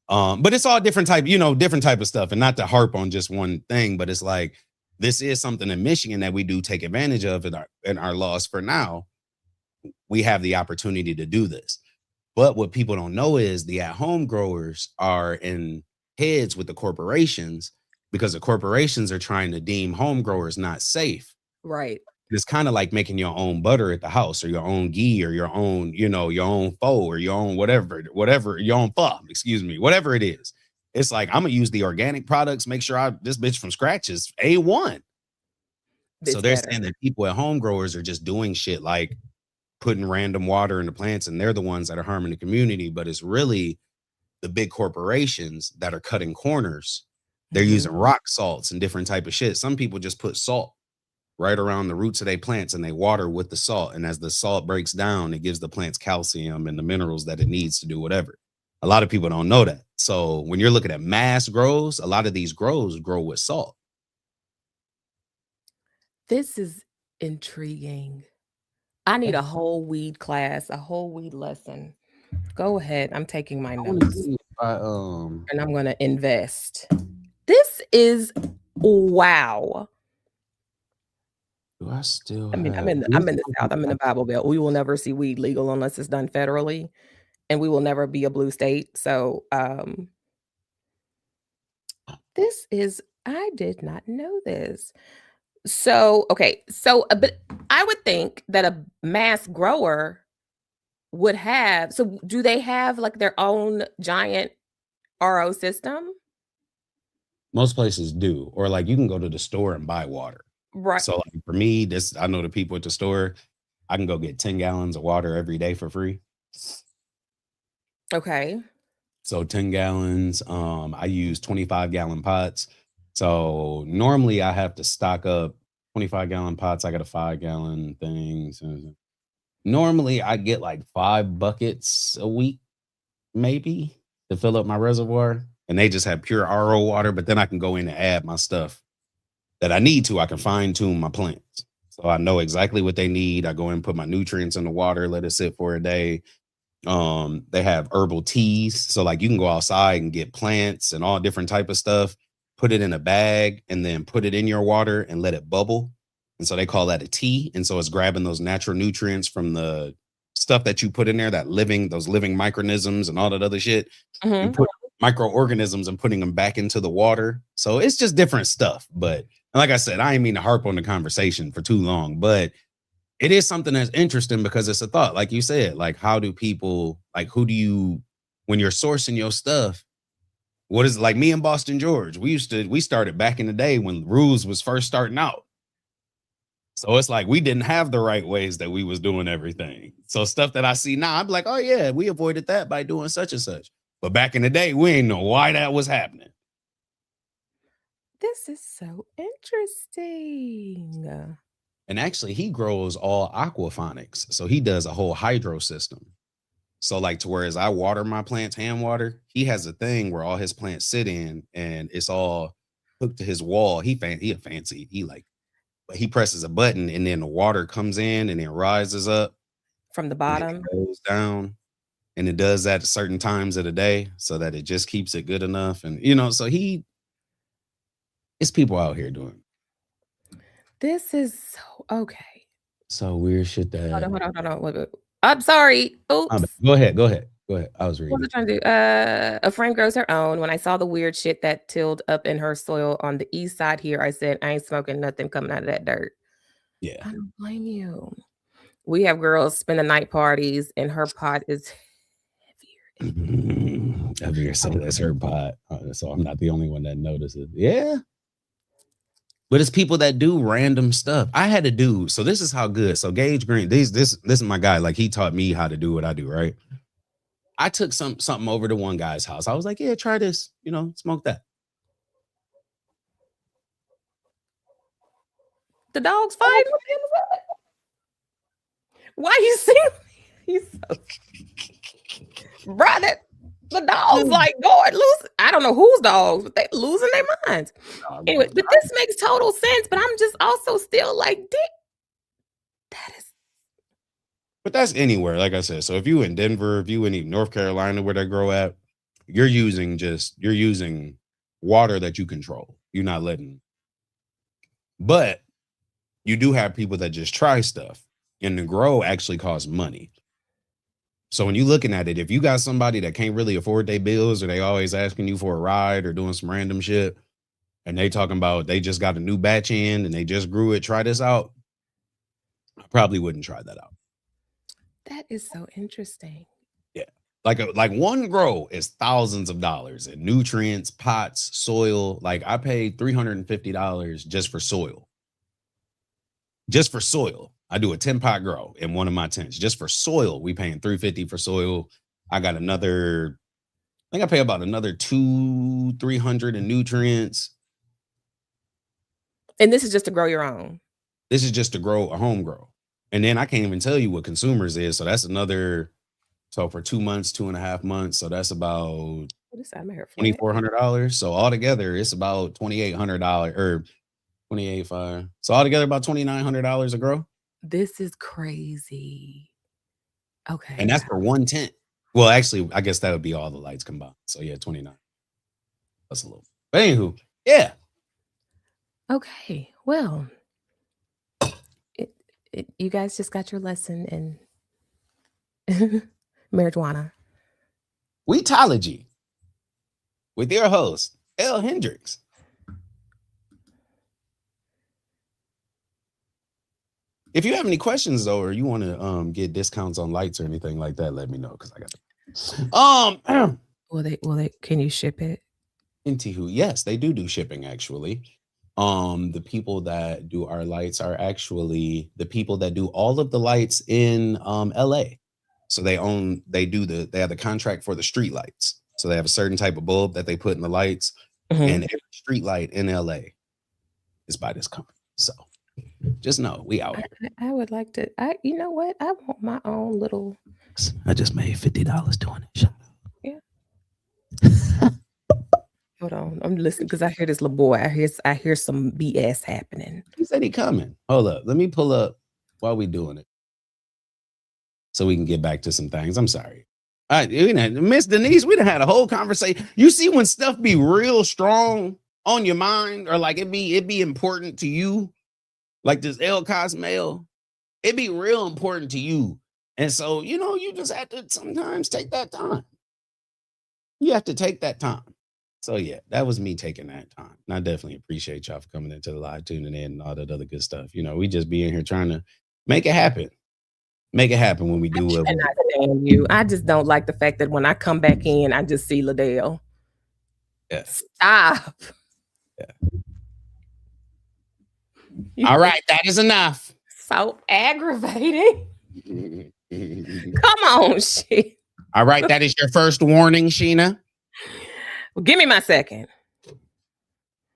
But it's all different type, different type of stuff. And not to harp on just one thing, but it's like, this is something in Michigan that we do take advantage of in our laws for now. We have the opportunity to do this. But what people don't know is the at-home growers are in heads with the corporations, because the corporations are trying to deem home growers not safe. Right. It's kind of like making your own butter at the house, or your own ghee, or your own, your own pho, or your own whatever, your own pho, whatever it is. It's like, I'm gonna use the organic products, make sure this bitch from scratch is A1. So they're saying that people at home growers are just doing shit like putting random water in the plants, and they're the ones that are harming the community. But it's really the big corporations that are cutting corners. They're using rock salts and different type of shit. Some people just put salt right around the roots of their plants and they water with the salt. And as the salt breaks down, it gives the plants calcium and the minerals that it needs to do whatever. A lot of people don't know that. So when you're looking at mass grows, a lot of these grows grow with salt. This is intriguing. I need a whole weed class, a whole weed lesson. Go ahead. I'm taking my notes. And I'm going to invest. This is wow. Do I still? I'm in the South. I'm in the Bible Belt. We will never see weed legal unless it's done federally, and we will never be a blue state. So, I did not know this. So, okay. So, but I would think that a mass grower would have. So do they have like their own giant RO system? Most places do, or like you can go to the store and buy water. Right. So like for me, this I know the people at the store. I can go get 10 gallons of water every day for free. Okay. So 10 gallons. I use 25-gallon pots. So normally I have to stock up 25-gallon pots. I got a 5-gallon thing. So normally I get like 5 buckets a week, maybe, to fill up my reservoir. And they just have pure RO water, but then I can go in and add my stuff that I need to. I can fine tune my plants. So I know exactly what they need. I go in and put my nutrients in the water, let it sit for a day. They have herbal teas. So like you can go outside and get plants and all different type of stuff, put it in a bag and then put it in your water and let it bubble. And so they call that a tea. And so it's grabbing those natural nutrients from the stuff that you put in there, those living microorganisms and all that other shit, and put microorganisms and putting them back into the water. So it's just different stuff. But like I said, I didn't mean to harp on the conversation for too long, but it is something that's interesting because it's a thought. Like you said, like how do people, like who do you, when you're sourcing your stuff, what is it? Like me and Boston George, we started back in the day when Ruse was first starting out. So it's like we didn't have the right ways that we was doing everything. So stuff that I see now, I'm like, oh yeah, we avoided that by doing such and such. But back in the day, we didn't know why that was happening. This is so interesting. And actually, he grows all aquaponics. So he does a whole hydro system. So like to whereas I water my plants hand water, he has a thing where all his plants sit in and it's all hooked to his wall. He a fancy. But he presses a button and then the water comes in and then rises up From the and bottom. it goes down. And it does that at certain times of the day so that it just keeps it good enough. And, so it's people out here doing This is so okay. so weird shit that. Hold on. Wait. I'm sorry. Oops. Go ahead. I was What reading. was I trying to do? A friend grows her own. When I saw the weird shit that tilled up in her soil on the east side here, I said, I ain't smoking nothing coming out of that dirt. Yeah. I don't blame you. We have girls spending night parties and her pot is Heavier. So that's her pot. So I'm not the only one that notices. Yeah. But it's people that do random stuff. I had a dude. So this is how good. So Gage Green, this is my guy. Like he taught me how to do what I do, right? I took something over to one guy's house. I was like, yeah, try this, smoke that. The dog's fighting. Why you see? He's so brother. The dogs like going loose. I don't know whose dogs, but they losing their minds. Anyway, but this makes total sense. But I'm just also still like, that is. But that's anywhere, like I said. So if you in Denver, if you in North Carolina where they grow at, you're using water that you control. You're not letting. But you do have people that just try stuff, and the grow actually costs money. So when you're looking at it, if you got somebody that can't really afford their bills or they always asking you for a ride or doing some random shit, and they talking about they just got a new batch in and they just grew it, try this out, I probably wouldn't try that out. That is so interesting. Yeah. Like one grow is thousands of dollars in nutrients, pots, soil. Like I paid $350 just for soil. Just for soil. I do a 10-pot grow in one of my tents. Just for soil, we paying $350 for soil. I got I think I pay about another $200-$300 in nutrients. And this is just to grow your own. This is just to grow a home grow. And then I can't even tell you what consumers is. So that's another, so for 2 months, 2.5 months. So that's about $2,400. So altogether, it's about $2,800 or $2,850. So altogether about $2,900 a grow. This is crazy. Okay. And that's for one tent. Well, actually, I guess that would be all the lights combined. So yeah, 29. That's a little. But anywho, yeah. Okay. Well, you guys just got your lesson in marijuana. Weetology with your host, L. Hendricks. If you have any questions though, or you want to get discounts on lights or anything like that, let me know because I got Will they can you ship it? Intihu, yes, they do shipping actually. The people that do our lights are actually the people that do all of the lights in LA. So they have the contract for the street lights. So they have a certain type of bulb that they put in the lights, and every street light in LA is by this company. So just know we out here. I would like to. You know what? I want my own little. I just made $50 doing it. Yeah. Hold on, I'm listening because I hear this little boy. I hear some BS happening. He said he coming. Hold up, let me pull up while we doing it, so we can get back to some things. I'm sorry. All right, Miss Denise, we done had a whole conversation. You see when stuff be real strong on your mind, or like it be important to you, like this El Cosmel, it be real important to you, and so you just have to sometimes take that time. You have to take that time. So yeah, that was me taking that time. And I definitely appreciate y'all for coming into the live, tuning in, and all that other good stuff. We just be in here trying to make it happen. Make it happen when we do it. And I stand you. I just don't like the fact that when I come back in, I just see Liddell. Yeah. Stop. Yeah. All right, that is enough. So aggravating. Come on, shit. All right, that is your first warning, Sheena. Well, give me my second.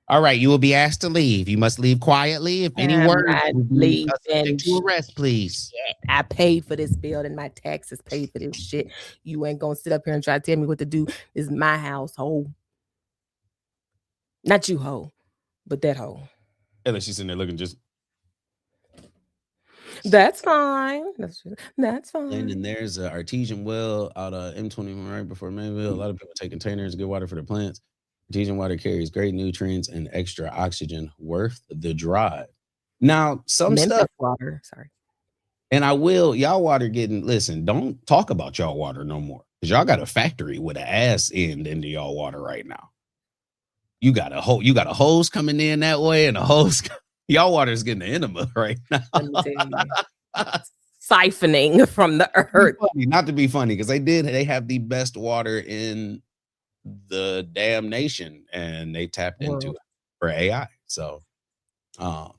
All right, you will be asked to leave. You must leave quietly. If any words, leave to arrest, please. Shit. I paid for this building. My taxes paid for this shit. You ain't gonna sit up here and try to tell me what to do. This is my household. Not you, hoe, but that hoe. Unless she's sitting there looking just. That's fine. That's fine. And then there's an artesian well out of M21 right before Manville. A lot of people take containers, good water for the plants. Artesian water carries great nutrients and extra oxygen worth the drive. Now, some Memphis stuff. Water, sorry. And y'all water listen, don't talk about y'all water no more. Because y'all got a factory with an ass end into y'all water right now. You got a hose coming in that way and a hose. Y'all water is getting the enema right now. Siphoning from the earth. Not to be funny, because they have the best water in the damn nation, and they tapped into it for AI. So, but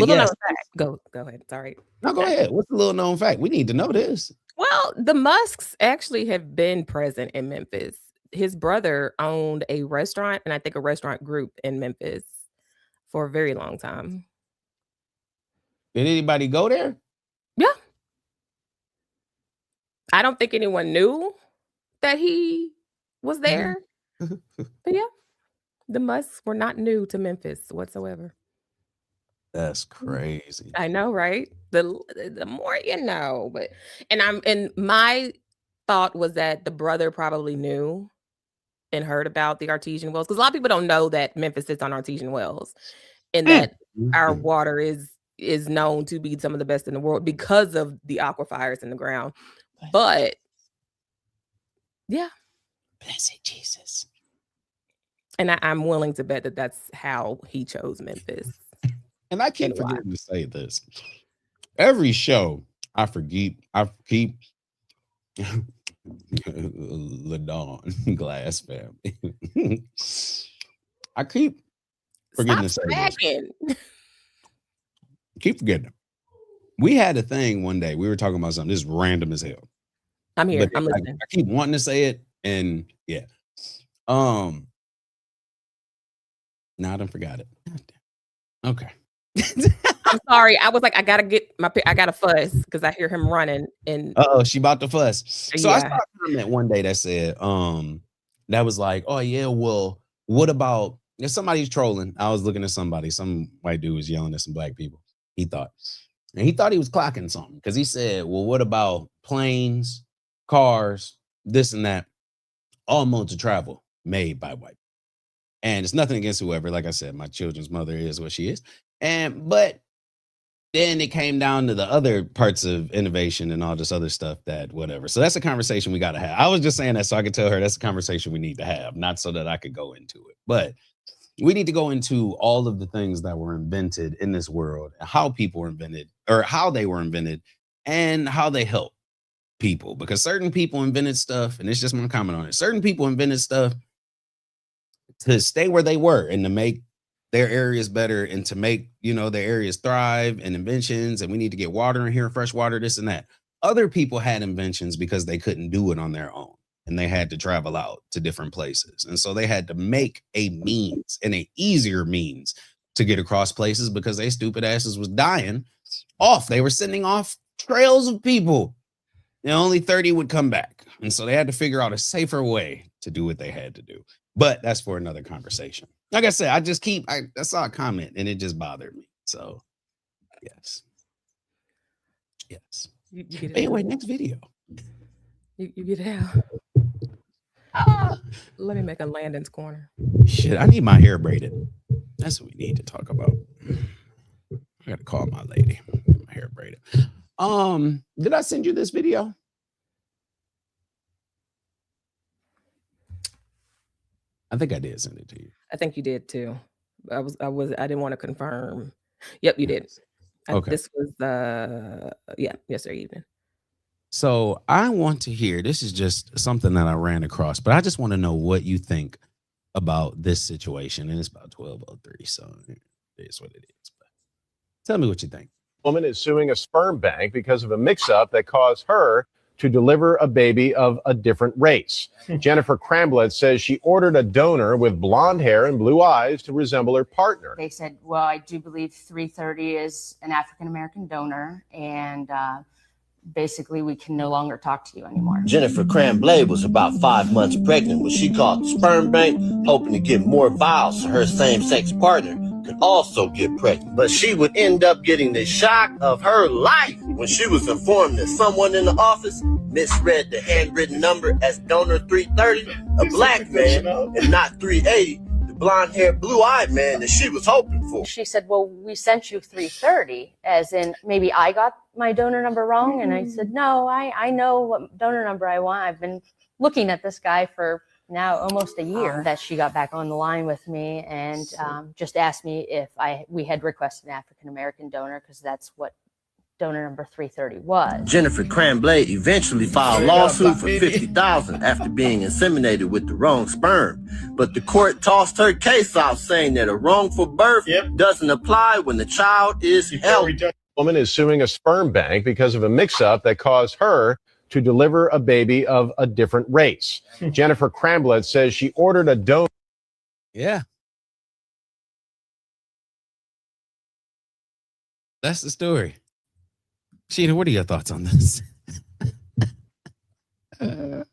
yes, go ahead. Sorry. No, go ahead. What's the little known fact? We need to know this. Well, the Musks actually have been present in Memphis. His brother owned a restaurant, and I think a restaurant group in Memphis for a very long time. Did anybody go there? Yeah. I don't think anyone knew that he was there. But yeah, the Musks were not new to Memphis whatsoever. That's crazy. I know, right? The more you know, and my thought was that the brother probably knew and heard about the artesian wells, because a lot of people don't know that Memphis sits on artesian wells, and that our water is known to be some of the best in the world because of the aquifers in the ground. But yeah, blessed Jesus. And I'm willing to bet that that's how he chose Memphis. And I keep forgetting to say this. Every show, I keep LaDawn Glass family. I keep forgetting to say this. Keep forgetting. We had a thing one day. We were talking about something. This is random as hell. I'm here. I'm listening. I keep wanting to say it, and yeah. Now I done forgot it. Okay. I'm sorry. I was like, I gotta fuss because I hear him running. And she about to fuss. So I saw a comment one day that said, that was like, oh yeah, well, what about if somebody's trolling? I was looking at somebody, some white dude was yelling at some black people. He thought he was clocking something because he said, well, what about planes, cars, this and that, all modes of travel made by white? And it's nothing against whoever. Like I said, my children's mother is what she is. But then it came down to the other parts of innovation and all this other stuff that whatever. So that's a conversation we got to have. I was just saying that so I could tell her that's a conversation we need to have, not so that I could go into it. But we need to go into all of the things that were invented in this world, how people were invented, or how they were invented, and how they help people. Because certain people invented stuff, and it's just my comment on it. Certain people invented stuff to stay where they were and to make their areas better and to make, their areas thrive, and inventions. And we need to get water in here, fresh water, this and that. Other people had inventions because they couldn't do it on their own. And they had to travel out to different places. And so they had to make a means, and an easier means, to get across places, because they stupid asses was dying off. They were sending off trails of people, and only 30 would come back. And so they had to figure out a safer way to do what they had to do. But that's for another conversation. Like I said, I saw a comment and it just bothered me. So yes. You get it Anyway, out. next video. You get it out. Let me make a Landon's corner. Shit, I need my hair braided. That's what we need to talk about. I gotta call my lady. Get my hair braided. Did I send you this video? I think I did send it to you. I think you did too. I didn't want to confirm. Yep, you did. Okay. This was yesterday evening. So I want to hear, this is just something that I ran across, but I just want to know what you think about this situation. And it's about 12:03, so it is what it is. But tell me what you think. Woman is suing a sperm bank because of a mix-up that caused her to deliver a baby of a different race. Jennifer Cramblett says she ordered a donor with blonde hair and blue eyes to resemble her partner. They said, well, I do believe 330 is an African-American donor, and basically we can no longer talk to you anymore. Jennifer Cramblett was about 5 months pregnant when she called the sperm bank, hoping to get more vials so her same-sex partner could also get pregnant. But she would end up getting the shock of her life when she was informed that someone in the office misread the handwritten number as donor 330, a black man, and not 380, the blonde-haired, blue-eyed man that she was hoping for. She said, well, we sent you 330, as in maybe I got my donor number wrong. And I said, no, I know what donor number I want. I've been looking at this guy for now almost a year. That she got back on the line with me and just asked me if we had requested an African-American donor, because that's what donor number 330 was. Jennifer Cramblett eventually filed a lawsuit for $50,000 after being inseminated with the wrong sperm. But the court tossed her case out, saying that a wrongful birth doesn't apply when the child is healthy. Woman is suing a sperm bank because of a mix-up that caused her to deliver a baby of a different race. Jennifer Cramblett says she ordered a donor. Yeah. That's the story. Sheena, what are your thoughts on this? And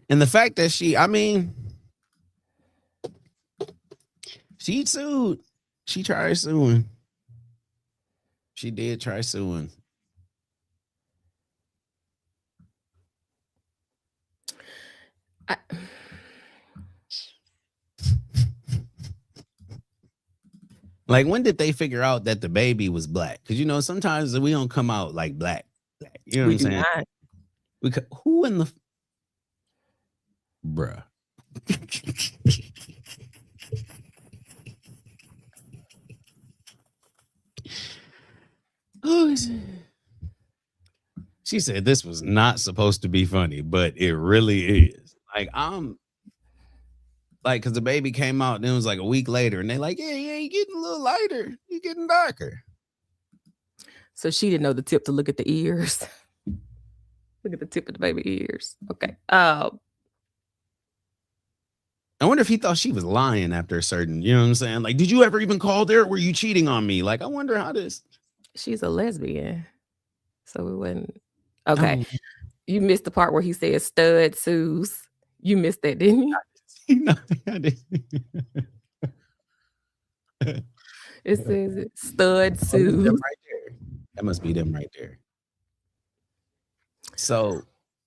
the fact that she sued. She tried suing. She did try suing. Like, when did they figure out that the baby was black? Because, sometimes we don't come out like black. You know what I'm saying? Who in the... Bruh. She said this was not supposed to be funny, but it really is. Because the baby came out and it was like a week later, and they like, yeah, you're getting a little lighter, you're getting darker. So she didn't know the tip to look at the ears. Look at the tip of the baby ears. Okay. I wonder if he thought she was lying after a certain, you know what I'm saying? Like, did you ever even call there? Were you cheating on me? Like, I wonder how this. She's a lesbian. So it wasn't. Okay. You missed the part where he said stud sues. You missed that, didn't you? No, I didn't. It says stud sues. Right there. That must be them right there. So,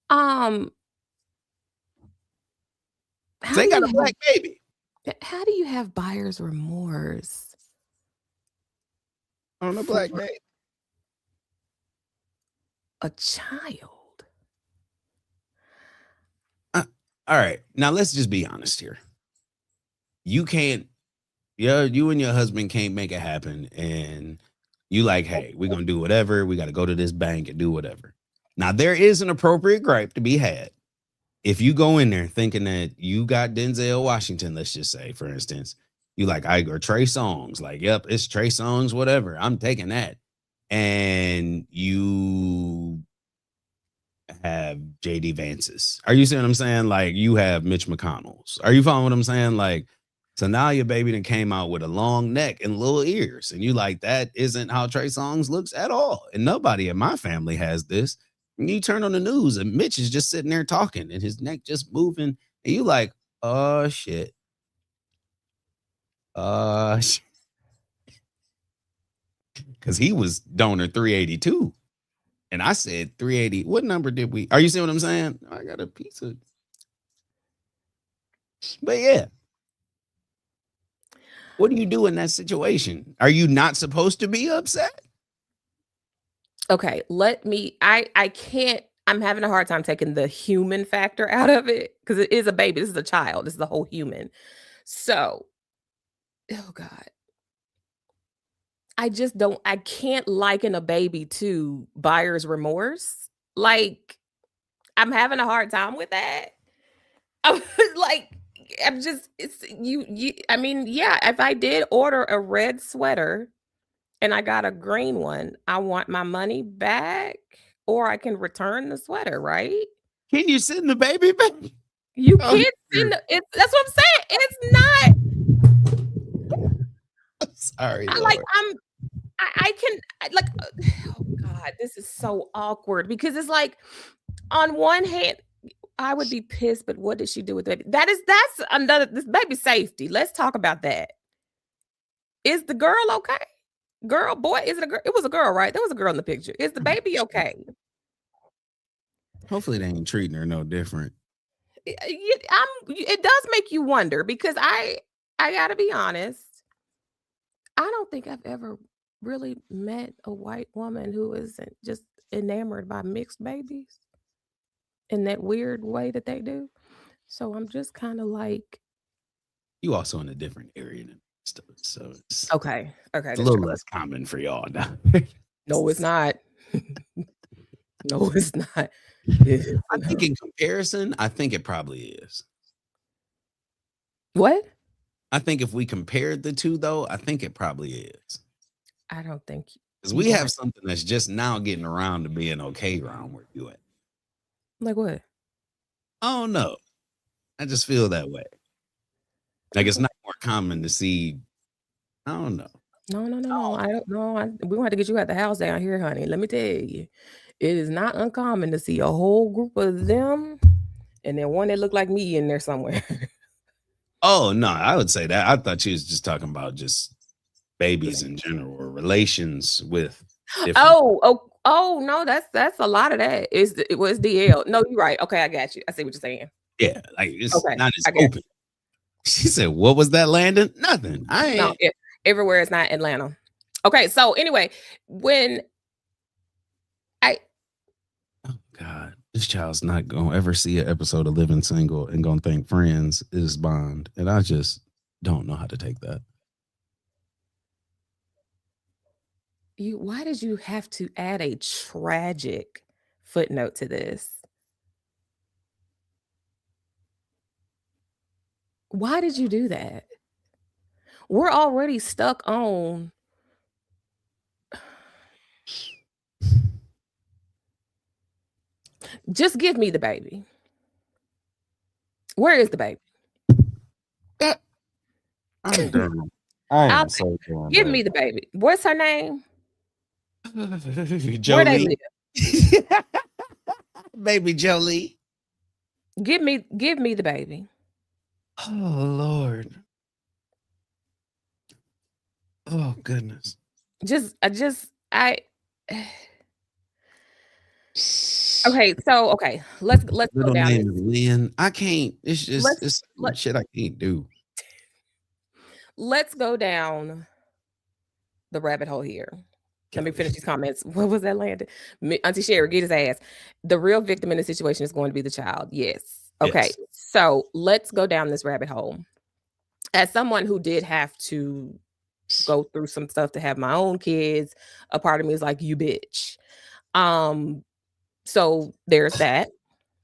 they got a black baby. How do you have buyer's remorse on a black baby? A child. All right. Now let's just be honest here. You can't, you and your husband can't make it happen. And you like, hey, we're gonna do whatever. We got to go to this bank and do whatever. Now, there is an appropriate gripe to be had. If you go in there thinking that you got Denzel Washington, let's just say, for instance, you like or Trey Songz, like, yep, it's Trey Songz, whatever. I'm taking that. And you have JD Vance's. Are you seeing what I'm saying? Like, you have Mitch McConnell's. Are you following what I'm saying? Like, so now your baby then came out with a long neck and little ears, and you like, that isn't how Trey Songz looks at all. And nobody in my family has this. And you turn on the news and Mitch is just sitting there talking and his neck just moving, and you like, oh shit. Because he was donor 382. And I said 380. What number did we? Are you seeing what I'm saying? I got a piece of. But yeah. What do you do in that situation? Are you not supposed to be upset? Okay, I can't, I'm having a hard time taking the human factor out of it because it is a baby. This is a child. This is the whole human. So, oh God. I can't liken a baby to buyer's remorse. Like, I'm having a hard time with that. I mean, yeah, if I did order a red sweater and I got a green one, I want my money back, or I can return the sweater, right? Can you send the baby back? You can't send it. That's what I'm saying. It's not. Sorry. Oh God, this is so awkward because it's like, on one hand, I would be pissed, but what did she do with the baby? That's another, this baby safety. Let's talk about that. Is the girl okay? Girl, boy, is it a girl? It was a girl, right? There was a girl in the picture. Is the baby okay? Hopefully they ain't treating her no different. It does make you wonder because I gotta be honest. I don't think I've ever really met a white woman who isn't just enamored by mixed babies in that weird way that they do. So I'm just kind of like, You also in a different area than stuff, so it's okay, it's a that's little true. less common for y'all now. No, it's not. No, it's not. I think in comparison, I think it probably is. What? I think if we compared the two, though, I think it probably is. I don't think Because we have something that's just now getting around to being okay around where you at. like what? I don't know. I just feel that way. Like it's not more common to see. I don't know. No. I don't know. We want to get you at the house down here, honey. Let me tell you, it is not uncommon to see a whole group of them, and then one that look like me in there somewhere. Oh no, I would say that. I thought you was just talking about just babies in general or relations with. different- Oh no, that's a lot of that. It was DL. No, you're right. Okay, I got you. I see what you're saying. Yeah, like it's Okay, not as I got open. She said, "What was that, Landon? Nothing. I ain't." No, everywhere is not Atlanta. Okay, so anyway, when Oh God, this child's not gonna ever see an episode of Living Single and gonna think Friends is Bond, and I just don't know how to take that. why did you have to add a tragic footnote to this? Why did you do that? We're already stuck on. Just give me the baby. Where is the baby? I'm done. I'll give me the baby. What's her name? Where they Jolie, live? baby Jolie. Give me the baby. Oh Lord. Oh goodness. I okay, so let's go Little down name this. is Lynn. I can't. It's just Let's it's let, shit I can't do. let's go down the rabbit hole here. Let me finish these comments. What was that, Landon? Auntie Sherry, get his ass. The real victim in the situation is going to be the child. Yes. Okay, Yes. so let's go down this rabbit hole. As someone who did have to go through some stuff to have my own kids, a part of me is like, you bitch. So there's that.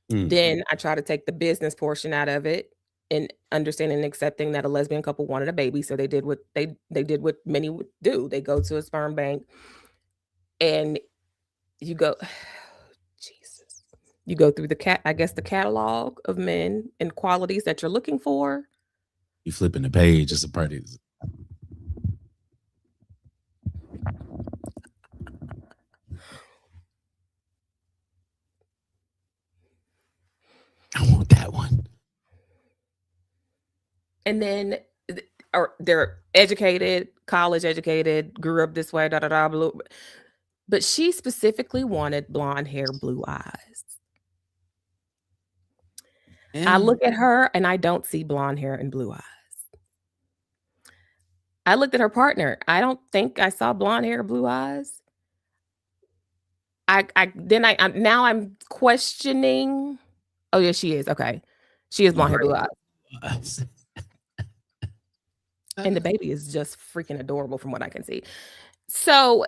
Then I try to take the business portion out of it and understanding and accepting that a lesbian couple wanted a baby. So they did what they did what many would do. They go to a sperm bank and you go, Jesus. You go through the catalog of men and qualities that you're looking for. You flipping the page. It's a party. I want that one. And then they're educated, college educated, grew up this way, da da da. Blue. But she specifically wanted blonde hair, blue eyes. I look at her and I don't see blonde hair and blue eyes. I looked at her partner. I don't think I saw blonde hair, blue eyes. Now I'm questioning. Oh yeah, she is. Okay. She is blonde hair, blue eyes. And the baby is just freaking adorable from what I can see. So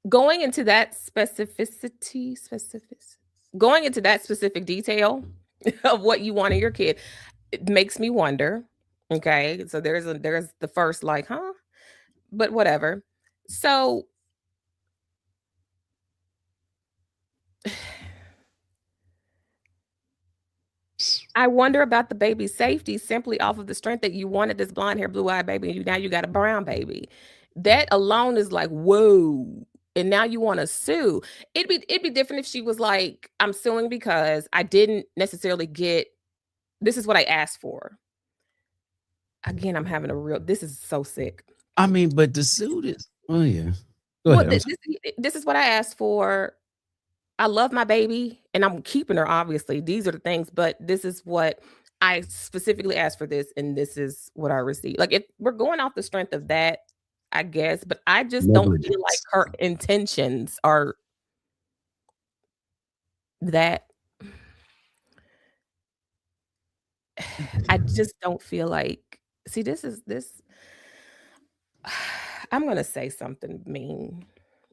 going into that specific detail of what you want in your kid, it makes me wonder. Okay. So there's the first like, huh? But whatever. So I wonder about the baby's safety simply off of the strength that you wanted this blonde hair, blue eyed baby, and now you got a brown baby. That alone is like, whoa. And now you want to sue. It'd be different if she was like, I'm suing because I didn't necessarily get, this is what I asked for. Again, I'm having this is so sick. I mean, but the suit is, oh yeah. Go Well, ahead. this is what I asked for. I love my baby and I'm keeping her, obviously. These are the things, but this is what I specifically asked for this, and this is what I received. Like, if we're going off the strength of that, I guess, but I just don't feel like her intentions are that. I just don't feel like, see, this. I'm going to say something mean.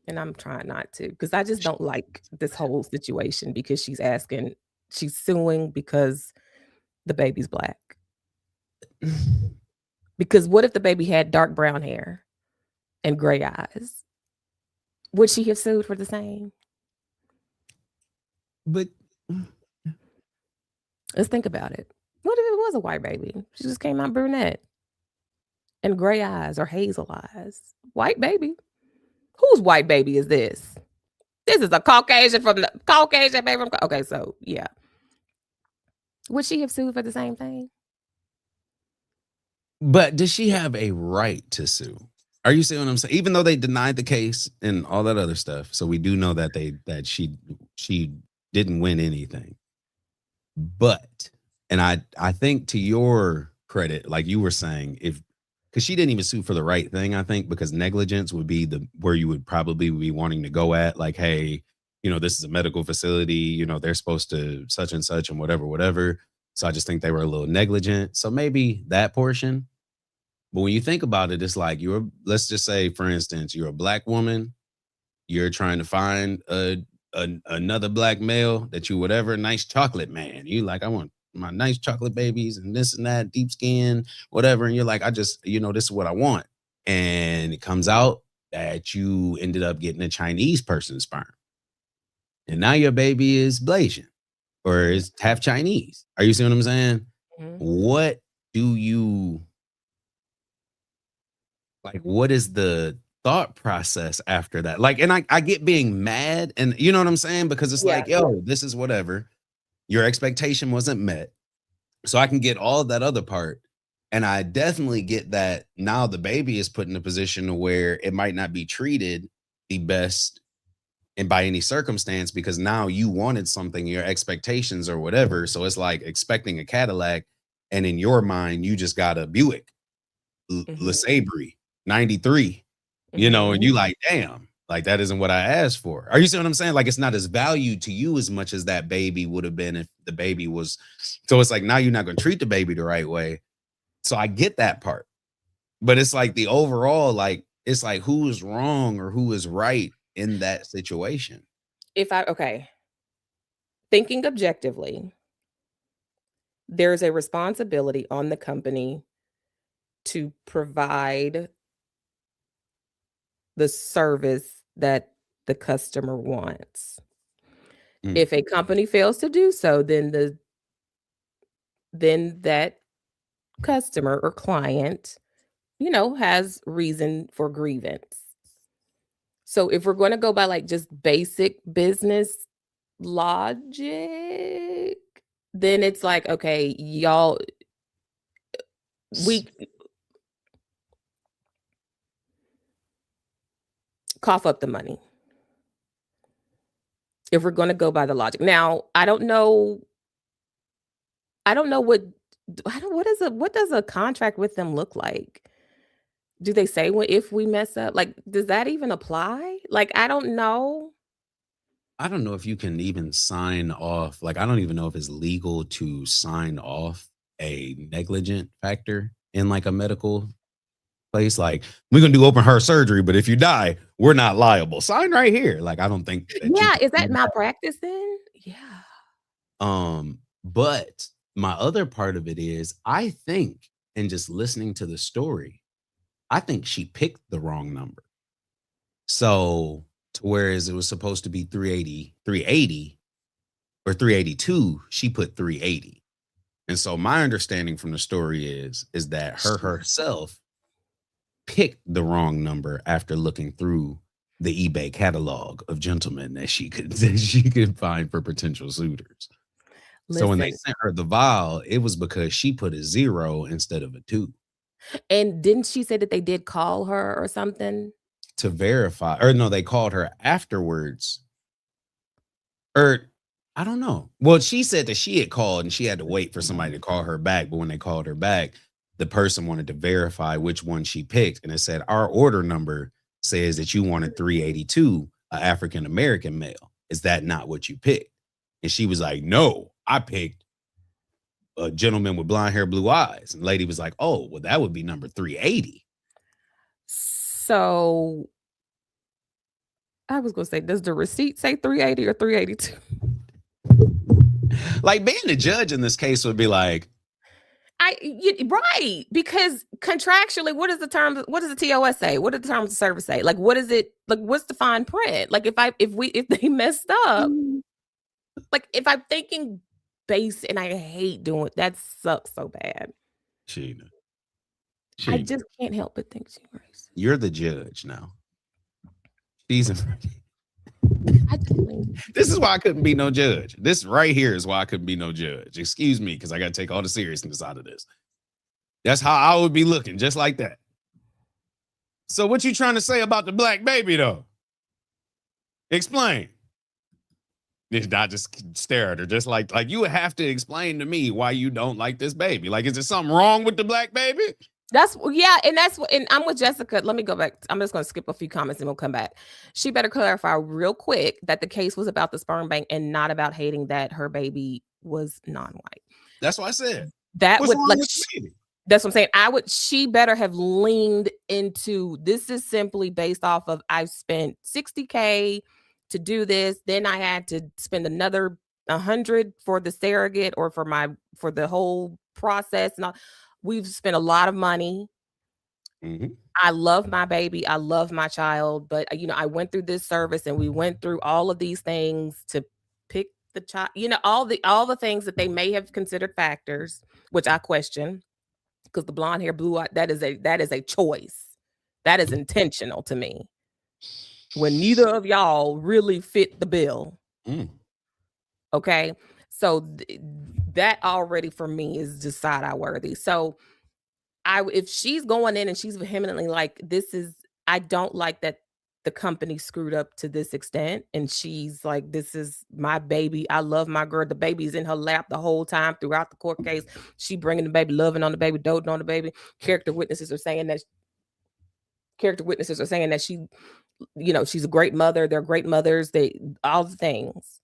And I'm trying not to, because I just don't like this whole situation because she's suing because the baby's black. Because what if the baby had dark brown hair and gray eyes? Would she have sued for the same? But let's think about it. What if it was a white baby? She just came out brunette and gray eyes or hazel eyes. White baby. Whose white baby is this? This is a Caucasian baby. Okay, so yeah. Would she have sued for the same thing? But does she have a right to sue? Are you seeing what I'm saying? Even though they denied the case and all that other stuff, so we do know that she didn't win anything. But, and I think to your credit, like you were saying, because she didn't even sue for the right thing, I think, because negligence would be where you would probably be wanting to go at, like, hey, this is a medical facility, they're supposed to such and such and whatever. So I just think they were a little negligent. So maybe that portion. But when you think about it, it's like let's just say, for instance, you're a black woman, you're trying to find another black male that you whatever, nice chocolate man. You like, I want my nice chocolate babies and this and that, deep skin, whatever. And you're like, I just, this is what I want. And it comes out that you ended up getting a Chinese person's sperm. And now your baby is Blasian or is half Chinese. Are you seeing what I'm saying? Mm-hmm. What is the thought process after that? Like, and I get being mad and you know what I'm saying? Because it's like, yo, this is whatever. Your expectation wasn't met. So I can get all of that other part. And I definitely get that now the baby is put in a position where it might not be treated the best and by any circumstance, because now you wanted something, your expectations or whatever. So it's like expecting a Cadillac. And in your mind, you just got a Buick, LeSabre 93, and you like, damn, Like, that isn't what I asked for. Are you see what I'm saying? Like, it's not as valued to you as much as that baby would have been if the baby was. So it's like, now you're not going to treat the baby the right way. So I get that part. But it's like the overall, like, it's like who is wrong or who is right in that situation. Thinking objectively, there's a responsibility on the company to provide the service that the customer wants. If a company fails to do so, then that customer or client, has reason for grievance. So if we're going to go by like just basic business logic, then it's like, okay, y'all, we cough up the money. If we're going to go by the logic. Now, I don't know what does a contract with them look like? Do they say if we mess up? Like, does that even apply? Like, I don't know. I don't know if you can even sign off. Like, I don't even know if it's legal to sign off a negligent factor in like a medical place. Like, we're going to do open heart surgery, but if you die, we're not liable. Sign right here. Like, I don't think. Is that malpractice then? Yeah. But my other part of it is, I think, and just listening to the story, I think she picked the wrong number. So, whereas it was supposed to be 380 or 382, she put 380. And so my understanding from the story is that herself picked the wrong number after looking through the eBay catalog of gentlemen that she could find for potential suitors. So when they sent her the vial, it was because she put a 0 instead of a 2. And didn't she say that they did call her or something? To verify, or no, they called her afterwards. Or I don't know. Well, she said that she had called and she had to wait for somebody to call her back. But when they called her back, the person wanted to verify which one she picked. And it said, our order number says that you wanted 382, an African-American male. Is that not what you picked? And she was like, no, I picked a gentleman with blonde hair, blue eyes. And the lady was like, oh, well, that would be number 380. So I was going to say, does the receipt say 380 or 382? Like, being the judge in this case would be like, right, because contractually, what does the TOS say? What does the terms of service say? Like, what is it? Like, what's the fine print? Like, if they messed up, like, if I'm thinking base, and I hate doing that, sucks so bad. Sheena. I just can't help but think she's racist. You're the judge now. She's This is why I couldn't be no judge. This right here is why I couldn't be no judge. Excuse me, because I got to take all the seriousness out of this. That's how I would be looking, just like that. So what you trying to say about the black baby, though? Explain. It's not just stare at her, just like you would have to explain to me why you don't like this baby. Like, is there something wrong with the black baby? And I'm with Jessica. Let me go back. I'm just going to skip a few comments and we'll come back. She better clarify real quick that the case was about the sperm bank and not about hating that her baby was non-white. That's what I said. That's what I'm saying. She better have leaned into, this is simply based off of, I've spent $60K to do this. Then I had to spend another $100 for the surrogate or for the whole process. And we've spent a lot of money. Mm-hmm. I love my baby. I love my child. But, I went through this service and we went through all of these things to pick the child, all the things that they may have considered factors, which I question, because the blonde hair, blue eye, that is a choice. That is intentional to me. When neither of y'all really fit the bill. Okay. So that already for me is just side-eye worthy. So if she's going in and she's vehemently like, I don't like that the company screwed up to this extent. And she's like, this is my baby. I love my girl. The baby's in her lap the whole time throughout the court case. She bringing the baby, loving on the baby, doting on the baby. Character witnesses are saying that she she's a great mother. They're great mothers. They all the things.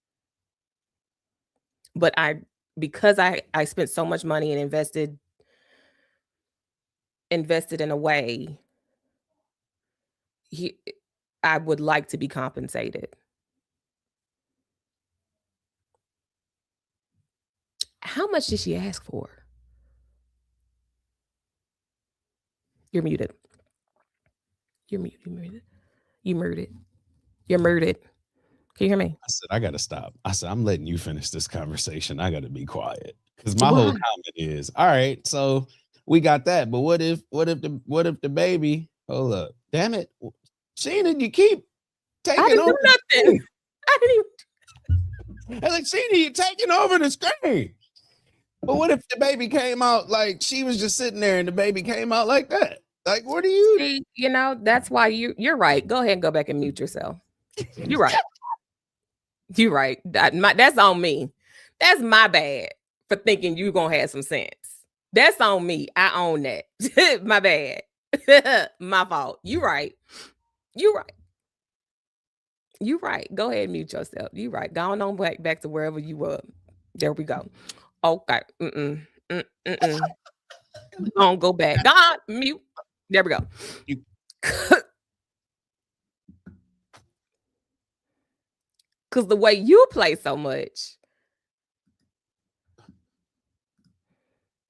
But because I spent so much money and invested in a way, I would like to be compensated. How much did she ask for? You're muted. You're muted. You muted. You're muted. Can you hear me? I said, I gotta stop. I said, I'm letting you finish this conversation. I gotta be quiet. Because my whole comment is, all right, so we got that. But what if the baby, hold up, damn it, Sheena, you keep taking I didn't over do nothing. I didn't even. I was like, Sheena, you're taking over the screen. But what if the baby came out like she was just sitting there and the baby came out like that? Like, what do you See, that's why you're right. Go ahead and go back and mute yourself. You're right. You're right. That's on me. That's my bad for thinking you're gonna have some sense. That's on me. I own that. My bad. My fault. You're right. You're right. You're right. Go ahead and mute yourself. You're right. Go on back to wherever you were. There we go. Okay. Don't go back. God, mute. There we go. Because the way you play so much.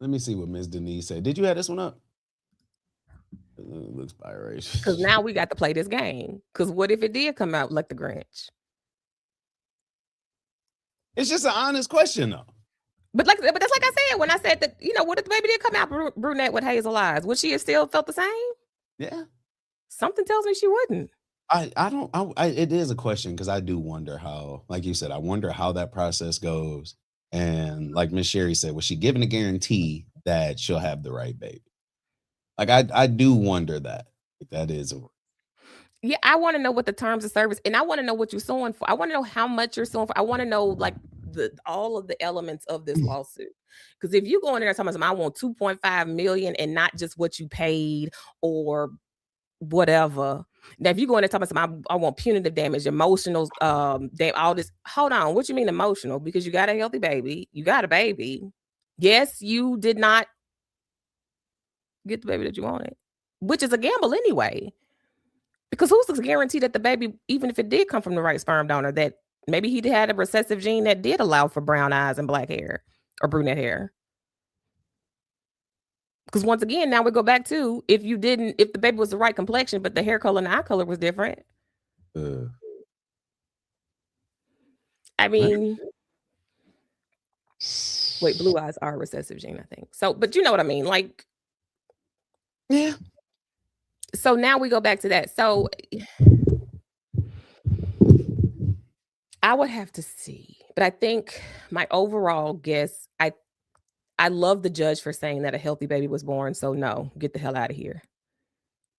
Let me see what Ms. Denise said. Did you have this one up? Looks biracial. Because now we got to play this game. Because what if it did come out like the Grinch? It's just an honest question, though. But that's like I said, when I said that, what if the baby did come out brunette with hazel eyes? Would she have still felt the same? Yeah. Something tells me she wouldn't. It is a question because I do wonder how, like you said, I wonder how that process goes. And like Miss Sherry said, was she given a guarantee that she'll have the right baby? Like I do wonder that. That is Yeah, I want to know what the terms of service, and I want to know what you're suing for. I want to know how much you're suing for. I want to know like all of the elements of this lawsuit. Because if you go in there and tell me I want 2.5 million and not just what you paid or whatever. Now, if you go in there and tell me I want punitive damage, emotional, all this. Hold on, what you mean emotional? Because you got a healthy baby, you got a baby. Yes, you did not get the baby that you wanted, which is a gamble anyway. Because who's to guarantee that the baby, even if it did come from the right sperm donor, that maybe he had a recessive gene that did allow for brown eyes and black hair or brunette hair? Because once again, now we go back to if the baby was the right complexion, but the hair color and the eye color was different. I mean, wait, blue eyes are a recessive gene, I think. So, but you know what I mean? Like, yeah. So now we go back to that. So I would have to see, but I think my overall guess, I love the judge for saying that a healthy baby was born. So no, get the hell out of here.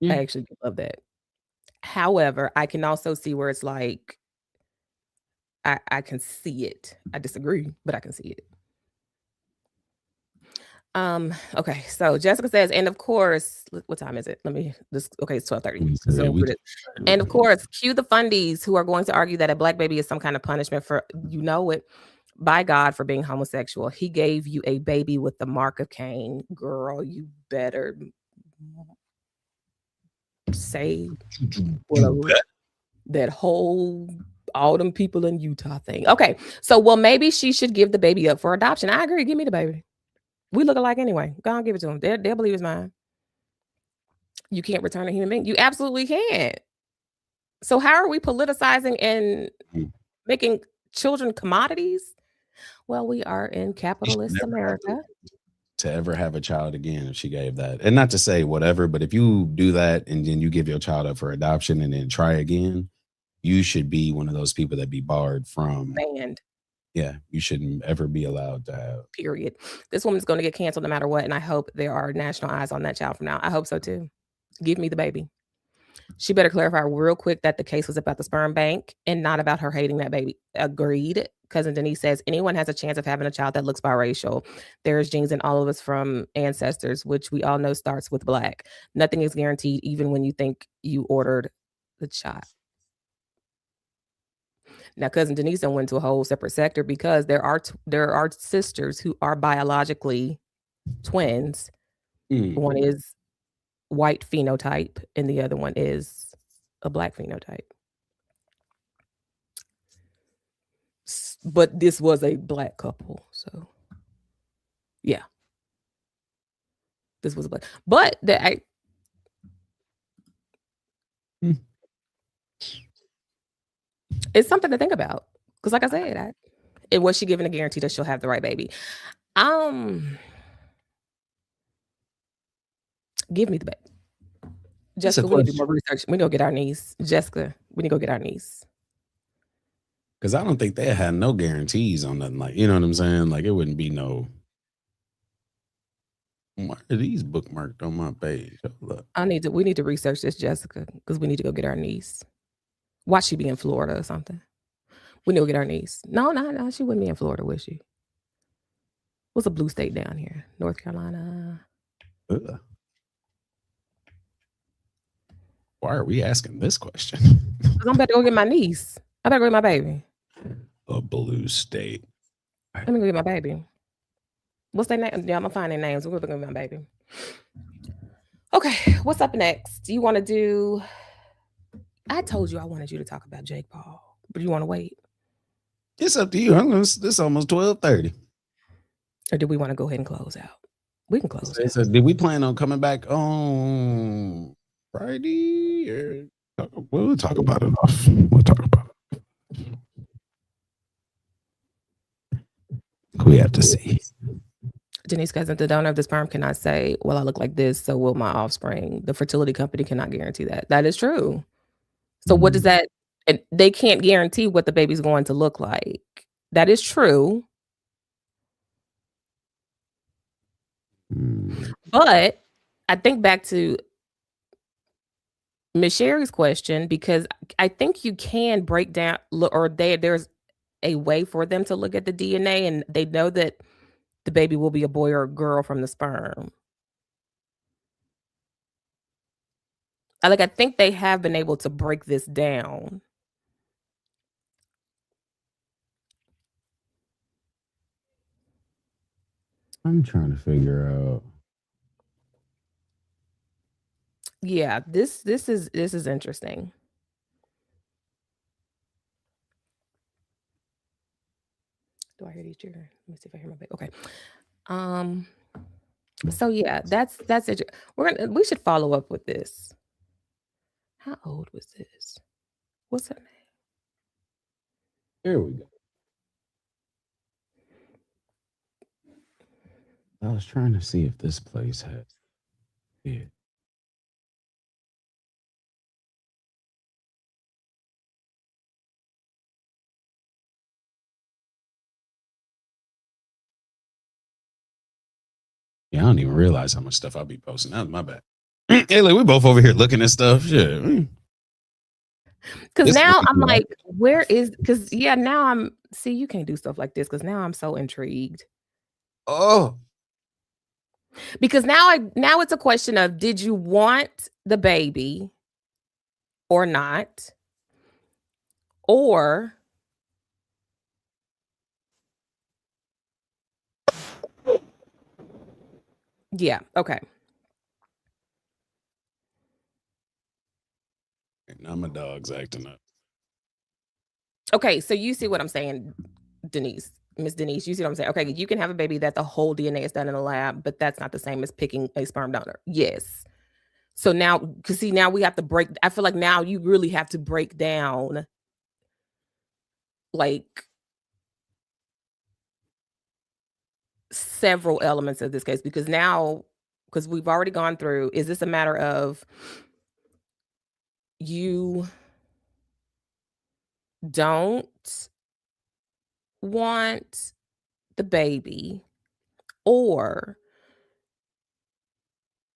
I actually love that. However, I can also see where it's like, I can see it. I disagree, but I can see it. Okay, so Jessica says, and of course, what time is it? Okay, it's 12:30. So and of course, cue the fundies who are going to argue that a black baby is some kind of punishment for, by God, for being homosexual. He gave you a baby with the mark of Cain. Girl, you better say that whole all them people in Utah thing. Okay, so maybe she should give the baby up for adoption. I agree. Give me the baby. We look alike anyway. Go on, give it to them. They'll believe it's mine. You can't return a human being. You absolutely can't. So how are we politicizing and making children commodities? Well, we are in capitalist America. To ever have a child again if she gave that. And not to say whatever, but if you do that and then you give your child up for adoption and then try again, you should be one of those people that be barred from. Banned. Yeah, you shouldn't ever be allowed to have. Period. This woman's going to get canceled no matter what. And I hope there are national eyes on that child from now. I hope so too. Give me the baby. She better clarify real quick that the case was about the sperm bank and not about her hating that baby. Agreed. Cousin Denise says, anyone has a chance of having a child that looks biracial. There's genes in all of us from ancestors, which we all know starts with black. Nothing is guaranteed, even when you think you ordered the child. Now, cousin Denise done went to a whole separate sector because there are sisters who are biologically twins. One is white phenotype, and the other one is a black phenotype. But this was a black couple, so yeah, this was a black. But it's something to think about because, like I said, and was she given a guarantee that she'll have the right baby? Give me the baby. Jessica, we need to do more research. We need to go get our niece. Jessica, we need to go get our niece. Because I don't think they had no guarantees on nothing. Like, you know what I'm saying? Like, it wouldn't be no. Why are these bookmarked on my page? We need to research this, Jessica, because we need to go get our niece. Why she be in Florida or something? We need to go get our niece. No, she wouldn't be in Florida, would she? What's a blue state down here? North Carolina. Ugh. Why are we asking this question? Because I'm about to go get my niece. I better go get my baby. A blue state. Let me go get my baby. What's their name? Yeah, I'm gonna find their names. We're gonna go get my baby. Okay, what's up next? Do you want to do? I told you I wanted you to talk about Jake Paul, but you want to wait? It's up to you. This almost 12:30. Or do we want to go ahead and close out? We can close. So did we plan on coming back on Friday? Or we'll talk about it off. We'll talk about it. We have to see. Denise Cousins, the donor of the sperm, cannot say, well, I look like this, so will my offspring. The fertility company cannot guarantee that. That is true. So what does that, and they can't guarantee what the baby's going to look like. That is true. But I think back to Miss Sherry's question, because I think you can break down, or there's a way for them to look at the DNA and they know that the baby will be a boy or a girl from the sperm. I think they have been able to break this down. I'm trying to figure out. Yeah, this is interesting. Do I hear these children? Let me see if I hear my baby. Okay. So yeah, that's it. We should follow up with this. How old was this? What's her name? Here we go. I was trying to see if this place had it. Yeah, I don't even realize how much stuff I'll be posting. That's my bad. Hey, look, we both over here looking at stuff. Shit. Because now I'm like, where is? Because yeah, now I'm. See, you can't do stuff like this because now I'm so intrigued. Oh. Because now it's a question of, did you want the baby or not? Or yeah, okay. Now my dog's acting up. Okay, so you see what I'm saying, Denise. Miss Denise, you see what I'm saying? Okay, you can have a baby that the whole DNA is done in a lab, but that's not the same as picking a sperm donor. Yes. So now, because see, now we have to break. I feel like now you really have to break down, like, several elements of this case, because now, because we've already gone through, is this a matter of you don't want the baby, or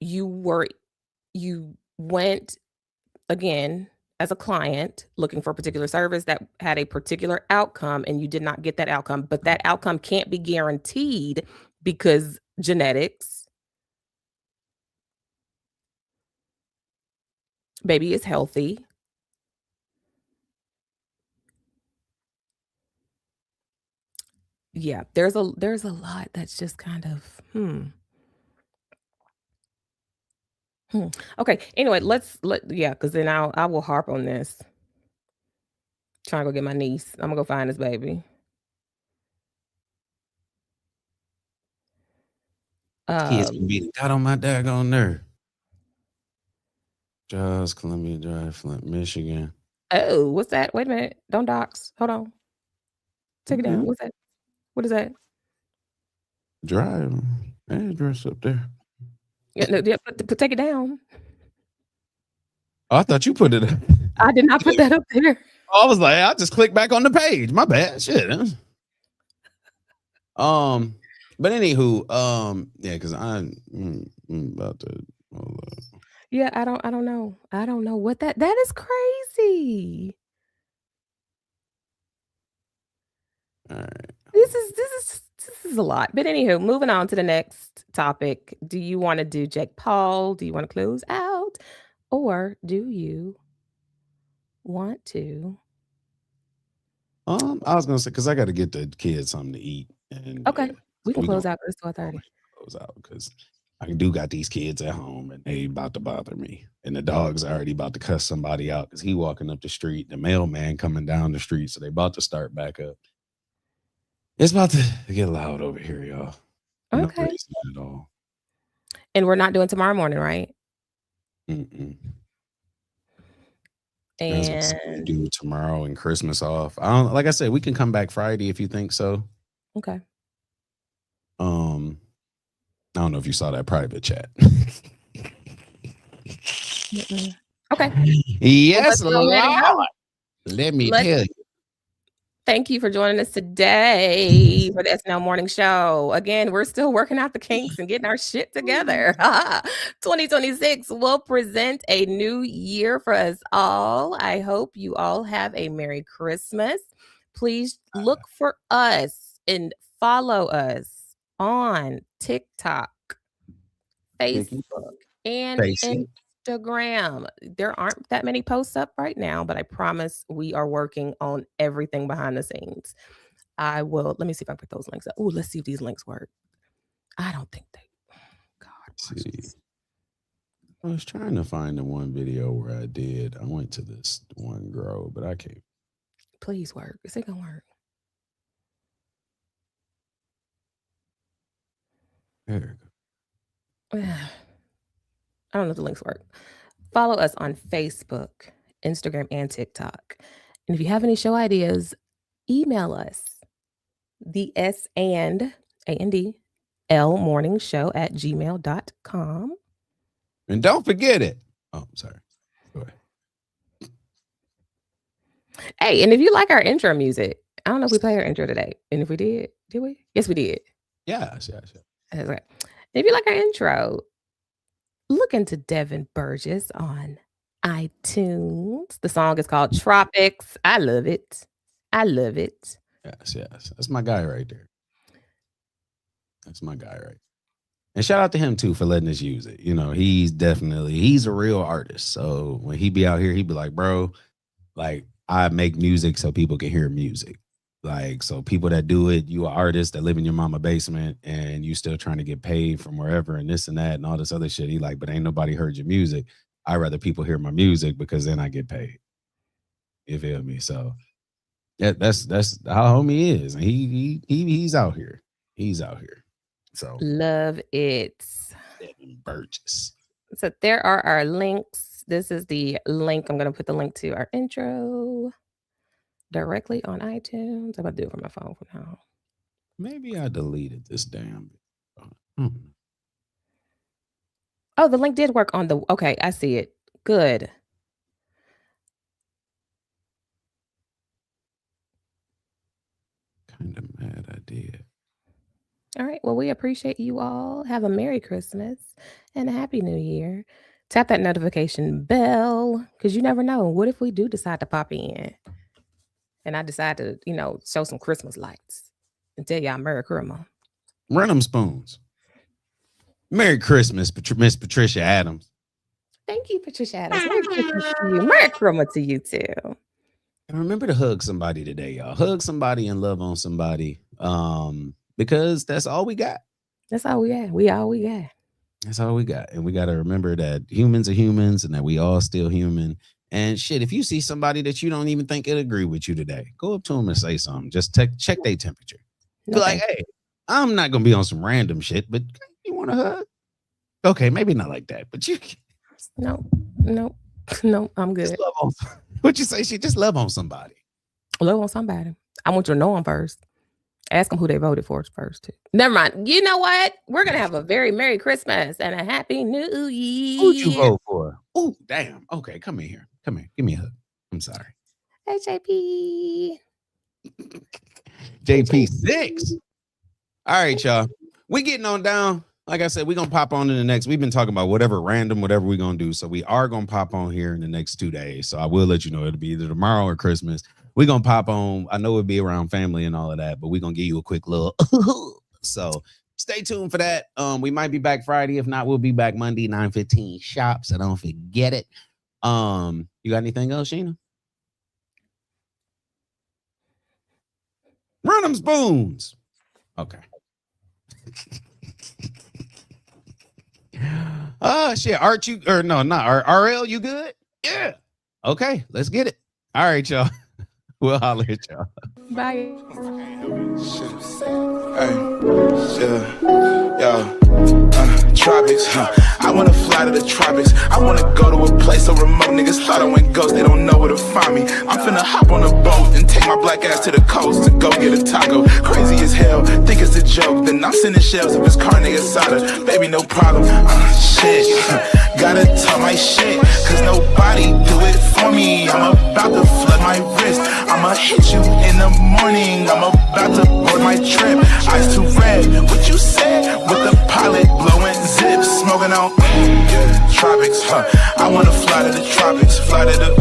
you went again as a client looking for a particular service that had a particular outcome and you did not get that outcome, but that outcome can't be guaranteed because genetics, baby is healthy, yeah, there's a lot that's just kind of Okay. Anyway, because then I will harp on this. Trying to go get my niece. I'm gonna go find this baby. Kids can be got on my daggone nerve. Charles, Columbia Drive, Flint, Michigan. Oh, what's that? Wait a minute. Don't dox. Hold on. Take it down. What's that? What is that? Drive address up there. Yeah, no, yeah, take it down. Oh, I thought you put it. I did not put that up there. I was like, I just clicked back on the page. My bad. Shit. But anywho, yeah, because I'm about to. Yeah, I don't know. I don't know what that is crazy. All right. This is a lot. But anywho, moving on to the next topic. Do you want to do Jake Paul? Do you want to close out? Or do you want to? I was gonna say because I got to get the kids something to eat. And Okay. We can close out. It's I'll 12:30. close out because I do got these kids at home and they about to bother me. And the dog's already about to cuss somebody out because he walking up the street. The mailman coming down the street, so they about to start back up. It's about to get loud over here, y'all. Okay. No reason at all. And we're not doing tomorrow morning, right? Mm-mm. I was gonna say we And do tomorrow and Christmas off. I don't. Like I said, we can come back Friday if you think so. okay. I don't know if you saw that private chat. Mm-mm. Okay. Yes, Well, let's go ahead and go. Lord. Let me Let's- tell you. Thank you for joining us today for the SNL Morning Show. Again, we're still working out the kinks and getting our shit together. 2026 will present a new year for us all. I hope you all have a Merry Christmas. Please look for us and follow us on TikTok, Facebook, and Facey. Instagram. There aren't that many posts up right now, but I promise we are working on everything behind the scenes. Let me see if I can put those links up. Oh, let's see if these links work. I don't think they. God. See. I was trying to find the one video where I went to this one grow, but I can't. Please work. Is it gonna work? There we go. I don't know if the links work. Follow us on Facebook, Instagram, and TikTok. And if you have any show ideas, email us the S&L morning show at gmail.com. And don't forget it. Oh, sorry. Go ahead. Hey, and if you like our intro music, I don't know if we played our intro today. And if we did we? Yes, we did. Yes. That's right. If you like our intro, look into Devin Burgess on iTunes. The song is called Tropics. I love it. Yes. That's my guy right there. And shout out to him too for letting us use it. You know, he's a real artist. So when he be out here, he be like, bro, like I make music so people can hear music. Like, so people that do it, you are artists that live in your mama basement and you still trying to get paid from wherever and this and that and all this other shit. He like, but ain't nobody heard your music. I'd rather people hear my music because then I get paid. You feel me? So that's how homie is. And he's out here. So Love it. Devin Burgess. So there are our links. This is the link. I'm going to put the link to our intro directly on iTunes. I'm going to do it from my phone for now. Maybe I deleted this damn. Oh, the link did work on the. Okay, I see it. Good. Kind of mad I did. All right. Well, we appreciate you all. Have a Merry Christmas and a Happy New Year. Tap that notification bell because you never know. What if we do decide to pop in and I decide to, show some Christmas lights and tell y'all Merry Christmas. Run them spoons. Merry Christmas, Miss Patricia Adams. Thank you, Patricia Adams. Merry Christmas to you. Merry Christmas to you too. And remember to hug somebody today, y'all. Hug somebody and love on somebody. Because that's all we got. That's all we got. We all we got. That's all we got. And we got to remember that humans are humans and that we all still human. And shit, if you see somebody that you don't even think it'll agree with you today, go up to them and say something. Just check their temperature. Be like, hey, I'm not going to be on some random shit, but you want a hug? Okay, maybe not like that, but you. No, I'm good. Just love on, what you say? She just love on somebody. Love on somebody. I want you to know them first. Ask them who they voted for first. Too. Never mind. You know what? We're gonna have a very Merry Christmas and a Happy New Year. Who'd you vote for? Oh, damn. Okay, come in here. Come here. Give me a hug. I'm sorry. Hey, JP. JP6. All right, y'all. We getting on down. Like I said, we're going to pop on in the next. We've been talking about whatever we're going to do. So we are going to pop on here in the next 2 days. So I will let you know. It'll be either tomorrow or Christmas. We're going to pop on. I know it'll be around family and all of that, but we're going to give you a quick little. So stay tuned for that. We might be back Friday. If not, we'll be back Monday, 9:15 sharp. So don't forget it. You got anything else, Sheena? Run them spoons. Okay. Shit. Art, you or no, not Art. RL, you good? Yeah. Okay, let's get it. All right, y'all. We'll holler at y'all. Bye. Tropics, I wanna fly to the tropics. I wanna go to a place so remote. Niggas thought I went ghost, they don't know where to find me. I'm finna hop on a boat and take my black ass to the coast to go get a taco. Crazy as hell, think it's a joke. Then I'm sending shells of his carne asada. Baby, no problem. Shit, gotta talk my shit, cause nobody do it for me. I'm about to flood my wrist. I'ma hit you in the morning. I'm about to board my trip. Eyes too red, what you said? With the pilot blowing zips, smoking on tropics, I wanna fly to the tropics, fly to the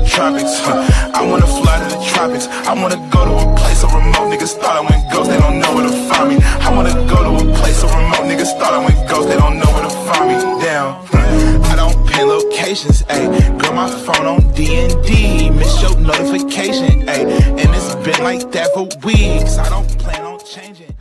tropics, I wanna fly to the tropics. I wanna go to a place so remote. Niggas thought I went ghost, they don't know where to find me. I wanna go to a place so remote. Niggas thought I went ghost, they don't know where to find me. Damn, I don't pin locations, ayy. Girl, my phone on D&D, miss your notification, ayy. And it's been like that for weeks. I don't plan on changing.